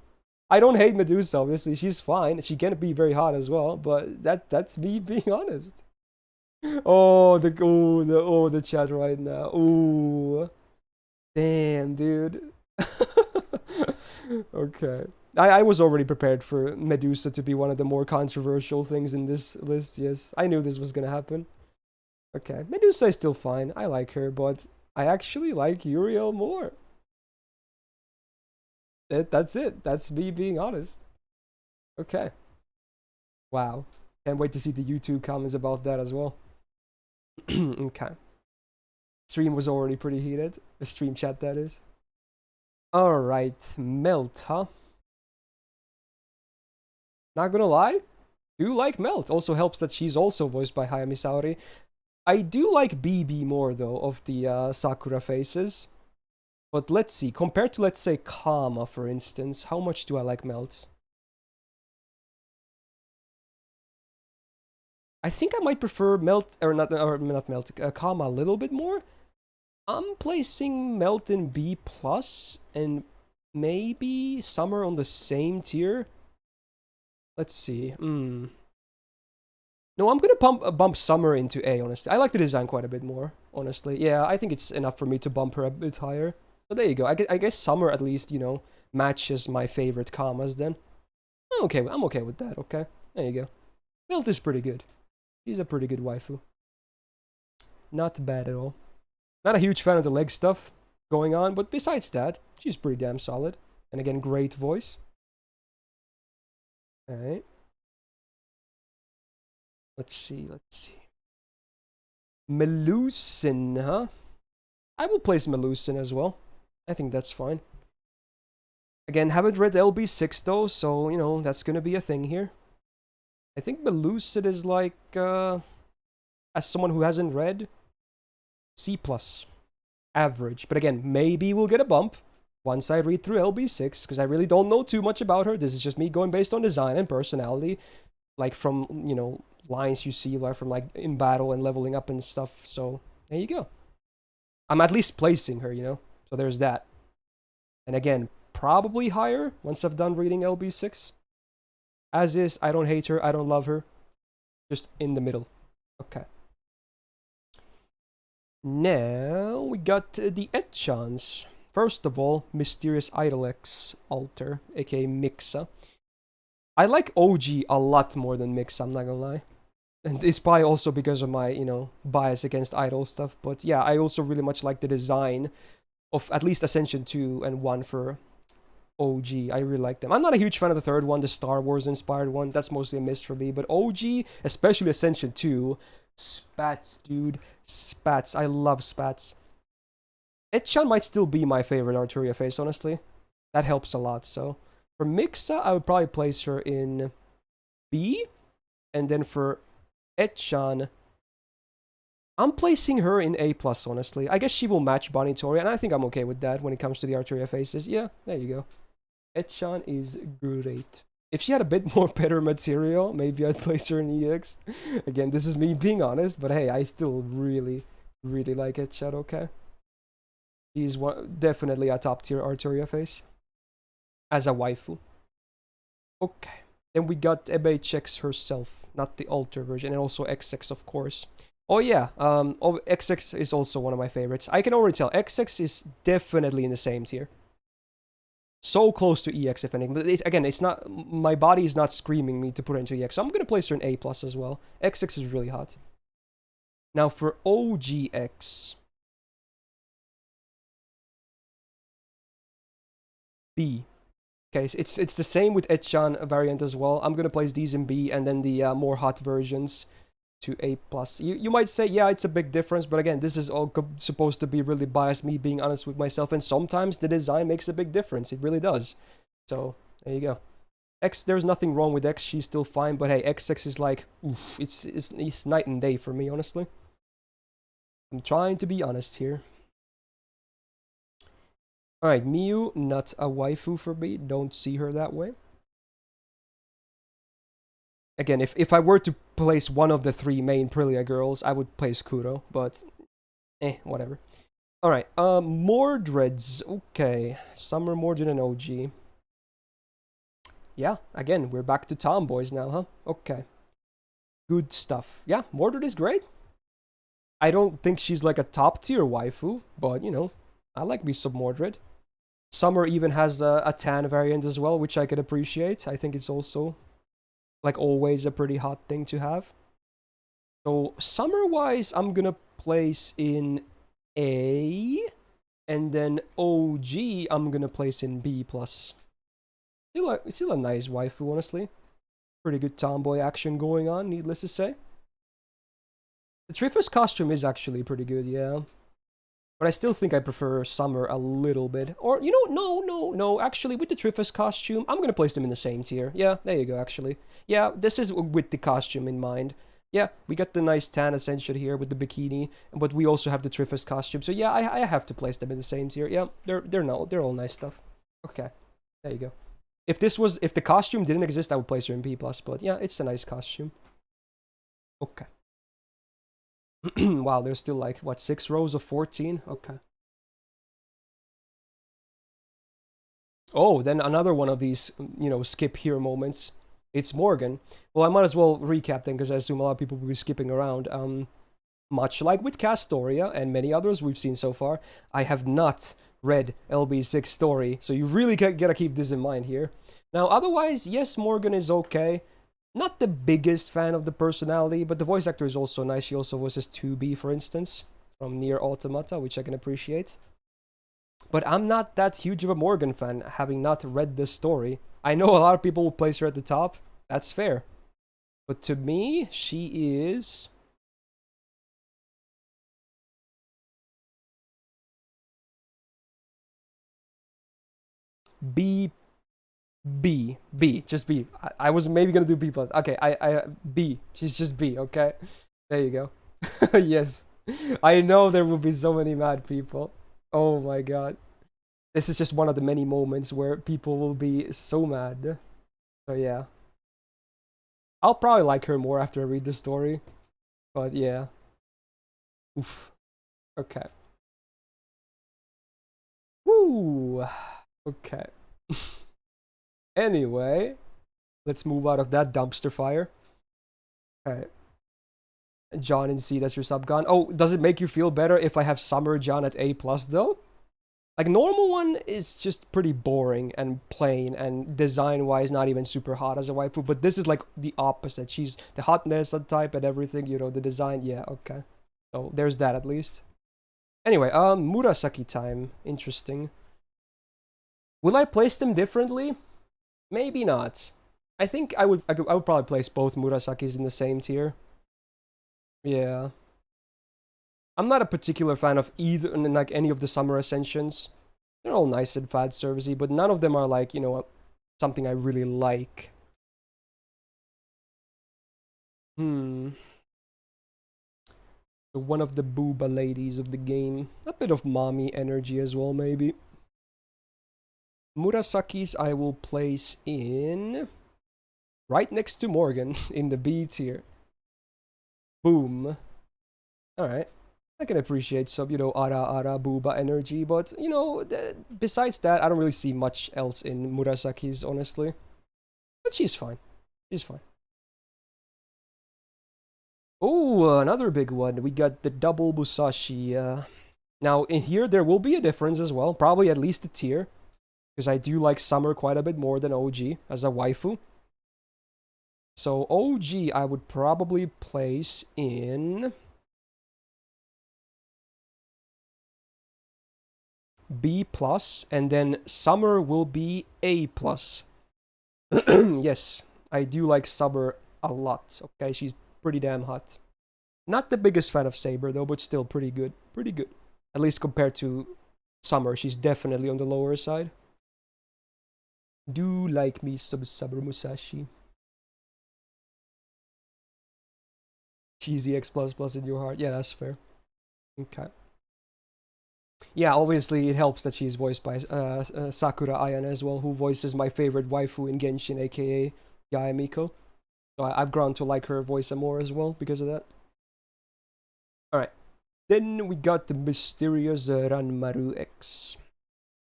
I don't hate Medusa, obviously. She's fine. She can be very hot as well, but that's me being honest. Oh, the chat right now. Ooh. Damn, dude. Okay. I was already prepared for Medusa to be one of the more controversial things in this list, yes. I knew this was gonna happen. Okay, Medusa is still fine. I like her, but I actually like Uriel more. That's it. That's me being honest. Okay. Wow. Can't wait to see the YouTube comments about that as well. Okay. Stream was already pretty heated. The stream chat, that is. Alright, Melt, huh? Not gonna lie, do like Melt. Also helps that she's also voiced by Hayami Saori. I do like BB more, though, of the Sakura faces. But let's see, compared to, let's say, Kama, for instance, how much do I like Melt? I think I might prefer Melt, or not Melt, Kama a little bit more. I'm placing Melt in B+, and maybe Summer on the same tier. Let's see. No, I'm gonna bump Summer into A, honestly. I like the design quite a bit more, honestly. Yeah, I think it's enough for me to bump her a bit higher. So there you go. I guess Summer at least, you know, matches my favorite Kamas then. I'm okay with that, okay? There you go. Melt is pretty good. She's a pretty good waifu. Not bad at all. Not a huge fan of the leg stuff going on, but besides that, she's pretty damn solid. And again, great voice. Alright. Let's see. Melusin, huh? I will place Melusin as well. I think that's fine. Again, haven't read LB6 though, so, you know, that's gonna be a thing here. I think Melusin is like, as someone who hasn't read, C+. Average. But again, maybe we'll get a bump once I read through LB6, because I really don't know too much about her. This is just me going based on design and personality, like from, you know, lines you see, like from like in battle and leveling up and stuff. So there you go. I'm at least placing her, you know, so there's that. And again, probably higher once I've done reading LB6. As is, I don't hate her, I don't love her, just in the middle. Okay. Now we got the Etchans. First of all, Mysterious Idol-X Alter, aka Mixa. I like OG a lot more than Mixa, I'm not gonna lie. And it's probably also because of my, you know, bias against idol stuff. But yeah, I also really much like the design of at least Ascension 2 and 1 for OG. I really like them. I'm not a huge fan of the third one, the Star Wars inspired one. That's mostly a miss for me. But OG, especially Ascension 2, spats, dude. Spats. I love spats. Etchan might still be my favorite Artoria face, honestly. That helps a lot, so. For Mixa, I would probably place her in B. And then for Etchan, I'm placing her in A+, honestly. I guess she will match Bonnie Tori, and I think I'm okay with that when it comes to the Artoria faces. Yeah, there you go. Etchan is great. If she had a bit more better material, maybe I'd place her in EX. Again, this is me being honest, but hey, I still really, really like Etchan, okay? She's definitely a top-tier Artoria face. As a waifu. Okay. Then we got Ebe Chex herself. Not the Alter version. And also XX, of course. Oh yeah, XX is also one of my favorites. I can already tell XX is definitely in the same tier. So close to EX if anything, but again, it's not, my body is not screaming me to put her into EX, so I'm gonna place her in A+ as well. XX is really hot. Now for OGX, B. Okay, so it's the same with Etchan variant as well. I'm gonna place these in B, and then the more hot versions to A+. You might say, yeah, it's a big difference, but again, this is all supposed to be really biased, me being honest with myself, and sometimes the design makes a big difference. It really does. So, there you go. X, there's nothing wrong with X, she's still fine, but hey, XX is like, oof, it's night and day for me, honestly. I'm trying to be honest here. Alright, Miyu, not a waifu for me, don't see her that way. Again, if I were to place one of the 3 main Prilia girls, I would place Kuro, but whatever. Alright, Mordreds. Okay, Summer Mordred and OG. Yeah, again, we're back to tomboys now, huh? Okay. Good stuff. Yeah, Mordred is great. I don't think she's like a top tier waifu, but you know, I like me some Mordred. Summer even has a tan variant as well, which I could appreciate. I think it's also, like always, a pretty hot thing to have. So summer-wise, I'm gonna place in A, and then OG I'm gonna place in B+. Still a nice waifu, honestly. Pretty good tomboy action going on, needless to say. The Triffus costume is actually pretty good, yeah. But I still think I prefer Summer a little bit. Or, you know, no. Actually, with the Triffus costume, I'm gonna place them in the same tier. Yeah, there you go, actually. Yeah, this is with the costume in mind. Yeah, we got the nice tan essential here with the bikini, but we also have the Triffus costume. So yeah, I have to place them in the same tier. Yeah, they're all nice stuff. Okay, there you go. If the costume didn't exist, I would place her in B+, but yeah, it's a nice costume. Okay. Wow, there's still like, what, 6 rows of 14? Okay. Oh, then another one of these, you know, skip here moments. It's Morgan. Well, I might as well recap then, because I assume a lot of people will be skipping around. Much like with Castoria and many others we've seen so far, I have not read LB6 story, so you really gotta keep this in mind here. Now, otherwise, yes, Morgan is okay. Not the biggest fan of the personality, but the voice actor is also nice. She also voices 2B, for instance, from Nier Automata, which I can appreciate. But I'm not that huge of a Morgan fan, having not read this story. I know a lot of people will place her at the top. That's fair. But to me, she is... B, just B. I was maybe gonna do B+. Okay, B. She's just B, okay? There you go. Yes. I know there will be so many mad people. Oh my god. This is just one of the many moments where people will be so mad. So yeah. I'll probably like her more after I read the story. But yeah. Oof. Okay. Woo! Okay. Anyway, let's move out of that dumpster fire. Alright. John and C, that's your sub gun. Oh, does it make you feel better if I have Summer John at A+ though? Like, normal one is just pretty boring and plain, and design-wise not even super hot as a waifu, but this is like the opposite. She's the hotness type and everything, you know, the design, yeah, okay. So, there's that at least. Anyway, Murasaki time. Interesting. Will I place them differently? Maybe not. I think I would probably place both Murasakis in the same tier. Yeah. I'm not a particular fan of either, like, any of the Summer Ascensions. They're all nice and fan servicey, but none of them are like, you know, something I really like. So one of the booba ladies of the game. A bit of mommy energy as well, maybe. Murasakis I will place in... right next to Morgan, in the B tier. Boom. Alright. I can appreciate some, you know, ara booba energy, but, you know, besides that, I don't really see much else in Murasaki's, honestly. But she's fine. She's fine. Oh, another big one. We got the double Musashi. Now, in here, there will be a difference as well. Probably at least a tier. Because I do like Summer quite a bit more than OG as a waifu. So, OG I would probably place in B+, and then Summer will be A+. Yes, I do like Summer a lot. Okay, she's pretty damn hot. Not the biggest fan of Saber though, but still pretty good. Pretty good. At least compared to Summer, she's definitely on the lower side. Do like me some Summer Musashi. Cheesy X++ in your heart. Yeah, that's fair. Okay. Yeah, obviously it helps that she's voiced by Sakura Ayane as well, who voices my favorite waifu in Genshin, aka Yae Miko. So I've grown to like her voice more as well because of that. Alright. Then we got the mysterious Ranmaru X.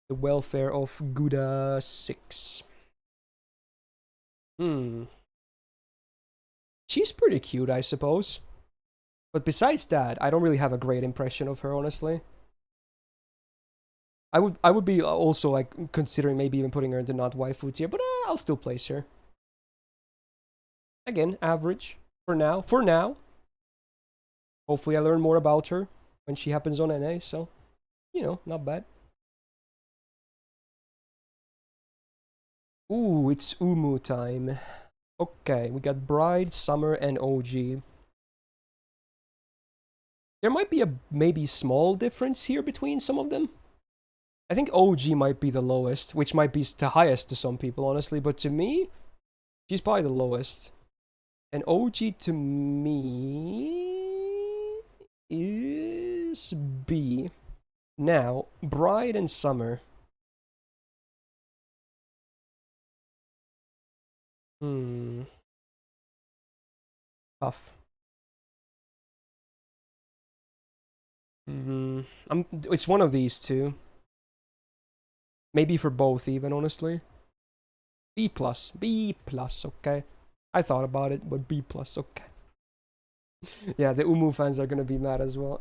The welfare of Gouda 6. She's pretty cute, I suppose. But besides that, I don't really have a great impression of her, honestly. I would be also like considering maybe even putting her into not waifu tier, but I'll still place her. Again, average for now. For now. Hopefully I learn more about her when she happens on NA, so you know, not bad. Ooh, it's Umu time. Okay, we got Bride, Summer, and OG. There might be a maybe small difference here between some of them. I think OG might be the lowest, which might be the highest to some people, honestly. But to me, she's probably the lowest. And OG to me is B. Now, Bride and Summer. Tough. It's one of these two. Maybe for both even, honestly. B+. B+, okay. I thought about it, but B+, okay. Yeah, the Umu fans are gonna be mad as well.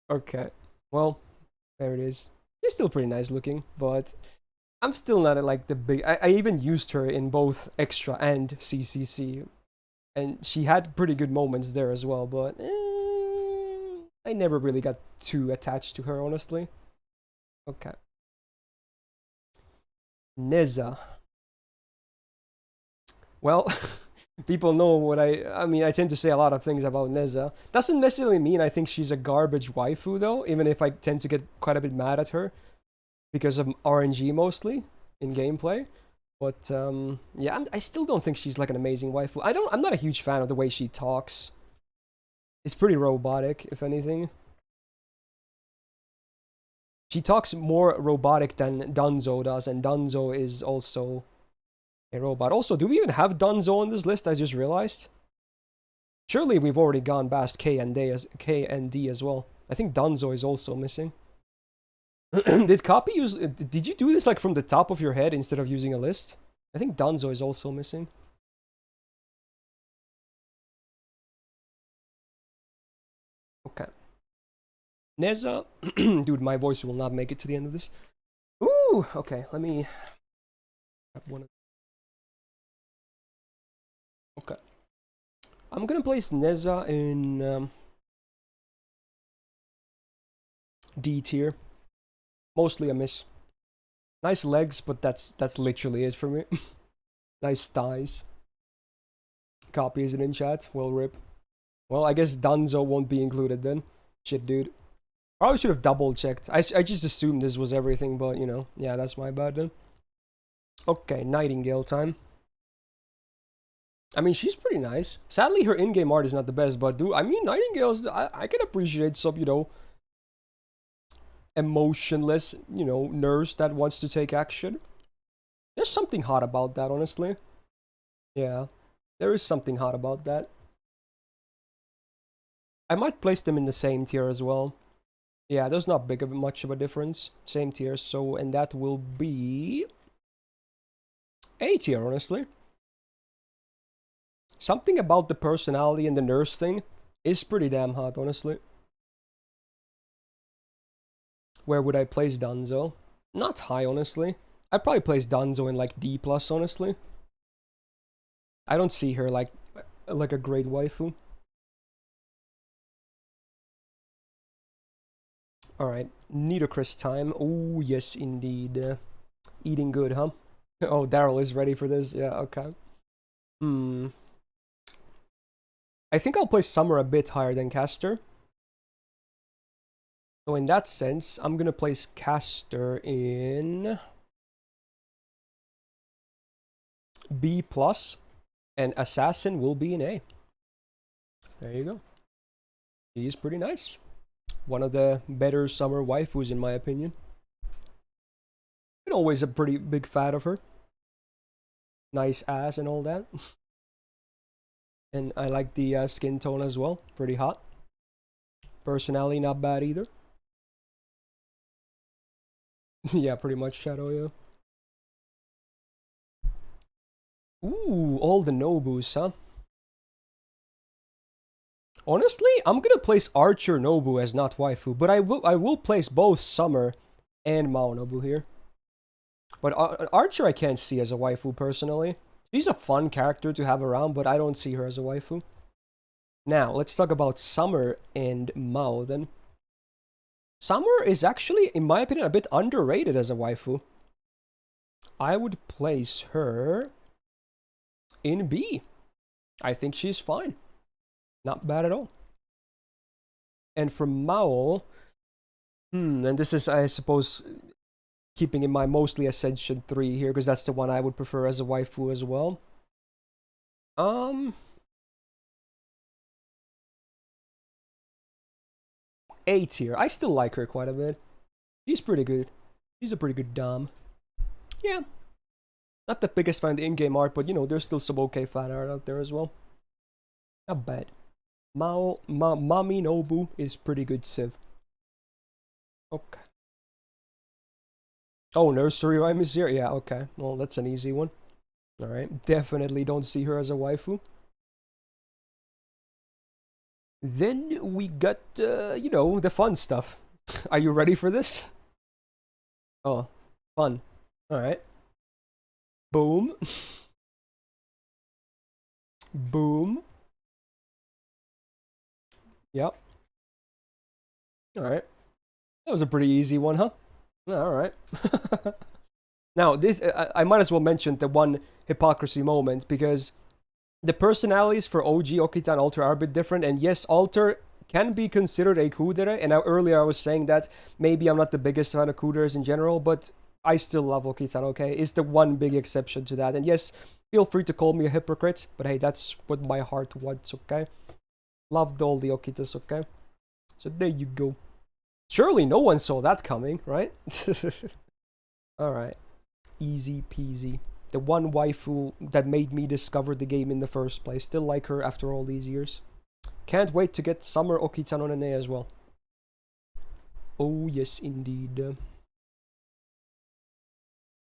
Okay. Well, there it is. She's still pretty nice looking, but I'm still not like the big... I even used her in both Extra and CCC. And she had pretty good moments there as well, but... I never really got too attached to her, honestly. Okay. Neza. Well, people know what I mean, I tend to say a lot of things about Neza. Doesn't necessarily mean I think she's a garbage waifu, though, even if I tend to get quite a bit mad at her. Because of RNG, mostly, in gameplay. But, yeah, I still don't think she's, like, an amazing waifu. I'm not a huge fan of the way she talks. It's pretty robotic, if anything. She talks more robotic than Dunzo does, and Dunzo is also a robot. Also, do we even have Dunzo on this list? I just realized. Surely we've already gone past K and D as well. I think Dunzo is also missing. Did copy use? Did you do this like from the top of your head instead of using a list? I think Dunzo is also missing. Okay. Neza, dude, my voice will not make it to the end of this. Ooh, okay, let me grab one of... Okay. I'm gonna place Neza in D tier. Mostly a miss. Nice legs, but that's literally it for me. Nice thighs. Copy isn't in chat. Well, rip. Well, I guess Dunzo won't be included then. Shit, dude. Probably should have double checked. I just assumed this was everything, but you know, yeah, that's my bad then. Okay, Nightingale time. I mean, she's pretty nice. Sadly, her in-game art is not the best, but dude, I mean, Nightingale's, I can appreciate some, you know, emotionless, you know, nurse that wants to take action. There's something hot about that, honestly. Yeah, there is something hot about that. I might place them in the same tier as well. Yeah, there's not much of a difference. Same tier, so, and that will be A tier, honestly. Something about the personality and the nurse thing is pretty damn hot, honestly. Where would I place Danzo? Not high, honestly. I'd probably place Danzo in like D+, honestly. I don't see her like a great waifu. Alright, Nidocris time. Oh, yes, indeed. Eating good, huh? Oh, Daryl is ready for this. Yeah, okay. I think I'll place Summer a bit higher than Caster. So in that sense, I'm gonna place Caster in B+, and Assassin will be in A. There you go. She's pretty nice. One of the better summer waifus, in my opinion. Been always a pretty big fan of her. Nice ass and all that. And I like the skin tone as well. Pretty hot. Personality not bad either. Yeah, pretty much Shadow, yeah. Ooh, all the Nobus, huh? Honestly, I'm gonna place Archer Nobu as not waifu, but I will place both Summer and Mao Nobu here. But Archer I can't see as a waifu personally. She's a fun character to have around, but I don't see her as a waifu. Now, let's talk about Summer and Mao then. Summer is actually, in my opinion, a bit underrated as a waifu. I would place her in B. I think she's fine. Not bad at all. And for Mao, and this is, I suppose, keeping in mind mostly Ascension 3 here, because that's the one I would prefer as a waifu as well. A tier. I still like her quite a bit. She's pretty good. She's a pretty good dom. Yeah. Not the biggest fan of the in-game art, but you know, there's still some okay fan art out there as well. Not bad. Mami Nobu is pretty good Civ. Okay. Oh, Nursery Rhyme is here? Yeah, okay. Well, that's an easy one. Alright. Definitely don't see her as a waifu. Then we got, you know, the fun stuff. Are you ready for this? Oh, fun. Alright. Boom. Boom. Yep. Alright. That was a pretty easy one, huh? Alright. Now, this, I might as well mention the one hypocrisy moment, because the personalities for OG Okitan Alter are a bit different, and yes, Alter can be considered a kudere, and now earlier I was saying that maybe I'm not the biggest fan of kuderes in general, but I still love Okitan, okay? It's the one big exception to that, and yes, feel free to call me a hypocrite, but hey, that's what my heart wants, okay? Loved all the Okitas, okay? So there you go. Surely no one saw that coming, right? Alright. Easy peasy. The one waifu that made me discover the game in the first place. Still like her after all these years. Can't wait to get Summer Okitan on Ane as well. Oh yes, indeed.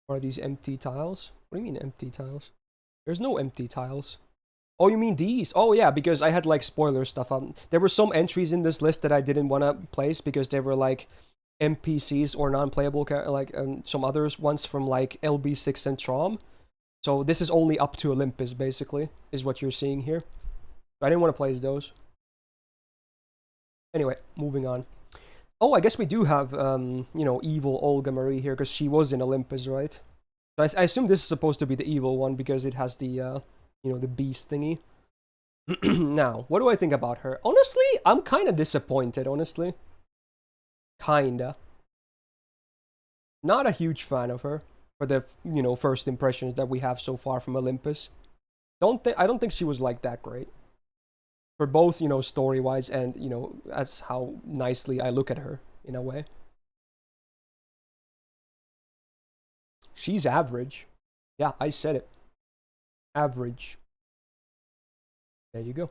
Are these empty tiles? What do you mean empty tiles? There's no empty tiles. Oh, you mean these? Oh yeah, because I had like spoiler stuff. There were some entries in this list that I didn't want to place because they were like NPCs or non-playable, like some others ones from like LB6 and Trom. So this is only up to Olympus, basically, is what you're seeing here. I didn't want to place those. Anyway, moving on. Oh, I guess we do have, you know, evil Olga Marie here, because she was in Olympus, right? So I assume this is supposed to be the evil one, because it has the, you know, the beast thingy. Now, what do I think about her? Honestly, I'm kind of disappointed, honestly. Kinda. Not a huge fan of her. For the, you know, first impressions that we have so far from Olympus. I don't think she was like that great. For both, you know, story-wise and, you know, as how nicely I look at her, in a way. She's average. Yeah, I said it. Average. There you go.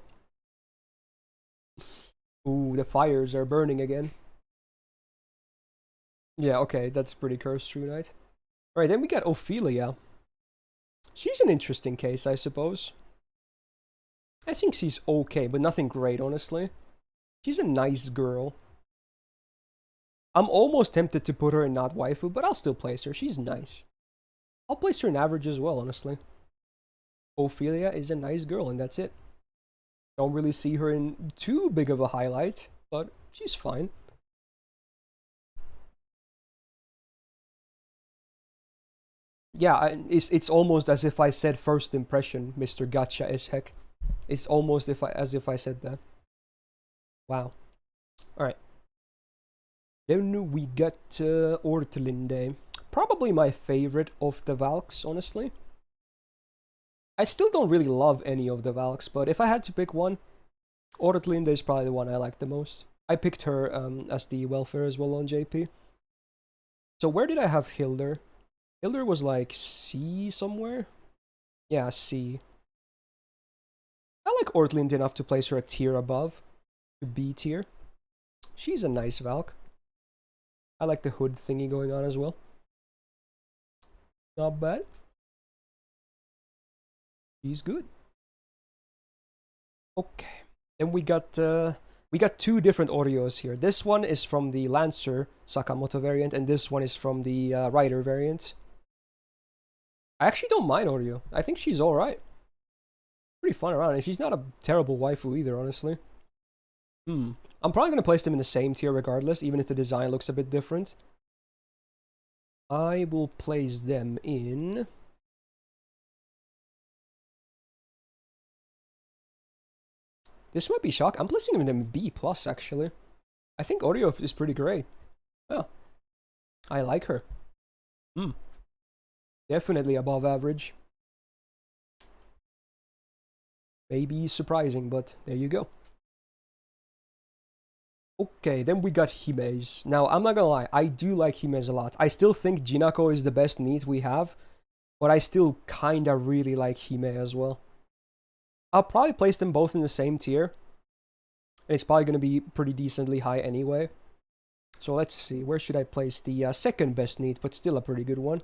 Ooh, the fires are burning again. Yeah, okay, that's pretty cursed, True Knight. Alright, then we got Ophelia. She's an interesting case, I suppose. I think she's okay, but nothing great, honestly. She's a nice girl. I'm almost tempted to put her in not waifu, but I'll still place her. She's nice. I'll place her in average as well, honestly. Ophelia is a nice girl, and that's it. Don't really see her in too big of a highlight, but she's fine. Yeah, it's almost as if I said first impression, Mr. Gotcha as heck. It's almost as if I said that. Wow. Alright. Then we got Ortlinde. Probably my favorite of the Valks, honestly. I still don't really love any of the Valks, but if I had to pick one, Ortlinde is probably the one I like the most. I picked her as the welfare as well on JP. So where did I have Hilder? Hilder was like C somewhere? Yeah, C. I like Ortlinde enough to place her a tier above, to B tier. She's a nice Valk. I like the hood thingy going on as well. Not bad. She's good. Okay. Then we got two different Oreos here. This one is from the Lancer Sakamoto variant, and this one is from the Rider variant. I actually don't mind Oreo. I think she's alright. Pretty fun around, and she's not a terrible waifu either, honestly. I'm probably going to place them in the same tier regardless, even if the design looks a bit different. I will place them in... This might be shock. I'm placing them in B+, actually. I think Oreo is pretty great. Oh. I like her. Definitely above average. Maybe surprising, but there you go. Okay, then we got Hime's. Now, I'm not gonna lie, I do like Hime's a lot. I still think Jinako is the best NEET we have, but I still kinda really like Hime as well. I'll probably place them both in the same tier. And it's probably gonna be pretty decently high anyway. So let's see, where should I place the second best NEET, but still a pretty good one?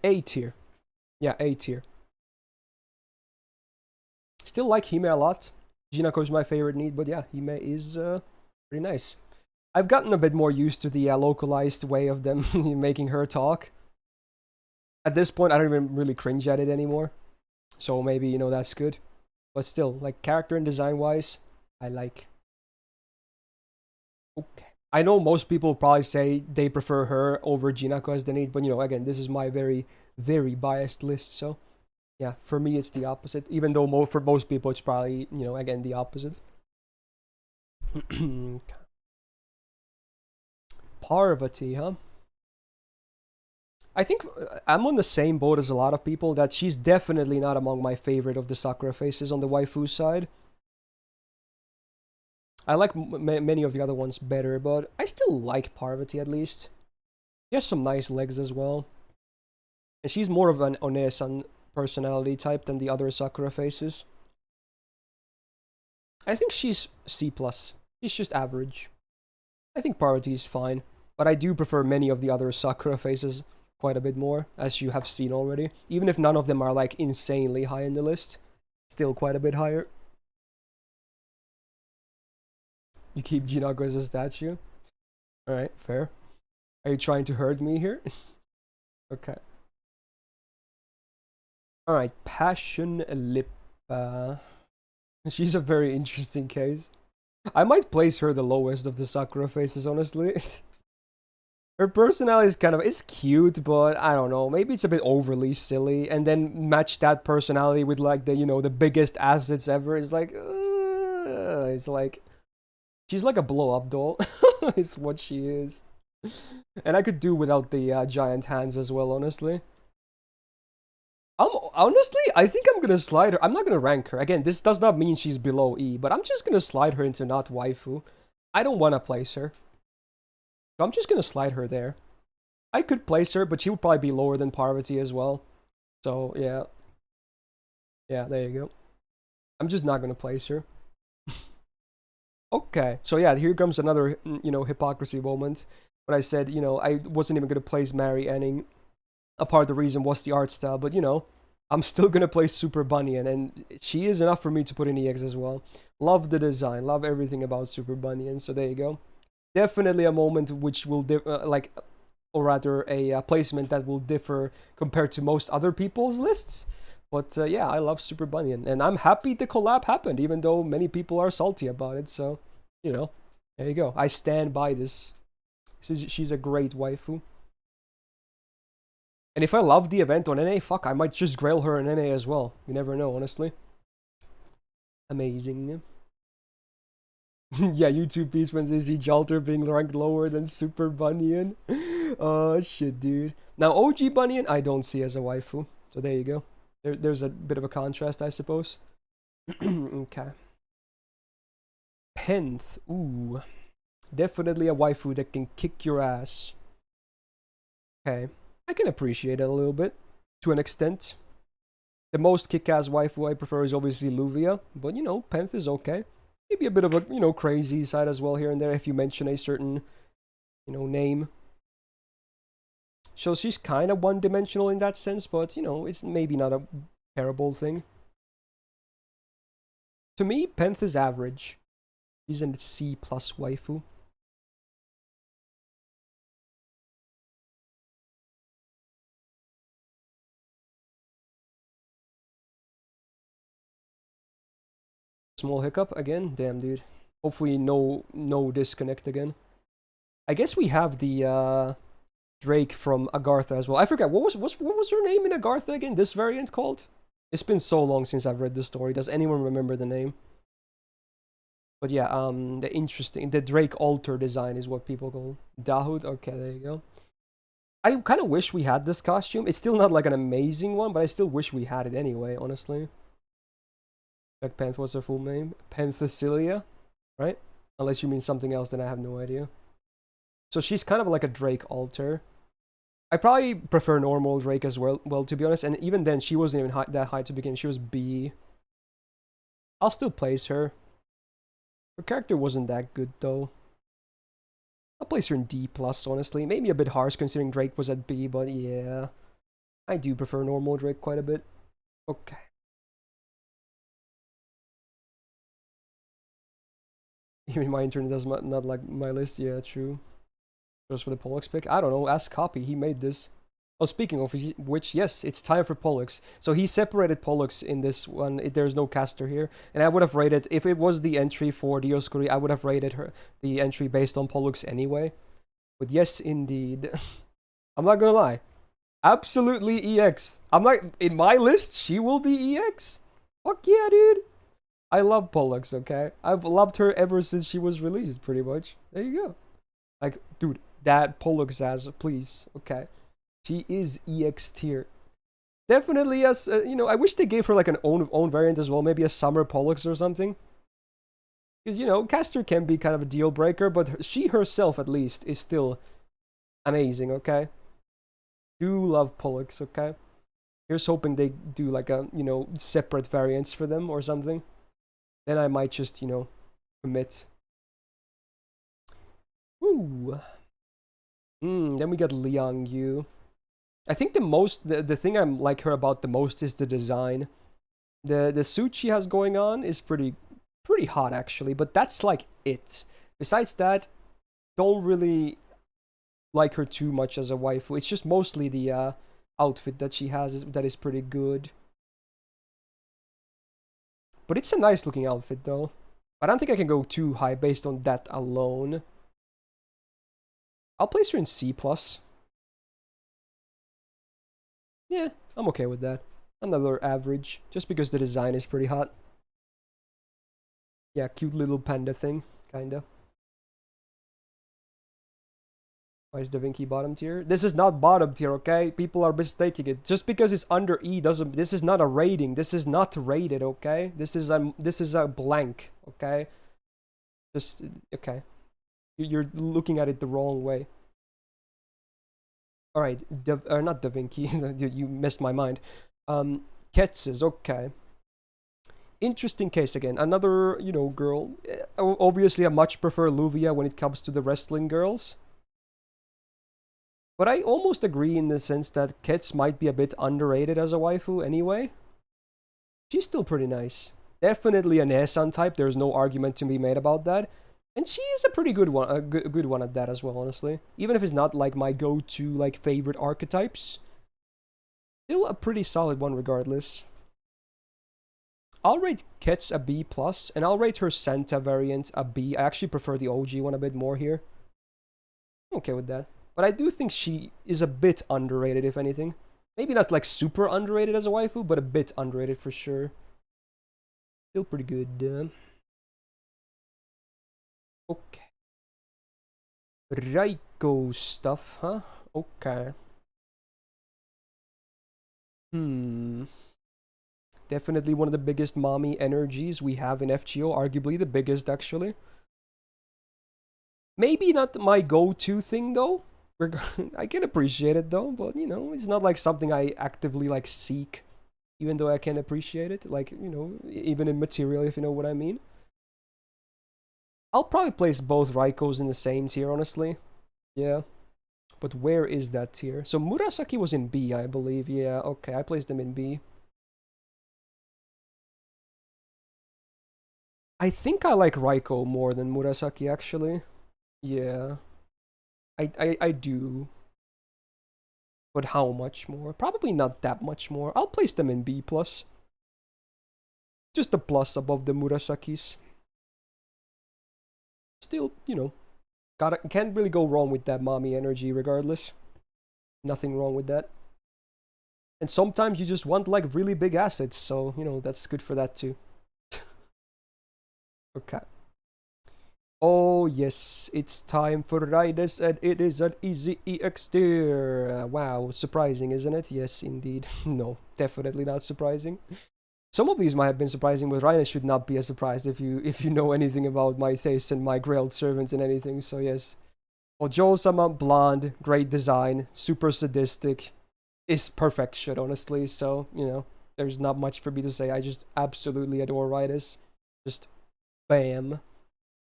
A tier. Yeah, A tier. Still like Hime a lot. Jinako is my favorite NEET, but yeah, Hime is pretty nice. I've gotten a bit more used to the localized way of them making her talk. At this point, I don't even really cringe at it anymore. So maybe, you know, that's good. But still, like, character and design-wise, I like. Okay. I know most people probably say they prefer her over Jinako as the NEET, but, you know, again, this is my very, very biased list, so... Yeah, for me, it's the opposite. Even though for most people, it's probably, you know, again, the opposite. Parvati, huh? I think I'm on the same boat as a lot of people that she's definitely not among my favorite of the Sakura faces on the waifu side. I like many of the other ones better, but I still like Parvati at least. She has some nice legs as well. And she's more of an One-san personality type than the other Sakura faces. I think she's C+. She's just average. I think Parvati is fine, but I do prefer many of the other Sakura faces quite a bit more, as you have seen already. Even if none of them are like insanely high in the list, still quite a bit higher. You keep Jinako as a statue? Alright, fair. Are you trying to hurt me here? Okay. Alright, Passion Lip. She's a very interesting case. I might place her the lowest of the Sakura faces, honestly. Her personality is kind of, it's cute, but I don't know, maybe it's a bit overly silly, and then match that personality with like the, you know, the biggest assets ever. It's like, it's like, she's like a blow-up doll, is what she is. And I could do without the giant hands as well, honestly. Honestly, I think I'm gonna slide her. I'm not gonna rank her. Again, this does not mean she's below E, but I'm just gonna slide her into not waifu. I don't want to place her. So I'm just gonna slide her there. I could place her, but she would probably be lower than Parvati as well. So, yeah. Yeah, there you go. I'm just not gonna place her. Okay, so yeah, here comes another, you know, hypocrisy moment. When I said, you know, I wasn't even gonna place Mary Anning. A part of the reason was the art style, but, you know, I'm still gonna play Super Bunyan, and she is enough for me to put in EX as well. Love the design, love everything about Super Bunyan, so there you go. Definitely a moment which will, or rather a placement that will differ compared to most other people's lists. But yeah, I love Super Bunyan, and I'm happy the collab happened, even though many people are salty about it, so, you know, there you go. I stand by this. She's a great waifu. And if I love the event on NA, fuck, I might just grail her in NA as well. You never know, honestly. Amazing. Yeah, YouTube peace when they see Jalter being ranked lower than Super Bunyan. Oh, shit, dude. Now, OG Bunyan, I don't see as a waifu. So there you go. There's a bit of a contrast, I suppose. Okay. Penth. Ooh. Definitely a waifu that can kick your ass. Okay. I can appreciate it a little bit, to an extent. The most kick-ass waifu I prefer is obviously Luvia, but you know, Penth is okay. Maybe a bit of a, you know, crazy side as well here and there if you mention a certain, you know, name. So she's kind of one-dimensional in that sense, but, you know, it's maybe not a terrible thing. To me, Penth is average. She's a C+ waifu. Small hiccup again. Damn, dude. Hopefully no disconnect again. I guess we have the Drake from Agartha as well. I forget what was her name in Agartha again? This variant called? It's been so long since I've read the story. Does anyone remember the name? But yeah, the Drake altar design is what people call Dahoud. Okay, there you go. I kind of wish we had this costume. It's still not like an amazing one, but I still wish we had it anyway, honestly. Like Penth, what's her full name? Penthesilia, right? Unless you mean something else, then I have no idea. So she's kind of like a Drake altar. I probably prefer normal Drake as well, to be honest. And even then, she wasn't even that high to begin. She was B. I'll still place her. Her character wasn't that good, though. I'll place her in D+, honestly. Maybe a bit harsh considering Drake was at B, but yeah. I do prefer normal Drake quite a bit. Okay. Even my internet does not like my list. Yeah, true. Just for the Pollux pick. I don't know. Ask Copy. He made this. Oh, speaking of which, yes, it's time for Pollux. So he separated Pollux in this one. There's no caster here. And I would have rated, if it was the entry for Dioscuri, I would have rated the entry based on Pollux anyway. But yes, indeed. I'm not gonna lie. Absolutely EX. I'm not, in my list, she will be EX. Fuck yeah, dude. I love Pollux, okay? I've loved her ever since she was released, pretty much. There you go. Like, dude, that Pollux as, please, okay? She is EX tier. Definitely, as you know, I wish they gave her like an own variant as well, maybe a summer Pollux or something. Because, you know, caster can be kind of a deal breaker, but she herself, at least, is still amazing, okay? Do love Pollux, okay? Here's hoping they do like a, you know, separate variants for them or something. Then I might just, you know, commit. Woo! Then we got Liang Yu. I think the thing I like her about the most is the design. The suit she has going on is pretty hot actually, but that's like it. Besides that, don't really like her too much as a waifu. It's just mostly the outfit that she has that is pretty good. But it's a nice looking outfit though. I don't think I can go too high based on that alone. I'll place her in C+. Yeah, I'm okay with that. Another average, just because the design is pretty hot. Yeah, cute little panda thing, kinda. Why is Da Vinci bottom tier? This is not bottom tier, okay? People are mistaking it. Just because it's under E doesn't... This is not a rating. This is not rated, okay? This is a blank, okay? Just... Okay. You're looking at it the wrong way. Alright, not Da Vinci. You missed my mind. Ketzes, okay. Interesting case again. Another, you know, girl. Obviously, I much prefer Luvia when it comes to the wrestling girls. But I almost agree in the sense that Kets might be a bit underrated as a waifu anyway. She's still pretty nice. Definitely an Ehsan type, there's no argument to be made about that. And she is a pretty good one, a good one at that as well, honestly. Even if it's not like my go-to like favorite archetypes. Still a pretty solid one regardless. I'll rate Kets a B+, and I'll rate her Santa variant a B. I actually prefer the OG one a bit more here. I'm okay with that. But I do think she is a bit underrated, if anything. Maybe not like super underrated as a waifu, but a bit underrated for sure. Still pretty good. Okay. Raiko stuff, huh? Okay. Definitely one of the biggest mommy energies we have in FGO. Arguably the biggest, actually. Maybe not my go-to thing, though. I can appreciate it, though. But, you know, it's not like something I actively, like, seek. Even though I can appreciate it. Like, you know, even in material, if you know what I mean. I'll probably place both Raikos in the same tier, honestly. Yeah. But where is that tier? So Murasaki was in B, I believe. Yeah, okay, I placed them in B. I think I like Raiko more than Murasaki, actually. Yeah. I do. But how much more? Probably not that much more. I'll place them in B+. Just a plus above the Murasakis. Still, you know, can't really go wrong with that mommy energy regardless. Nothing wrong with that. And sometimes you just want like really big assets, so, you know, that's good for that too. Okay. Oh yes, it's time for Riders, and it is an easy EX tier. Wow, surprising, isn't it? Yes, indeed. No, definitely not surprising. Some of these might have been surprising, but Riders should not be a surprise if you know anything about my taste and my Grailed servants and anything. So yes. Well, Joe-sama, blonde, great design, super sadistic, is perfection, honestly. So, you know, there's not much for me to say. I just absolutely adore Riders. Just bam.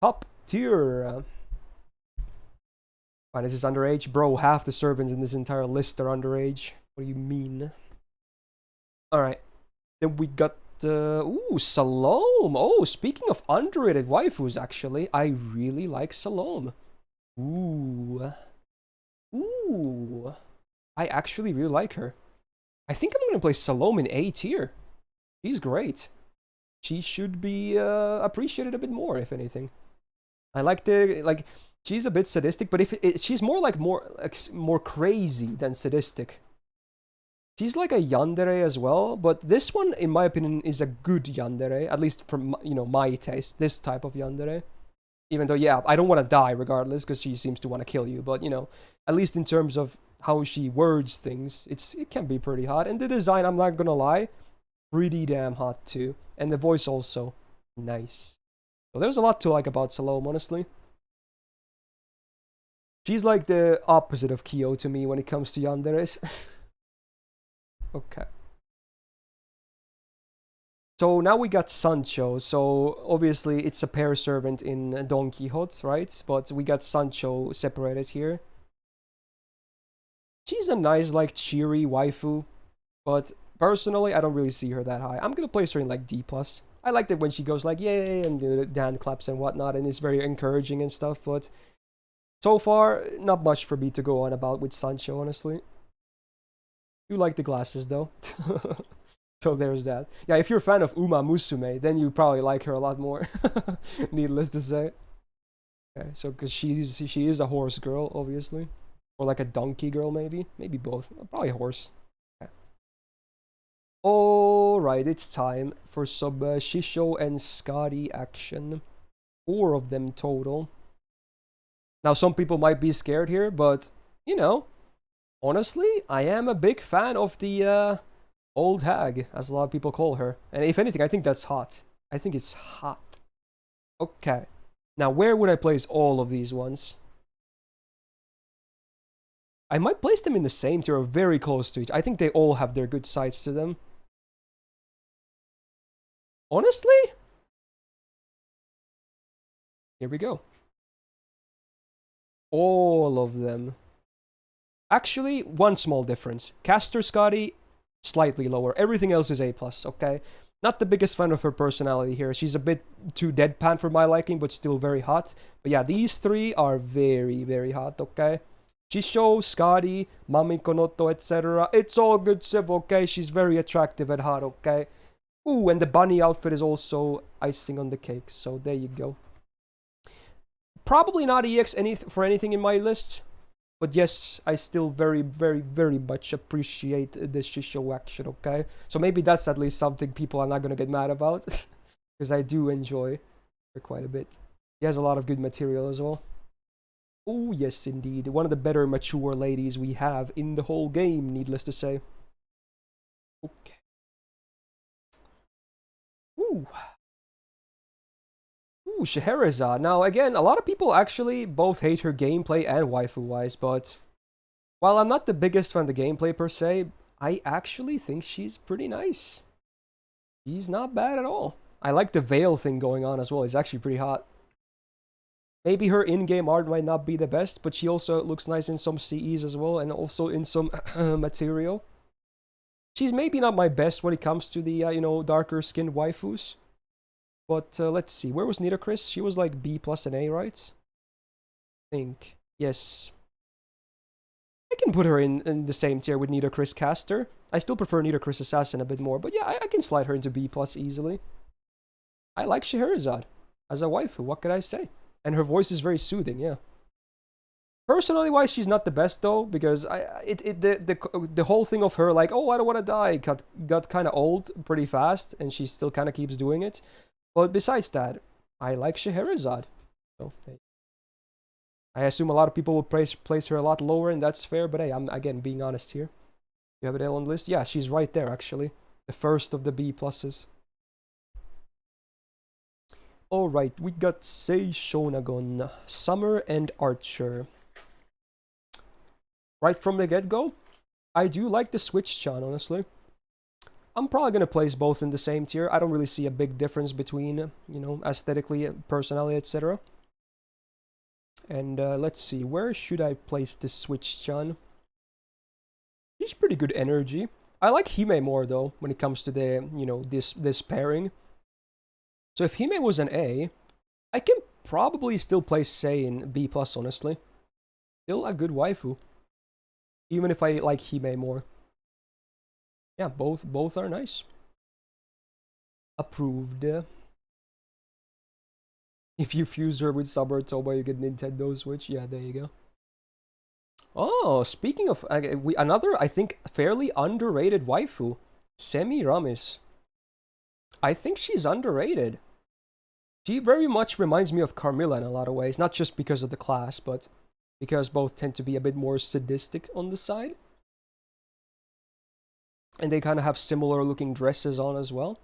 Top tier. Fine, this is underage. Bro, half the servants in this entire list are underage. What do you mean? Alright. Then we got, ooh, Salome. Oh, speaking of underrated waifus, actually, I really like Salome. Ooh. Ooh. I actually really like her. I think I'm gonna place Salome in A tier. She's great. She should be appreciated a bit more, if anything. I like the, like, she's a bit sadistic, but she's more like more crazy than sadistic. She's like a yandere as well, but this one, in my opinion, is a good yandere, at least from, you know, my taste, this type of yandere. Even though, yeah, I don't want to die regardless, because she seems to want to kill you, but, you know, at least in terms of how she words things, it can be pretty hot. And the design, I'm not gonna lie, pretty damn hot too. And the voice also, nice. So there's a lot to like about Salome, honestly. She's like the opposite of Kyo to me when it comes to yanderes. Okay. So now we got Sancho. So obviously it's a pair servant in Don Quixote, right? But we got Sancho separated here. She's a nice, like, cheery waifu, but personally I don't really see her that high. I'm gonna place her in like D+. I like that when she goes like yay and the hand claps and whatnot, and it's very encouraging and stuff, but so far not much for me to go on about with Sancho, honestly. You like the glasses though. So there's that. Yeah, if you're a fan of Uma Musume, then you probably like her a lot more. Needless to say. Okay, so because she is a horse girl, obviously. Or like a donkey girl, maybe. Maybe both. Probably a horse. Okay. Alright, it's time for some Shisho and Scotty action. 4 of them total. Now, some people might be scared here, but, you know, honestly, I am a big fan of the old hag, as a lot of people call her. And if anything, I think that's hot. I think it's hot. Okay. Now, where would I place all of these ones? I might place them in the same tier or very close to each. I think they all have their good sides to them. Honestly? Here we go. All of them. Actually, one small difference. Caster Scotty, slightly lower. Everything else is A+, okay? Not the biggest fan of her personality here. She's a bit too deadpan for my liking, but still very hot. But yeah, these three are very, very hot, okay? Chisho, Scotty, Mami Konoto, etc. It's all good, Civ, okay? She's very attractive and hot, okay? Ooh, and the bunny outfit is also icing on the cake, so there you go. Probably not EX for anything in my list, but yes, I still very, very, very much appreciate the Shisho action, okay? So maybe that's at least something people are not gonna get mad about, because I do enjoy her quite a bit. He has a lot of good material as well. Oh, yes, indeed. One of the better mature ladies we have in the whole game, needless to say. Okay. Ooh. Ooh, Scheherazade. Now, again, a lot of people actually both hate her gameplay and waifu-wise, but while I'm not the biggest fan of the gameplay per se, I actually think she's pretty nice. She's not bad at all. I like the veil thing going on as well. It's actually pretty hot. Maybe her in-game art might not be the best, but she also looks nice in some CEs as well, and also in some material. She's maybe not my best when it comes to the, you know, darker skinned waifus. But let's see, where was Nidocris? She was like B plus and A, right? I think. Yes. I can put her in the same tier with Nidocris Caster. I still prefer Nidocris Assassin a bit more, but yeah, I can slide her into B plus easily. I like Scheherazade as a waifu, what could I say? And her voice is very soothing, yeah. Personally wise, she's not the best though, because the whole thing of her like, oh, I don't want to die, got kind of old pretty fast, and she still kind of keeps doing it. But besides that, I like Scheherazade. So hey. I assume a lot of people will place her a lot lower, and that's fair. But hey, I'm again being honest here. You have Adele on the list? Yeah, she's right there actually, the first of the B pluses. Alright, we got Sei Shonagon, Summer, and Archer. Right from the get-go, I do like the Switch-chan, honestly. I'm probably going to place both in the same tier. I don't really see a big difference between, you know, aesthetically, personality, etc. And let's see, where should I place the Switch-chan? She's pretty good energy. I like Hime more, though, when it comes to the, you know, this pairing. So if Hime was an A, I can probably still place Sei in B+, honestly. Still a good waifu. Even if I like Hime more. Yeah, both are nice. Approved. If you fuse her with Summer Toba, you get Nintendo Switch. Yeah, there you go. Oh, speaking of... another, I think, fairly underrated waifu. Semiramis. I think she's underrated. She very much reminds me of Carmilla in a lot of ways, not just because of the class, but because both tend to be a bit more sadistic on the side. And they kind of have similar looking dresses on as well.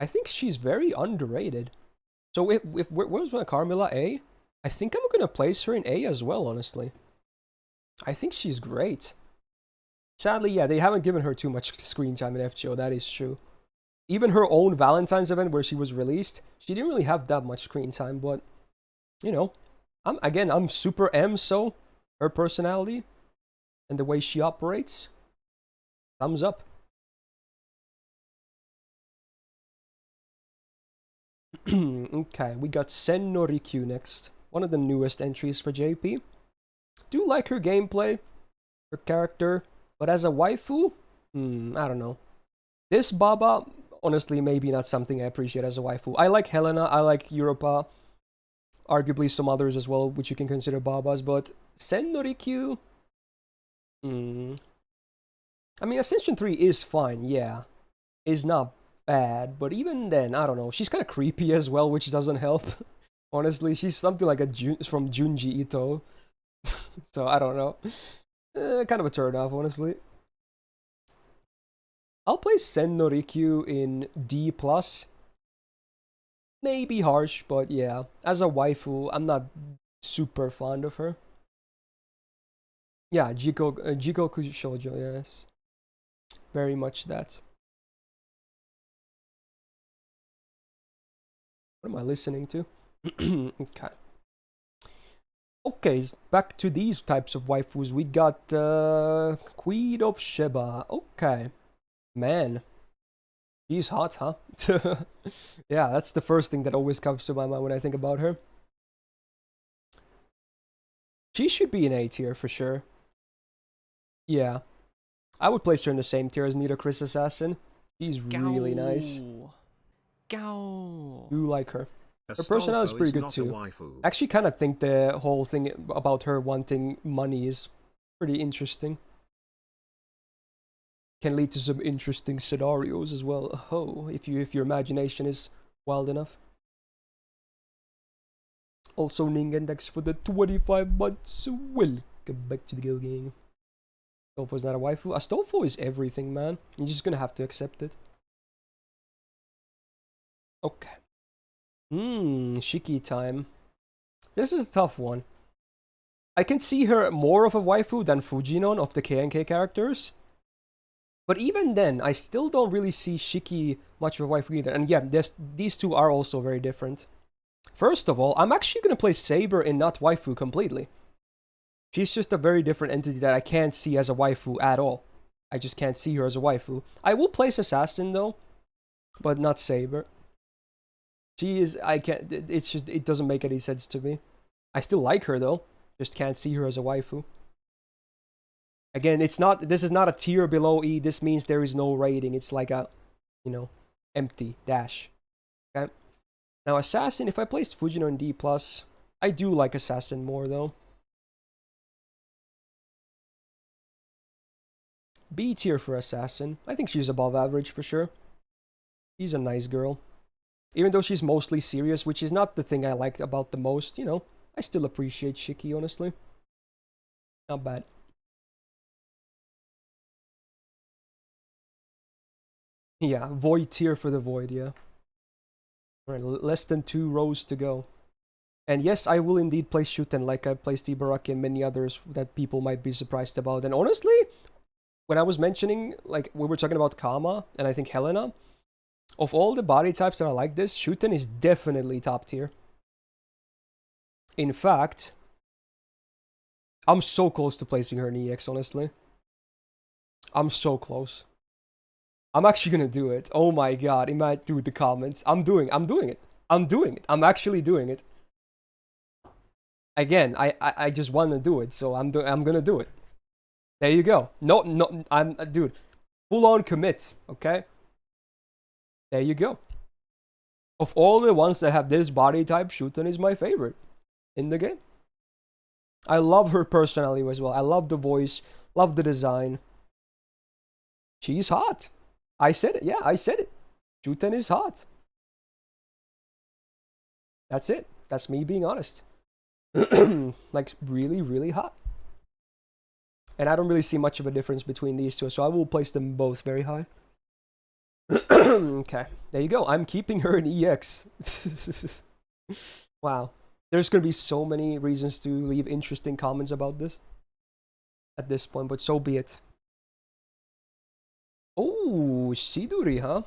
I think she's very underrated. So where's my Carmilla A? I think I'm going to place her in A as well, honestly. I think she's great. Sadly, yeah, they haven't given her too much screen time in FGO, that is true. Even her own Valentine's event where she was released, she didn't really have that much screen time, but, you know, I'm super M, so her personality and the way she operates, thumbs up. Okay, we got Sen no Rikyu next, one of the newest entries for JP. Do like her gameplay, her character, but as a waifu, I don't know. This Baba, honestly, maybe not something I appreciate as a waifu. I like Helena, I like Europa, arguably some others as well, which you can consider Babas, but Sen no Rikyu, I mean, Ascension 3 is fine, yeah. Is not bad, but even then, I don't know. She's kind of creepy as well, which doesn't help. Honestly, she's something like from Junji Ito. So, I don't know. Kind of a turn off, honestly. I'll place Sen no Rikyu in D+. Maybe harsh, but yeah. As a waifu, I'm not super fond of her. Yeah, Jikoku Shoujo, yes. Very much that. What am I listening to? Okay. Okay, back to these types of waifus. We got Queen of Sheba. Okay. Man. She's hot, huh? Yeah, that's the first thing that always comes to my mind when I think about her. She should be an A tier for sure. Yeah. I would place her in the same tier as Nita Chris Assassin. She's really nice.
Gao.
Do like her. Her
Astolfo
personality is pretty good
not a
too.
waifu.
I actually kind of think the whole thing about her wanting money is pretty interesting. Can lead to some interesting scenarios as well. Oh, if your imagination is wild enough. Also, Ningen, thanks for the 25 months. Welcome back to the Go Gang. Astolfo's not a waifu. Astolfo is everything, man. You're just gonna have to accept it. Okay. Shiki time. This is a tough one. I can see her more of a waifu than Fujinon of the KNK characters. But even then, I still don't really see Shiki much of a waifu either. And yeah, these two are also very different. First of all, I'm actually going to place Saber in not waifu completely. She's just a very different entity that I can't see as a waifu at all. I just can't see her as a waifu. I will place Assassin though, but not Saber. She is, I can't, it's just, it doesn't make any sense to me. I still like her though, just can't see her as a waifu. Again, it's not, this is not a tier below E, this means there is no rating, it's like a, you know, empty dash. Okay? Now Assassin, if I placed Fujino in D+, I do like Assassin more though. B tier for Assassin, I think she's above average for sure. She's a nice girl. Even though she's mostly serious, which is not the thing I like about the most, you know, I still appreciate Shiki, honestly. Not bad. Yeah, Void tier for the Void, yeah. Alright, less than 2 rows to go. And yes, I will indeed play Shuten like I placed Ibaraki and many others that people might be surprised about. And honestly, when I was mentioning, like, we were talking about Kama, and I think Helena, of all the body types that are like this, Shuten is definitely top tier. In fact, I'm so close to placing her in EX, honestly. I'm so close. I'm actually gonna do it. Oh my god, it might do the comments. I'm doing it. I'm doing it. I'm actually doing it. Again, I just want to do it, so I'm gonna do it. There you go. No, dude, full on commit, okay? There you go. Of all the ones that have this body type, Shuten is my favorite in the game. I love her personality as well. I love the voice, love the design. She's hot. I said it. Yeah, I said it. Shuten is hot. That's it. That's me being honest. Like, really, really hot. And I don't really see much of a difference between these two, so I will place them both very high. Okay, there you go. I'm keeping her in EX. Wow. There's going to be so many reasons to leave interesting comments about this at this point, but so be it. Oh, Shidori, huh?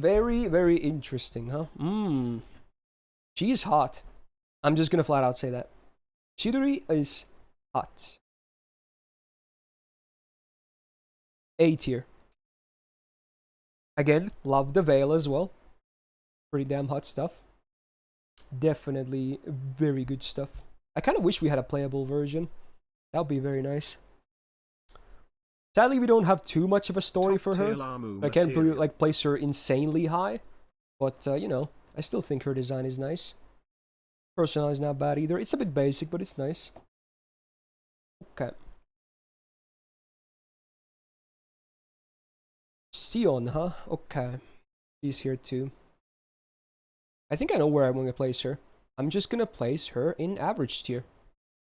Very, very interesting, huh? She's hot. I'm just going to flat out say that. Shidori is hot. A tier. Again, love the veil as well. Pretty damn hot stuff. Definitely very good stuff. I kind of wish we had a playable version. That would be very nice. Sadly, we don't have too much of a story for her. I can't like place her insanely high. But, you know, I still think her design is nice. Personality is not bad either. It's a bit basic, but it's nice. Okay. Sion, huh? Okay. She's here too. I think I know where I'm going to place her. I'm just going to place her in average tier.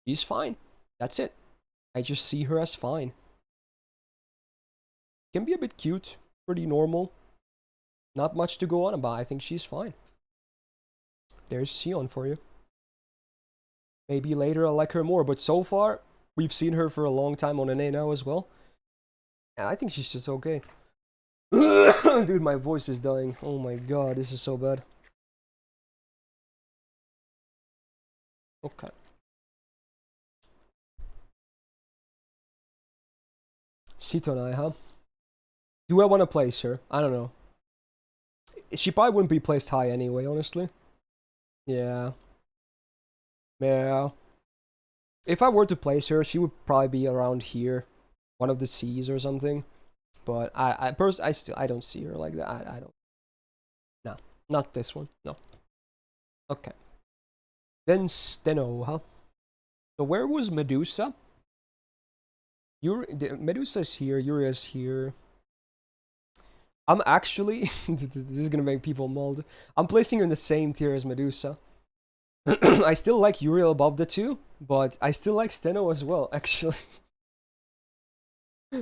She's fine. That's it. I just see her as fine. Can be a bit cute. Pretty normal. Not much to go on about. I think she's fine. There's Sion for you. Maybe later I'll like her more, but so far, we've seen her for a long time on NA now as well. Yeah, I think she's just okay. Dude, my voice is dying. Oh my god, this is so bad. Okay. Sitonai, huh? Do I want to place her? I don't know. She probably wouldn't be placed high anyway, honestly. Yeah. Yeah. If I were to place her, she would probably be around here. One of the C's or something. But I don't see her like that. I don't. No. Not this one. No. Okay. Then Steno, huh? So where was Medusa? Medusa's here, Uria's here. I'm actually... this is gonna make people mold. I'm placing her in the same tier as Medusa. I still like Uriel above the two, but I still like Steno as well, actually.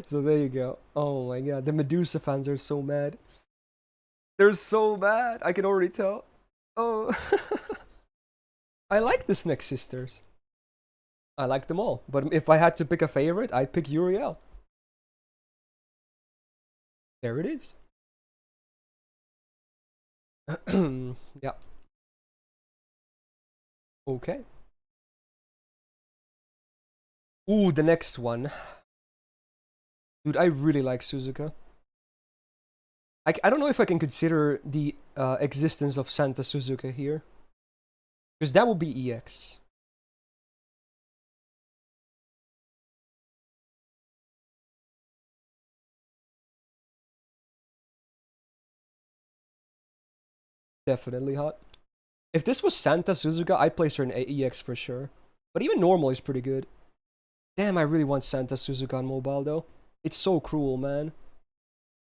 So there you go. Oh my god, the Medusa fans are so mad. They're so mad, I can already tell. Oh... I like the Snack Sisters. I like them all, but if I had to pick a favorite, I'd pick Uriel. There it is. Yeah. Okay. Ooh, the next one. Dude, I really like Suzuka. I don't know if I can consider the existence of Santa Suzuka here. Because that would be EX. Definitely hot. If this was Santa Suzuka, I'd place her in EX for sure. But even normal is pretty good. Damn, I really want Santa Suzuka on mobile though. It's so cruel, man.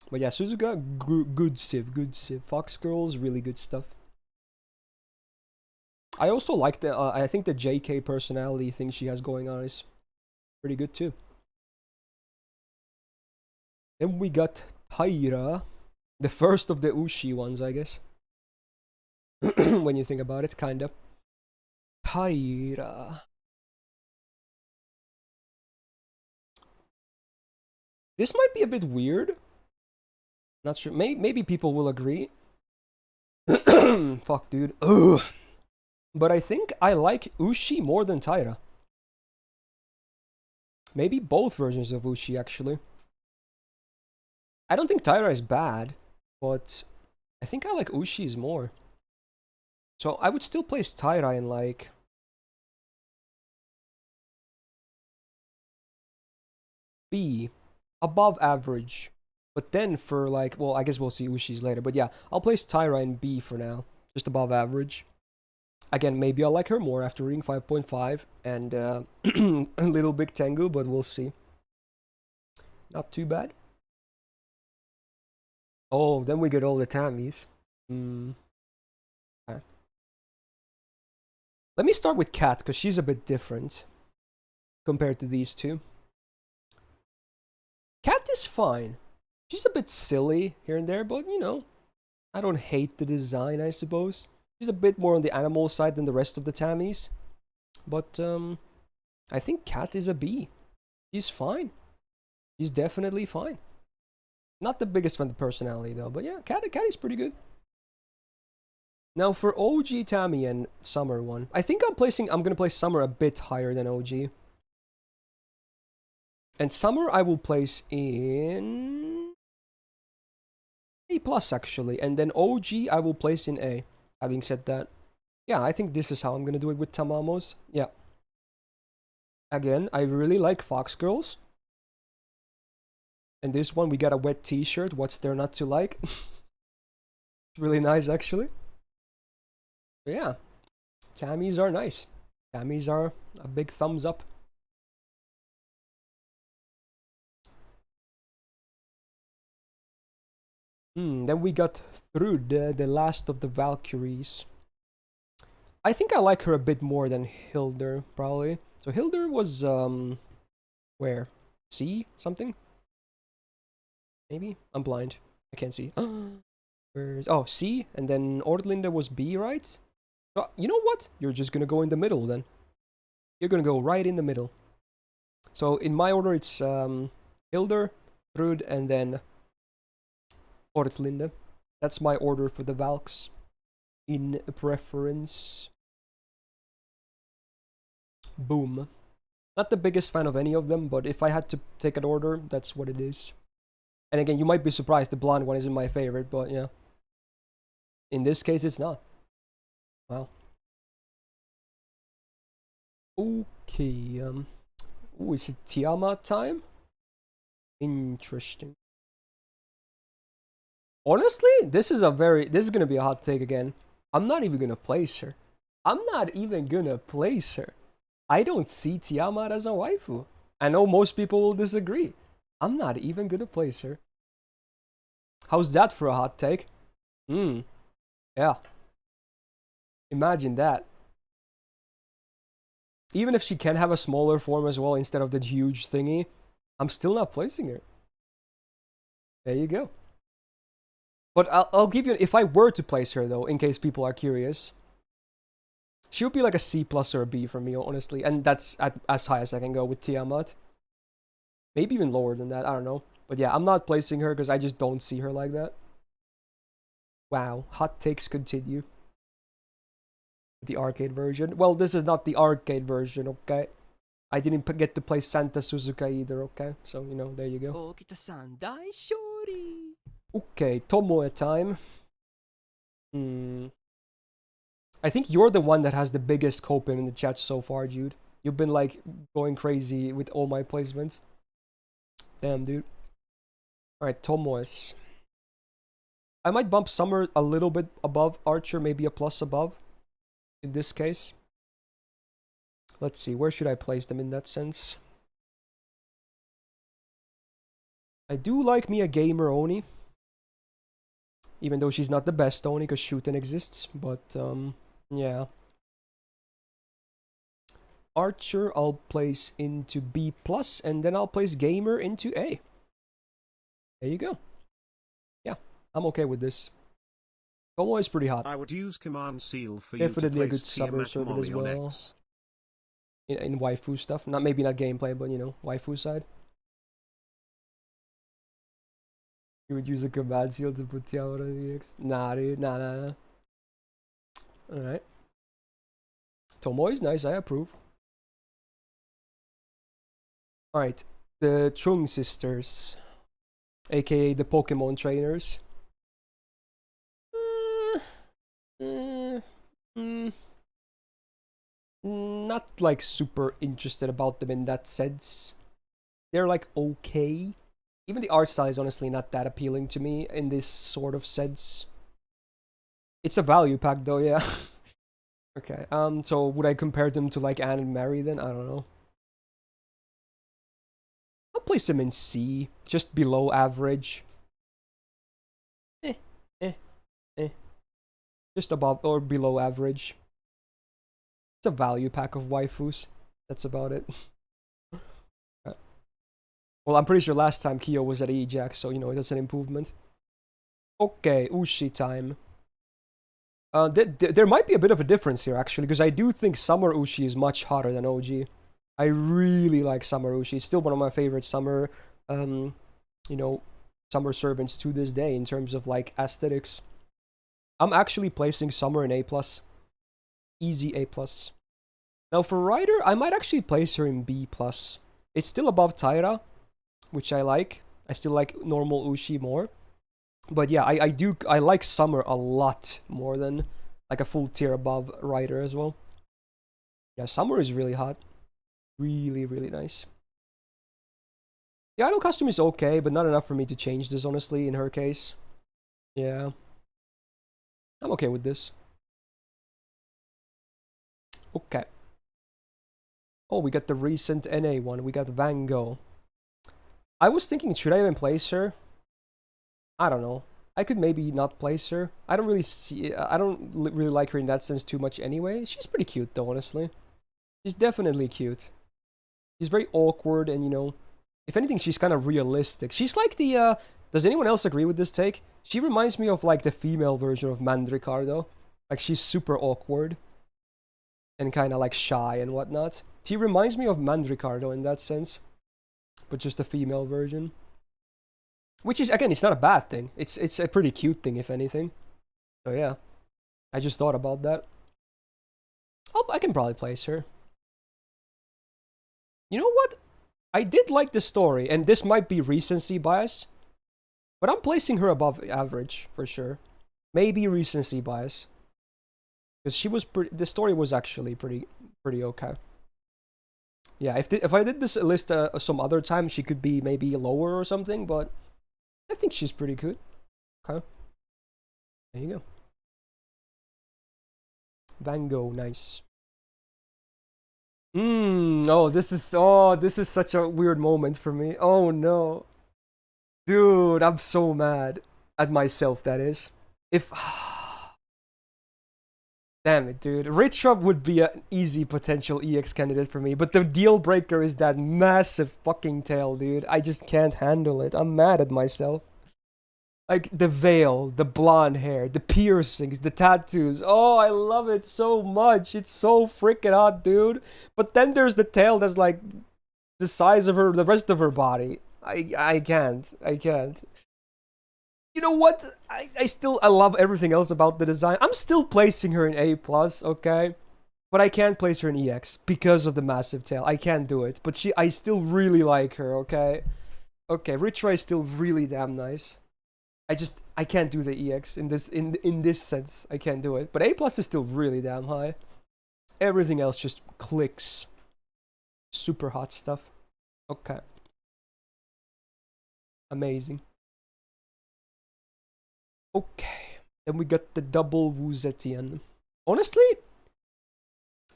But yeah, Suzuka, good Civ, good Civ. Fox Girls, really good stuff. I also like the, I think the JK personality thing she has going on is pretty good too. Then we got Taira, the first of the Ushi ones, I guess. When you think about it, kinda. Taira. This might be a bit weird. Not sure. Maybe people will agree. Fuck, dude. Ugh. But I think I like Ushi more than Taira. Maybe both versions of Ushi, actually. I don't think Taira is bad, but I think I like Ushi's more. So I would still place Taira in like... B. Above average. But then for like... Well, I guess we'll see Ushi's later. But yeah, I'll place Taira in B for now. Just above average. Again, maybe I'll like her more after reading 5.5 and a little Big Tengu, but we'll see. Not too bad. Oh, then we get all the Tammies. Okay. Let me start with Kat, because she's a bit different compared to these two. Kat is fine. She's a bit silly here and there, but you know, I don't hate the design, I suppose. She's a bit more on the animal side than the rest of the Tammies. But, I think Kat is a B. She's fine. She's definitely fine. Not the biggest fan of the personality, though. But yeah, Kat is pretty good. Now, for OG Tammy and Summer one, I think I'm gonna place Summer a bit higher than OG. And Summer I will place in... A+, actually. And then OG I will place in A. Having said that, yeah, I think this is how I'm gonna do it with Tamamos. Yeah. Again, I really like Fox Girls. And this one, we got a wet t-shirt. What's there not to like? It's really nice, actually. But yeah, Tammies are nice. Tammies are a big thumbs up. Then we got Thrud, the last of the Valkyries. I think I like her a bit more than Hildur, probably. So Hildur was, where? C? Something? Maybe? I'm blind. I can't see. Where's... Oh, C? And then Ortlinda was B, right? So, you know what? You're just gonna go in the middle, then. You're gonna go right in the middle. So, in my order, it's, Hildur, Thrud, and then... Ortlinda. That's my order for the Valks. In preference. Boom. Not the biggest fan of any of them, but if I had to take an order, that's what it is. And again, you might be surprised the blonde one isn't my favorite, but yeah. In this case, it's not. Wow. Okay, ooh, is it Tiamat time? Interesting. Honestly, this is gonna be a hot take again. I'm not even gonna place her. I'm not even gonna place her. I don't see Tiamat as a waifu. I know most people will disagree. I'm not even gonna place her. How's that for a hot take? Yeah. Imagine that. Even if she can have a smaller form as well instead of the huge thingy, I'm still not placing her. There you go. But I'll give you, if I were to place her though, in case people are curious, she would be like a C+ or a B for me, honestly. And that's as high as I can go with Tiamat. Maybe even lower than that, I don't know. But yeah, I'm not placing her because I just don't see her like that. Wow, hot takes continue. The arcade version. Well, this is not the arcade version, okay? I didn't get to play Santa Suzuka either, okay? So, you know, there you go. Okay, Tomoe time. I think you're the one that has the biggest coping in the chat so far, Jude. You've been, like, going crazy with all my placements. Damn, dude. Alright, Tomoes. I might bump Summer a little bit above Archer, maybe a plus above. In this case. Let's see, where should I place them in that sense? I do like me a gamer Oni. Even though she's not the best Oni, because Shooten exists. But, yeah. Archer, I'll place into B+, and then I'll place Gamer into A. There you go. Yeah, I'm okay with this. Tomoe is pretty hot.
I would use Command Seal for
Definitely
you
a
to
good
place
summer servant as well. In waifu stuff. Maybe not gameplay, but you know, waifu side. You would use a Command Seal to put Tiamat on the EX? Nah, dude. Nah. Alright. Tomoe is nice, I approve. Alright. The Trung sisters. AKA the Pokemon trainers. Not like super interested about them in that sense. They're like okay. Even the art style is honestly not that appealing to me in this sort of sense. It's a value pack though, yeah. Okay, so would I compare them to like Anne and Mary then? I don't know. I'll place them in C, just below average. Just above or below average. It's a value pack of waifus. That's about it. Well, I'm pretty sure last time Kyo was at Ajax, so you know, that's an improvement. Okay, Ushi time. There might be a bit of a difference here, actually, because I do think Summer Ushi is much hotter than OG. I really like Summer Ushi. It's still one of my favorite summer, you know, summer servants to this day in terms of, like, aesthetics. I'm actually placing Summer in A+. Easy A+. Now, for Ryder, I might actually place her in B+. It's still above Taira, which I like. I still like normal Ushi more. But yeah, I like Summer a lot more than like a full tier above Ryder as well. Yeah, Summer is really hot. Really, really nice. The idol costume is okay, but not enough for me to change this, honestly, in her case. Yeah. I'm okay with this. Okay. Oh, we got the recent NA one. We got Van Gogh. I was thinking, should I even place her? I don't know. I could maybe not place her. I don't really like her in that sense too much anyway. She's pretty cute though, honestly. She's definitely cute. She's very awkward and, you know, if anything, she's kind of realistic. She's like the, does anyone else agree with this take? She reminds me of like the female version of Mandricardo. Like she's super awkward. And kind of like shy and whatnot. She reminds me of Mandricardo in that sense. But just a female version. Which is, again, it's not a bad thing. It's a pretty cute thing, if anything. So yeah. I just thought about that. Oh, I can probably place her. You know what? I did like the story, and this might be recency bias, but I'm placing her above average for sure. Maybe recency bias, because she was the story was actually pretty okay. Yeah, if I did this list some other time, she could be maybe lower or something, but I think she's pretty good. Okay, there you go. Van Gogh, nice. Oh, this is such a weird moment for me. Oh no. Dude, I'm so mad at myself, that is. If damn it, dude. Ritra would be an easy potential EX candidate for me, but the deal breaker is that massive fucking tail, dude. I just can't handle it. I'm mad at myself. Like, the veil, the blonde hair, the piercings, the tattoos. Oh, I love it so much. It's so freaking hot, dude. But then there's the tail that's like the size of the rest of her body. I can't. You know what? I love everything else about the design. I'm still placing her in A+, okay? But I can't place her in EX because of the massive tail. I can't do it. But I still really like her, okay? Okay, Ritra is still really damn nice. I can't do the EX in this sense. I can't do it. But A+ is still really damn high. Everything else just clicks. Super hot stuff. Okay. Amazing. Okay. Then we got the double Wuzetian. Honestly,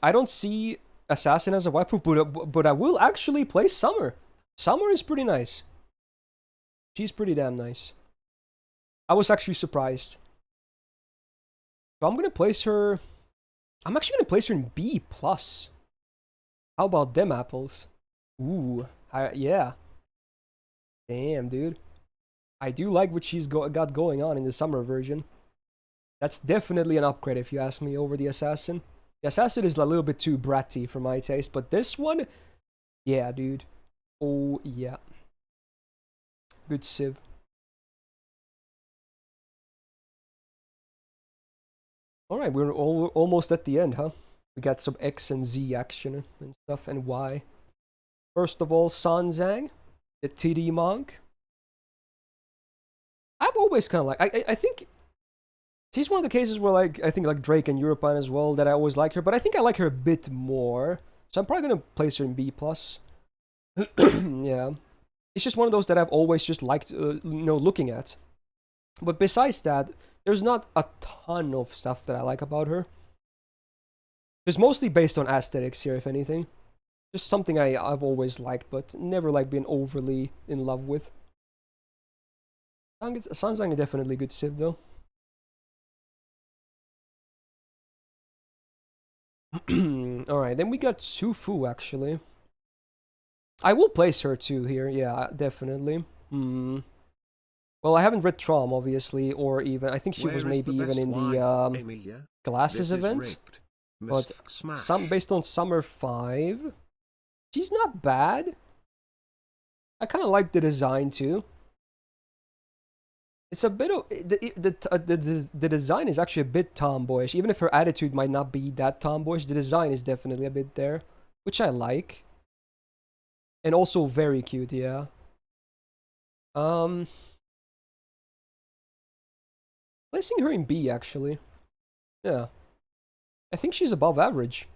I don't see Assassin as a waifu, but I will actually play Summer. Summer is pretty nice. She's pretty damn nice. I was actually surprised. So I'm gonna place her. I'm actually gonna place her in B+. How about them apples? Ooh, yeah. Damn, dude. I do like what she's got going on in the summer version. That's definitely an upgrade if you ask me over the Assassin. The Assassin is a little bit too bratty for my taste, but this one, yeah, dude. Oh, yeah. Good Civ. Alright, we're almost at the end, huh? We got some X and Z action and stuff, and Y. First of all, Sanzang, the TD monk. I've always kind of like, I think she's one of the cases where, like, I think like Drake and Europan as well, that I always like her, but I think I like her a bit more. So I'm probably gonna place her in B+. Yeah. It's just one of those that I've always just liked, looking at. But besides that, there's not a ton of stuff that I like about her. It's mostly based on aesthetics here, if anything. Just something I've always liked, but never like been overly in love with. Sanzang is definitely a good Civ, though. Alright, then we got Sufu, actually. I will place her too here, yeah, definitely. Well, I haven't read Trom, obviously, or even, I think she was maybe even in the Glasses event. But based on Summer 5, she's not bad. I kind of like the design too. It's a bit of, the design is actually a bit tomboyish. Even if her attitude might not be that tomboyish, the design is definitely a bit there, which I like. And also very cute, yeah. Placing her in B, actually. Yeah. I think she's above average.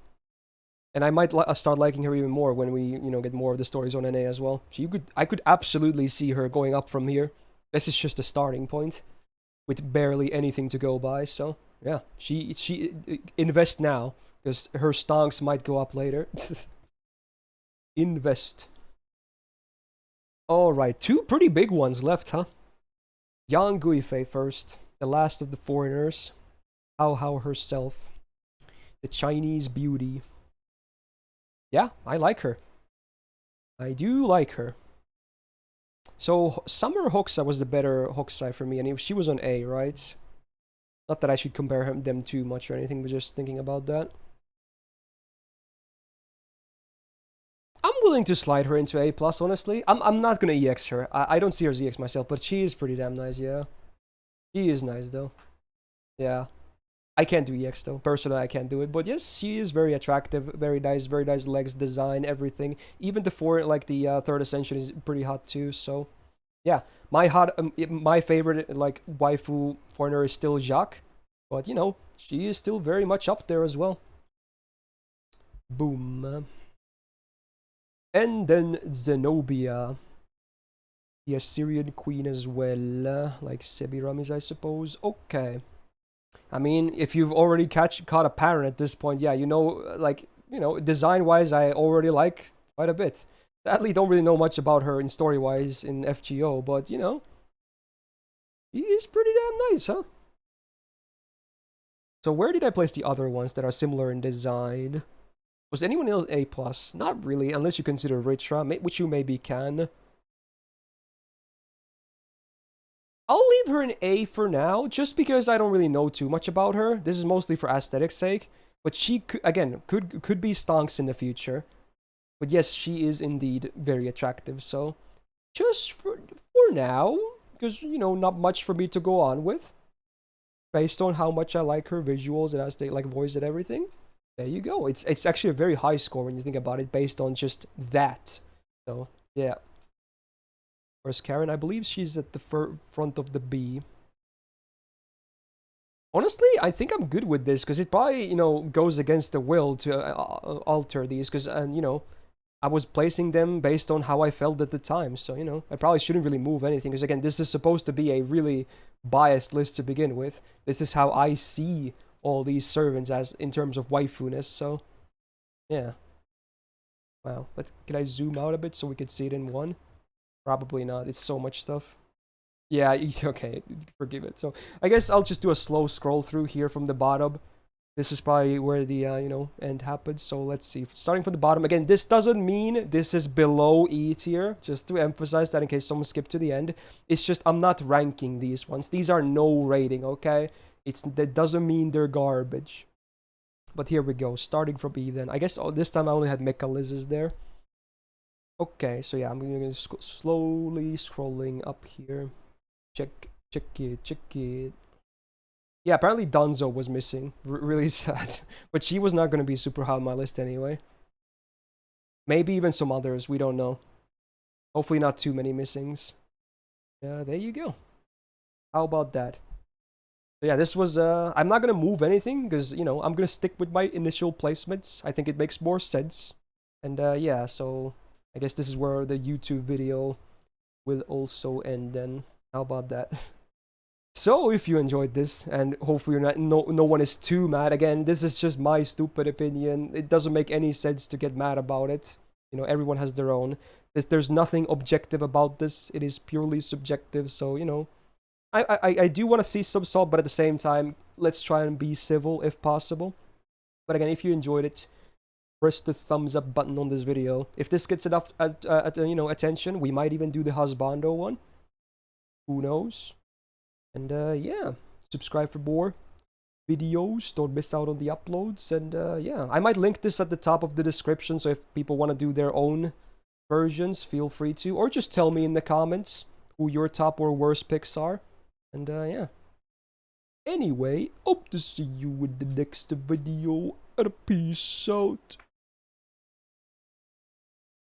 And I might start liking her even more when we, get more of the stories on NA as well. So I could absolutely see her going up from here. This is just a starting point with barely anything to go by. So, yeah, she invest now because her stonks might go up later. Invest. All right, 2 pretty big ones left, huh? Yang Guifei first. The last of the foreigners. Hao herself. The Chinese beauty. Yeah, I like her. I do like her. So, Summer Hoxa was the better Hokusai for me, and she was on A, right? Not that I should compare them too much or anything, but just thinking about that. I'm willing to slide her into A+, honestly. I'm not gonna EX her. I don't see her as EX myself, but she is pretty damn nice, yeah. She is nice, though. Yeah. I can't do EX though. Personally, I can't do it. But yes, she is very attractive, very nice legs, design, everything. Even the third ascension is pretty hot too. So, yeah, my favorite like waifu foreigner is still Jacques, but you know she is still very much up there as well. Boom. And then Zenobia, the Assyrian queen as well, like Semiramis, I suppose. Okay. I mean, if you've already caught a pattern at this point, yeah, you know, design-wise, I already like quite a bit. Sadly, don't really know much about her in story-wise in FGO, but, you know, she is pretty damn nice, huh? So where did I place the other ones that are similar in design? Was anyone else A+? Not really, unless you consider Ritra, which you maybe can. I'll leave her an A for now, just because I don't really know too much about her. This is mostly for aesthetic's sake. But she, could be stonks in the future. But yes, she is indeed very attractive, so... Just for now, because, you know, not much for me to go on with. Based on how much I like her visuals and as they like voice and everything. There you go. It's actually a very high score when you think about it, based on just that. So, yeah. Whereas Caren, I believe she's at the front of the B. Honestly, I think I'm good with this, because it probably, you know, goes against the will to alter these, because, you know, I was placing them based on how I felt at the time, so, you know, I probably shouldn't really move anything, because, again, this is supposed to be a really biased list to begin with. This is how I see all these servants as, in terms of waifu-ness, so, yeah. Wow, can I zoom out a bit so we can see it in one? Probably not. It's so much stuff. Yeah, okay, forgive it. So, I guess I'll just do a slow scroll through here from the bottom. This is probably where the, you know, end happens. So, let's see. Starting from the bottom. Again, this doesn't mean this is below E tier. Just to emphasize that in case someone skipped to the end. It's just I'm not ranking these ones. These are no rating, okay? That doesn't mean they're garbage. But here we go. Starting from E then. I guess this time I only had Mechalizes there. Okay, so yeah, I'm gonna slowly scrolling up here. Check it. Yeah, apparently Danzo was missing. Really sad. But she was not gonna be super high on my list anyway. Maybe even some others, we don't know. Hopefully not too many missings. Yeah, there you go. How about that? So yeah, this was, I'm not gonna move anything, because, you know, I'm gonna stick with my initial placements. I think it makes more sense. And, yeah, so... I guess this is where the YouTube video will also end then. How about that? So, if you enjoyed this, and hopefully no one is too mad, again, this is just my stupid opinion. It doesn't make any sense to get mad about it. You know, everyone has their own. There's nothing objective about this. It is purely subjective, so, you know. I do want to see some salt, but at the same time, let's try and be civil if possible. But again, if you enjoyed it, press the thumbs up button on this video. If this gets enough you know, attention, we might even do the husbando one. Who knows? And yeah, subscribe for more videos. Don't miss out on the uploads. And yeah, I might link this at the top of the description, so if people want to do their own versions, feel free to. Or just tell me in the comments who your top or worst picks are. And yeah. Anyway, hope to see you in the next video. And peace out.